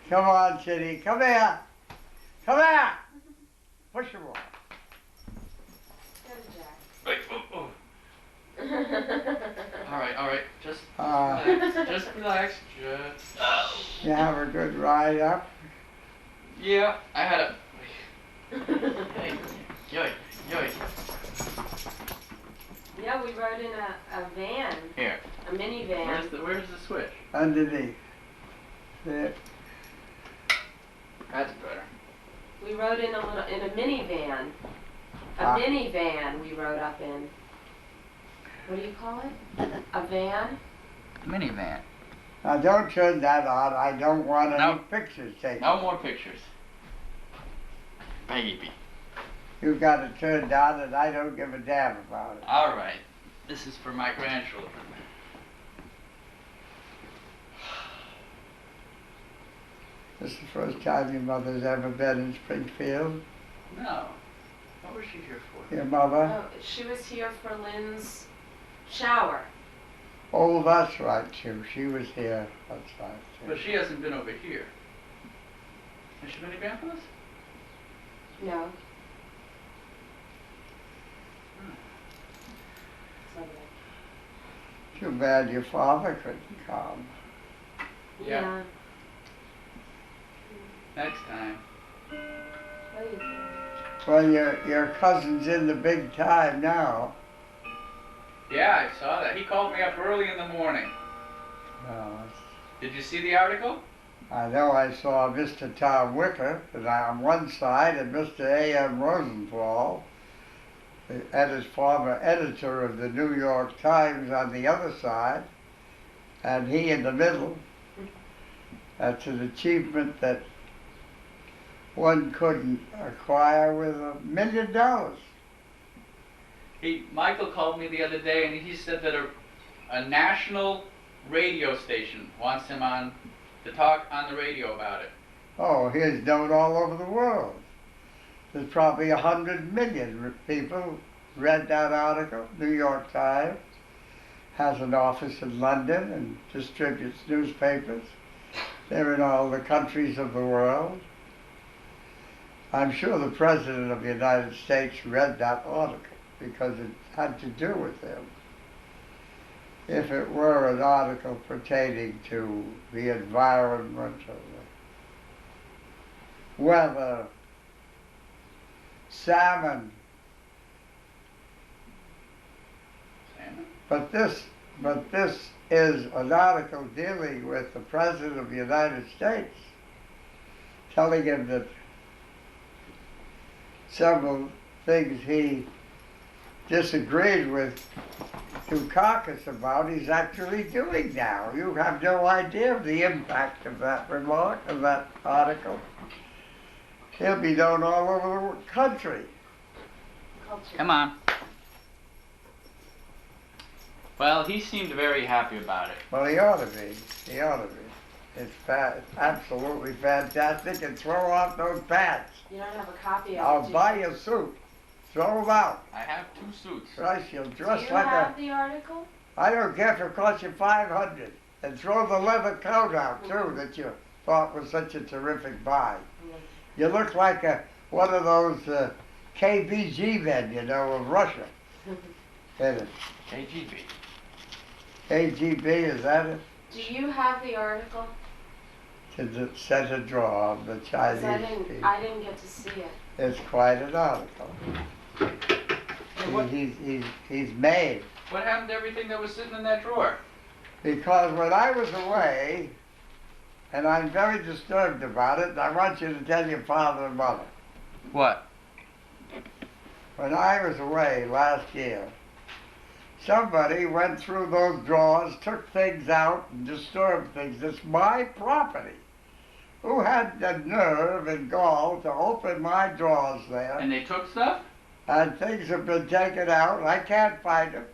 [SPEAKER 20] Come on, Chitty. Come here. Come here. Push him off.
[SPEAKER 8] Wait, oh. All right. Just relax.
[SPEAKER 20] You have a good ride up?
[SPEAKER 8] Yeah, I had a. Hey, yoy.
[SPEAKER 2] Yeah, we rode in a van.
[SPEAKER 8] Here.
[SPEAKER 2] A minivan.
[SPEAKER 8] Where's the switch?
[SPEAKER 20] Underneath. There.
[SPEAKER 8] That's better.
[SPEAKER 2] We rode in a minivan. A minivan we rode up in. What do you call it? A van?
[SPEAKER 8] Minivan.
[SPEAKER 20] Now don't turn that on. I don't want any pictures taken.
[SPEAKER 8] No more pictures. Baby.
[SPEAKER 20] You've got to turn down and I don't give a damn about it.
[SPEAKER 8] All right. This is for my grandchildren.
[SPEAKER 20] This is the first time your mother's ever been in Springfield?
[SPEAKER 8] No. What was she here for?
[SPEAKER 20] Your mother?
[SPEAKER 2] Oh, she was here for Lynn's shower.
[SPEAKER 20] Oh, that's right, too. She was here. That's right, too.
[SPEAKER 8] But she hasn't been over here. Has she been to Grandpa's?
[SPEAKER 2] No.
[SPEAKER 20] Too bad your father couldn't come.
[SPEAKER 2] Yeah.
[SPEAKER 8] Next time.
[SPEAKER 20] Well, your cousin's in the big time now.
[SPEAKER 8] Yeah, I saw that. He called me up early in the morning.
[SPEAKER 20] No,
[SPEAKER 8] Did you see the article?
[SPEAKER 20] I know I saw Mr. Tom Wicker on one side and Mr. A.M. Rosenthal, the former editor of the New York Times, on the other side, and he in the middle. That's an achievement that one couldn't acquire with $1 million.
[SPEAKER 8] Michael called me the other day and he said that a national radio station wants him on to talk on the radio about it.
[SPEAKER 20] Oh, he's known all over the world. There's probably 100 million people read that article. New York Times has an office in London and distributes newspapers. They're in all the countries of the world. I'm sure the President of the United States read that article because it had to do with him. If it were an article pertaining to the environment or the weather, salmon. But this is an article dealing with the President of the United States, telling him that several things he disagreed with Dukakis about, he's actually doing now. You have no idea of the impact of that remark, of that article. He'll be known all over the country.
[SPEAKER 1] Come on. Well, he seemed very happy about it.
[SPEAKER 20] Well, he ought to be. He ought to be. It's absolutely fantastic. And throw out those pants.
[SPEAKER 2] You don't have a copy of it.
[SPEAKER 20] I'll buy you a suit. Throw them out.
[SPEAKER 1] I have 2 suits.
[SPEAKER 20] Christ, you'll
[SPEAKER 2] Do
[SPEAKER 20] dress
[SPEAKER 2] you
[SPEAKER 20] like
[SPEAKER 2] have
[SPEAKER 20] a...
[SPEAKER 2] the article?
[SPEAKER 20] I don't care if it costs you $500. And throw the leather coat out, too, that you thought was such a terrific buy. You look like one of those KBG men, you know, of Russia.
[SPEAKER 1] KGB.
[SPEAKER 20] KGB, is that it?
[SPEAKER 2] Do you have the article?
[SPEAKER 20] To the center drawer of the
[SPEAKER 2] 'Cause
[SPEAKER 20] Chinese people.
[SPEAKER 2] I didn't get to see it.
[SPEAKER 20] It's quite an article. He's made.
[SPEAKER 1] What happened to everything that was sitting in that drawer?
[SPEAKER 20] Because when I was away, and I'm very disturbed about it, and I want you to tell your father and mother.
[SPEAKER 1] What?
[SPEAKER 20] When I was away last year, somebody went through those drawers, took things out, and disturbed things. It's my property. Who had the nerve and gall to open my drawers there?
[SPEAKER 1] And they took stuff?
[SPEAKER 20] And things have been taken out. I can't find them.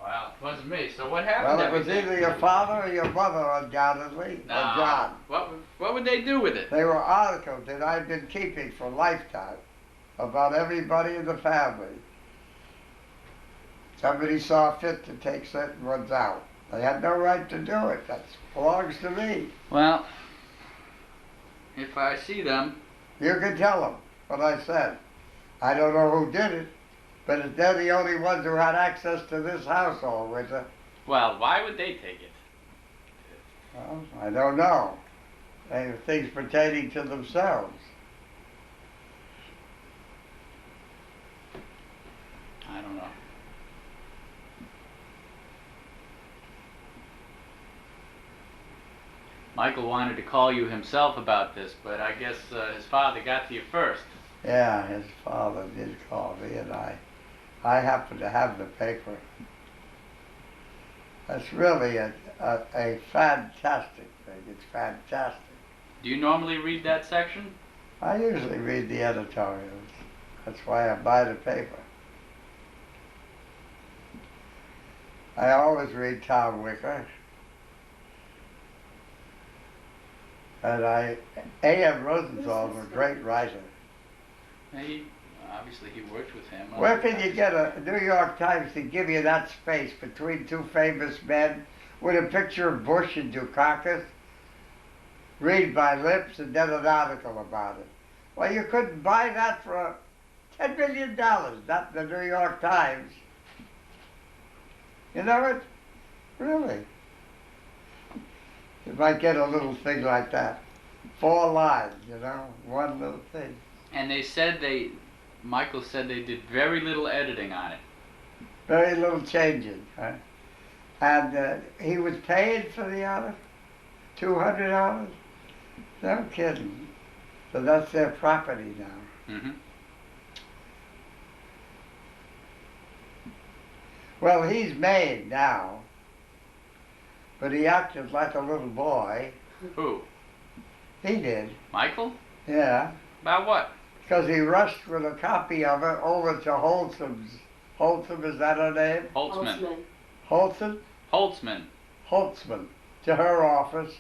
[SPEAKER 1] Well, it wasn't me. So what happened?
[SPEAKER 20] Well, it was either your father or your mother, undoubtedly, or John.
[SPEAKER 1] What would they do with it?
[SPEAKER 20] They were articles that I've been keeping for a lifetime about everybody in the family. Somebody saw fit to take certain ones out. They had no right to do it. That belongs to me.
[SPEAKER 1] Well, if I see them...
[SPEAKER 20] You can tell them what I said. I don't know who did it, but they're the only ones who had access to this house all winter.
[SPEAKER 1] Well, why would they take it?
[SPEAKER 20] Well, I don't know. They were things pertaining to themselves.
[SPEAKER 1] I don't know. Michael wanted to call you himself about this, but I guess his father got to you first.
[SPEAKER 20] Yeah, his father did call me, and I happen to have the paper. That's really a fantastic thing. It's fantastic.
[SPEAKER 1] Do you normally read that section?
[SPEAKER 20] I usually read the editorials. That's why I buy the paper. I always read Tom Wicker. And A.M. Rosenthal's a great writer.
[SPEAKER 1] Obviously he worked with him.
[SPEAKER 20] Where can you get a New York Times to give you that space between 2 famous men with a picture of Bush and Dukakis? Read by lips and then an article about it. Well, you couldn't buy that for $10 million, not the New York Times. You know it? Really. You might get a little thing like that. 4 lines, you know, one little thing.
[SPEAKER 1] And they said Michael said they did very little editing on it.
[SPEAKER 20] Very little changing, huh? And he was paid for the article? $200? No kidding. So that's their property now.
[SPEAKER 1] Mm-hmm.
[SPEAKER 20] Well, he's made now. But he acted like a little boy.
[SPEAKER 1] Who?
[SPEAKER 20] He did.
[SPEAKER 1] Michael?
[SPEAKER 20] Yeah.
[SPEAKER 1] About what?
[SPEAKER 20] Because he rushed with a copy of it over to Holtzman's. Holtzman, is that her name?
[SPEAKER 1] Holtzman.
[SPEAKER 20] Holtzman?
[SPEAKER 1] Holtzman.
[SPEAKER 20] Holtzman. To her office.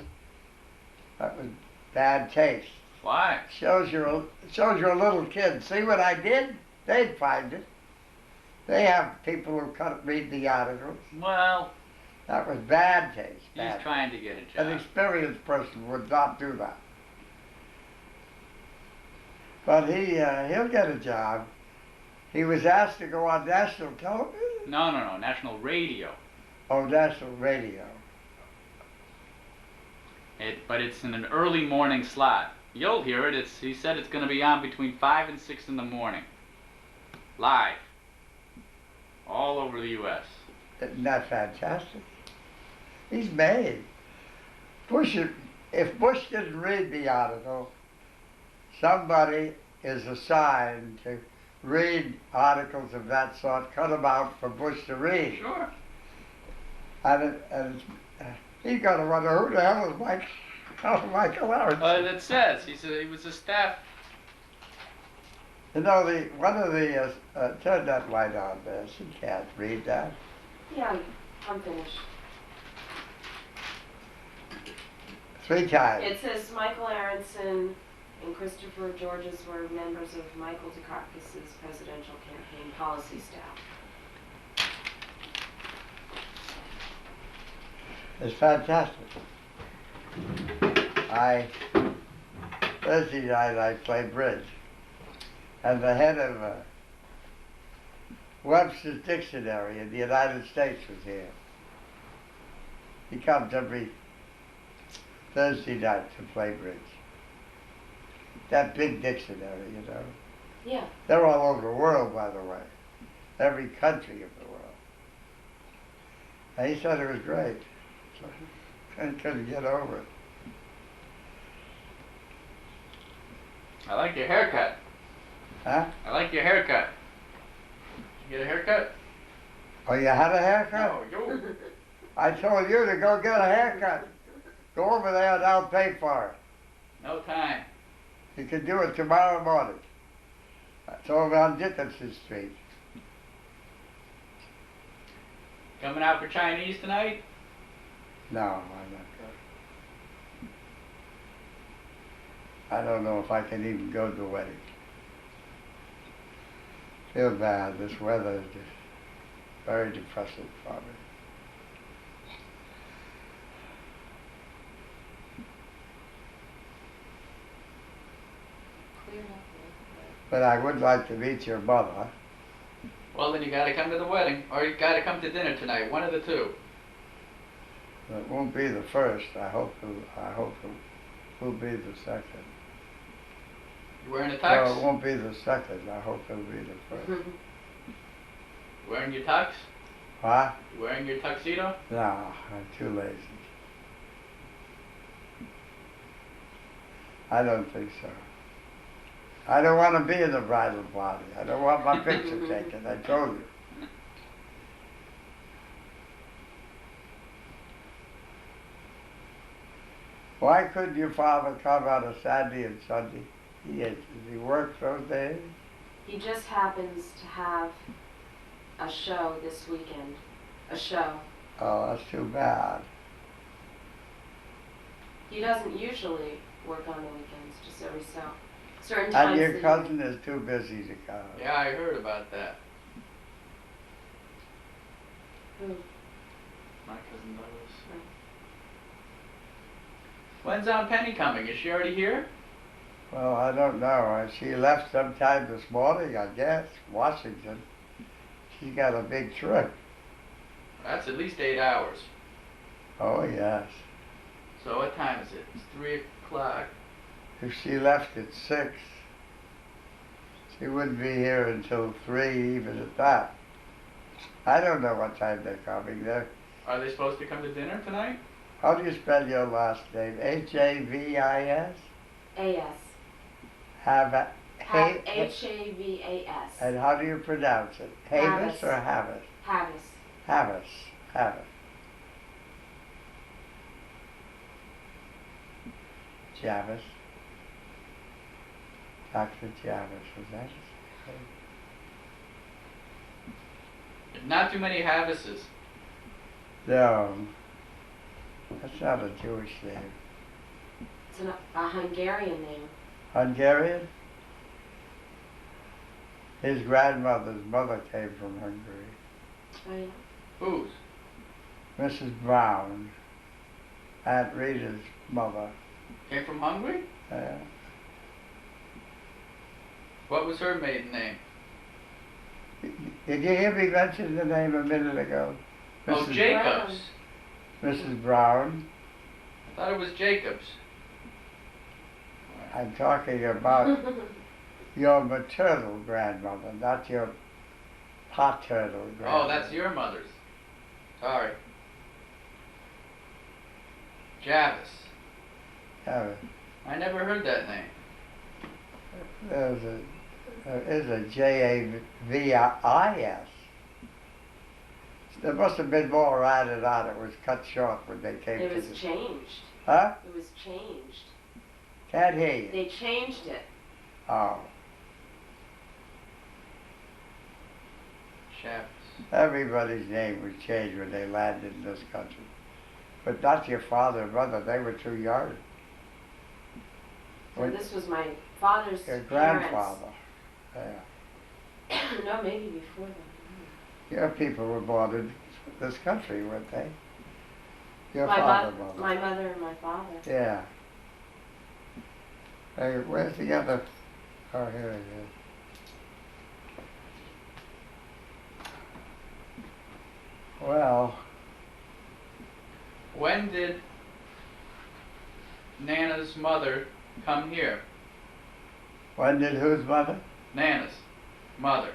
[SPEAKER 20] That was bad taste.
[SPEAKER 1] Why?
[SPEAKER 20] Shows you're a little kid. See what I did? They'd find it. They have people who read the articles.
[SPEAKER 1] Well...
[SPEAKER 20] That was bad taste.
[SPEAKER 1] He's trying to get a job.
[SPEAKER 20] An experienced person would not do that. But he'll get a job. He was asked to go on national television?
[SPEAKER 1] No, national radio.
[SPEAKER 20] Oh, national radio.
[SPEAKER 1] But it's in an early morning slot. You'll hear it. He said it's going to be on between 5 and 6 in the morning. Live. All over the U.S.
[SPEAKER 20] Isn't that fantastic? He's made. If Bush didn't read the article, somebody is assigned to read articles of that sort, cut them out for Bush to read.
[SPEAKER 1] Sure.
[SPEAKER 20] He's going to wonder who the hell is Michael Aronson.
[SPEAKER 1] It says he was a staff.
[SPEAKER 20] You know, one of the, turn that light on there, she can't read that.
[SPEAKER 2] Yeah, I'm finished.
[SPEAKER 20] 3 times.
[SPEAKER 2] It says Michael Aronson and Christopher Georges were members of Michael Dukakis's presidential campaign policy staff.
[SPEAKER 20] It's fantastic. Thursday night I played bridge. And the head of Webster's Dictionary in the United States was here. He comes every Thursday night to play bridge. That big dictionary, you know.
[SPEAKER 2] Yeah.
[SPEAKER 20] They're all over the world, by the way. Every country of the world. And he said it was great. So I couldn't get over it.
[SPEAKER 1] I like your haircut.
[SPEAKER 20] Huh?
[SPEAKER 1] I like your haircut. You get a haircut?
[SPEAKER 20] Oh, you had a haircut?
[SPEAKER 1] No, you.
[SPEAKER 20] I told you to go get a haircut. Go over there and I'll pay for it.
[SPEAKER 1] No time.
[SPEAKER 20] You can do it tomorrow morning. It's over on Dickinson Street.
[SPEAKER 1] Coming out for Chinese tonight?
[SPEAKER 20] No, I'm not going. I don't know if I can even go to the wedding. Feel bad. This weather is just very depressing for me. But I would like to meet your mother.
[SPEAKER 1] Well, then you gotta come to the wedding, or you gotta come to dinner tonight. One of the two.
[SPEAKER 20] It won't be the first. I hope it will be the second.
[SPEAKER 1] You wearing a tux?
[SPEAKER 20] No, it won't be the second. I hope it'll be the first.
[SPEAKER 1] Wearing your tux?
[SPEAKER 20] What?
[SPEAKER 1] You wearing your tuxedo?
[SPEAKER 20] No, I'm too lazy. I don't think so. I don't want to be in the bridal party. I don't want my picture taken. I told you. Why couldn't your father come on a Saturday and Sunday? Does he work those days?
[SPEAKER 2] He just happens to have a show this weekend. A show.
[SPEAKER 20] Oh, that's too bad.
[SPEAKER 2] He doesn't usually work on the weekends, just every so. Certain times.
[SPEAKER 20] And your cousin is too busy to come.
[SPEAKER 1] Yeah, I heard about that.
[SPEAKER 2] Who?
[SPEAKER 1] My cousin Douglas. When's Aunt Penny coming? Is she already here?
[SPEAKER 20] Well, I don't know. She left sometime this morning, I guess, Washington. She got a big trip.
[SPEAKER 1] That's at least 8 hours.
[SPEAKER 20] Oh, yes.
[SPEAKER 1] So what time is it? It's 3 o'clock.
[SPEAKER 20] If she left at 6, she wouldn't be here until 3, even at that. I don't know what time they're coming.
[SPEAKER 1] Are they supposed to come to dinner tonight?
[SPEAKER 20] How do you spell your last name? H-A-V-I-S?
[SPEAKER 2] A-S. H-A-V-A-S.
[SPEAKER 20] And how do you pronounce it? Havis or Havis?
[SPEAKER 2] Havis.
[SPEAKER 20] Havis. Havis. Javis. Dr. Javis, was that his name?
[SPEAKER 1] Not too many Havises.
[SPEAKER 20] No. That's not a Jewish name.
[SPEAKER 2] It's a Hungarian name.
[SPEAKER 20] Hungarian? His grandmother's mother came from Hungary.
[SPEAKER 2] Oh, yeah.
[SPEAKER 1] Whose?
[SPEAKER 20] Mrs. Brown, Aunt Rita's mother.
[SPEAKER 1] Came from Hungary?
[SPEAKER 20] Yeah.
[SPEAKER 1] What was her maiden name?
[SPEAKER 20] Did you hear me mention the name a minute ago?
[SPEAKER 1] Oh, Jacobs.
[SPEAKER 20] Mrs. Brown.
[SPEAKER 1] I thought it was Jacobs.
[SPEAKER 20] I'm talking about your maternal grandmother, not your paternal grandmother.
[SPEAKER 1] Oh, that's your mother's. Sorry. Javis.
[SPEAKER 20] Javis.
[SPEAKER 1] I never heard that name.
[SPEAKER 20] There's There is a Javis. There must have been more added on. It was cut short when they came
[SPEAKER 2] It
[SPEAKER 20] to
[SPEAKER 2] was
[SPEAKER 20] the...
[SPEAKER 2] changed.
[SPEAKER 20] Huh?
[SPEAKER 2] It was changed.
[SPEAKER 20] Can't hear you.
[SPEAKER 2] They changed it.
[SPEAKER 20] Oh.
[SPEAKER 1] Chefs.
[SPEAKER 20] Everybody's name was changed when they landed in this country. But not your father and mother. They were too young.
[SPEAKER 2] So this was my father's
[SPEAKER 20] Your
[SPEAKER 2] parents.
[SPEAKER 20] grandfather. Yeah.
[SPEAKER 2] No, maybe before that.
[SPEAKER 20] Your people were born in this country, weren't they? Your
[SPEAKER 2] My
[SPEAKER 20] father,
[SPEAKER 2] mo-
[SPEAKER 20] mother.
[SPEAKER 2] My mother and my father.
[SPEAKER 20] Yeah. Hey, where's the other? Oh, here it is. Well,
[SPEAKER 1] When did Nana's mother come here?
[SPEAKER 20] when did whose mother?
[SPEAKER 1] Nana's mother.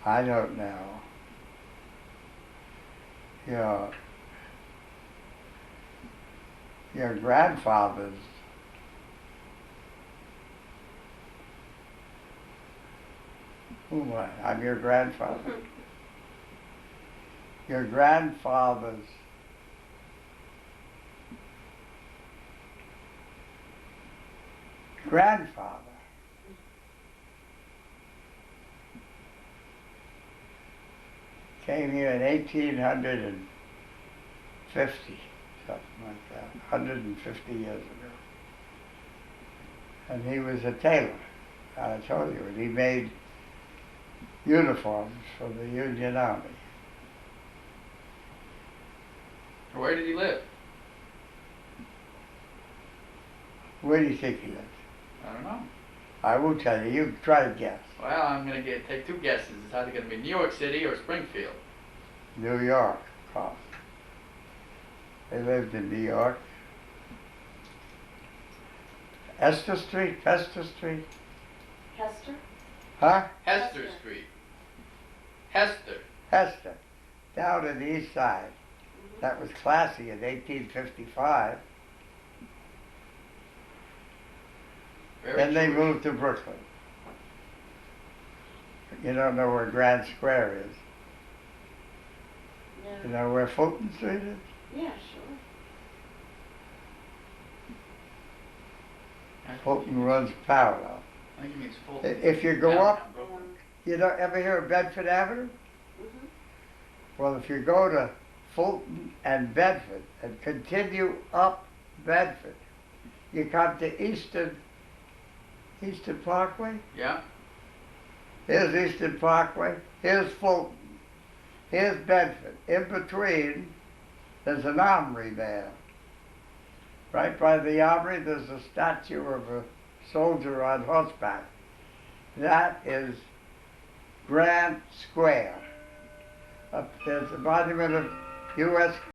[SPEAKER 20] I don't know. Your grandfather's. Who am I? I'm your grandfather. Your grandfather's grandfather came here in 1850, something like that, 150 years ago. And he was a tailor, I told you, and he made uniforms for the Union Army.
[SPEAKER 1] Where did he live?
[SPEAKER 20] Where do you think he lived?
[SPEAKER 1] I don't know.
[SPEAKER 20] I won't tell you. You try to guess.
[SPEAKER 1] Well, I'm gonna take two guesses. It's either gonna be New York City or Springfield.
[SPEAKER 20] New York, of course. They lived in New York. Hester Street?
[SPEAKER 2] Hester?
[SPEAKER 20] Huh?
[SPEAKER 1] Hester Street. Hester.
[SPEAKER 20] Hester. Down on the east side. That was classy in 1855. Then they moved to Brooklyn. You don't know where Grand Square is.
[SPEAKER 2] No.
[SPEAKER 20] You know where Fulton Street is?
[SPEAKER 2] Yeah, sure.
[SPEAKER 20] Fulton runs parallel.
[SPEAKER 1] I think he means Fulton.
[SPEAKER 20] If you go
[SPEAKER 1] Downtown
[SPEAKER 20] up,
[SPEAKER 1] Brooklyn.
[SPEAKER 20] you don't ever hear of Bedford Avenue? Well, if you go to Fulton and Bedford and continue up Bedford, you come to Eastern Parkway.
[SPEAKER 1] Yeah.
[SPEAKER 20] Here's Eastern Parkway. Here's Fulton. Here's Bedford. In between, there's an armory there. Right by the armory, there's a statue of a soldier on horseback. That is Grand Square. Up there's a monument of U.S.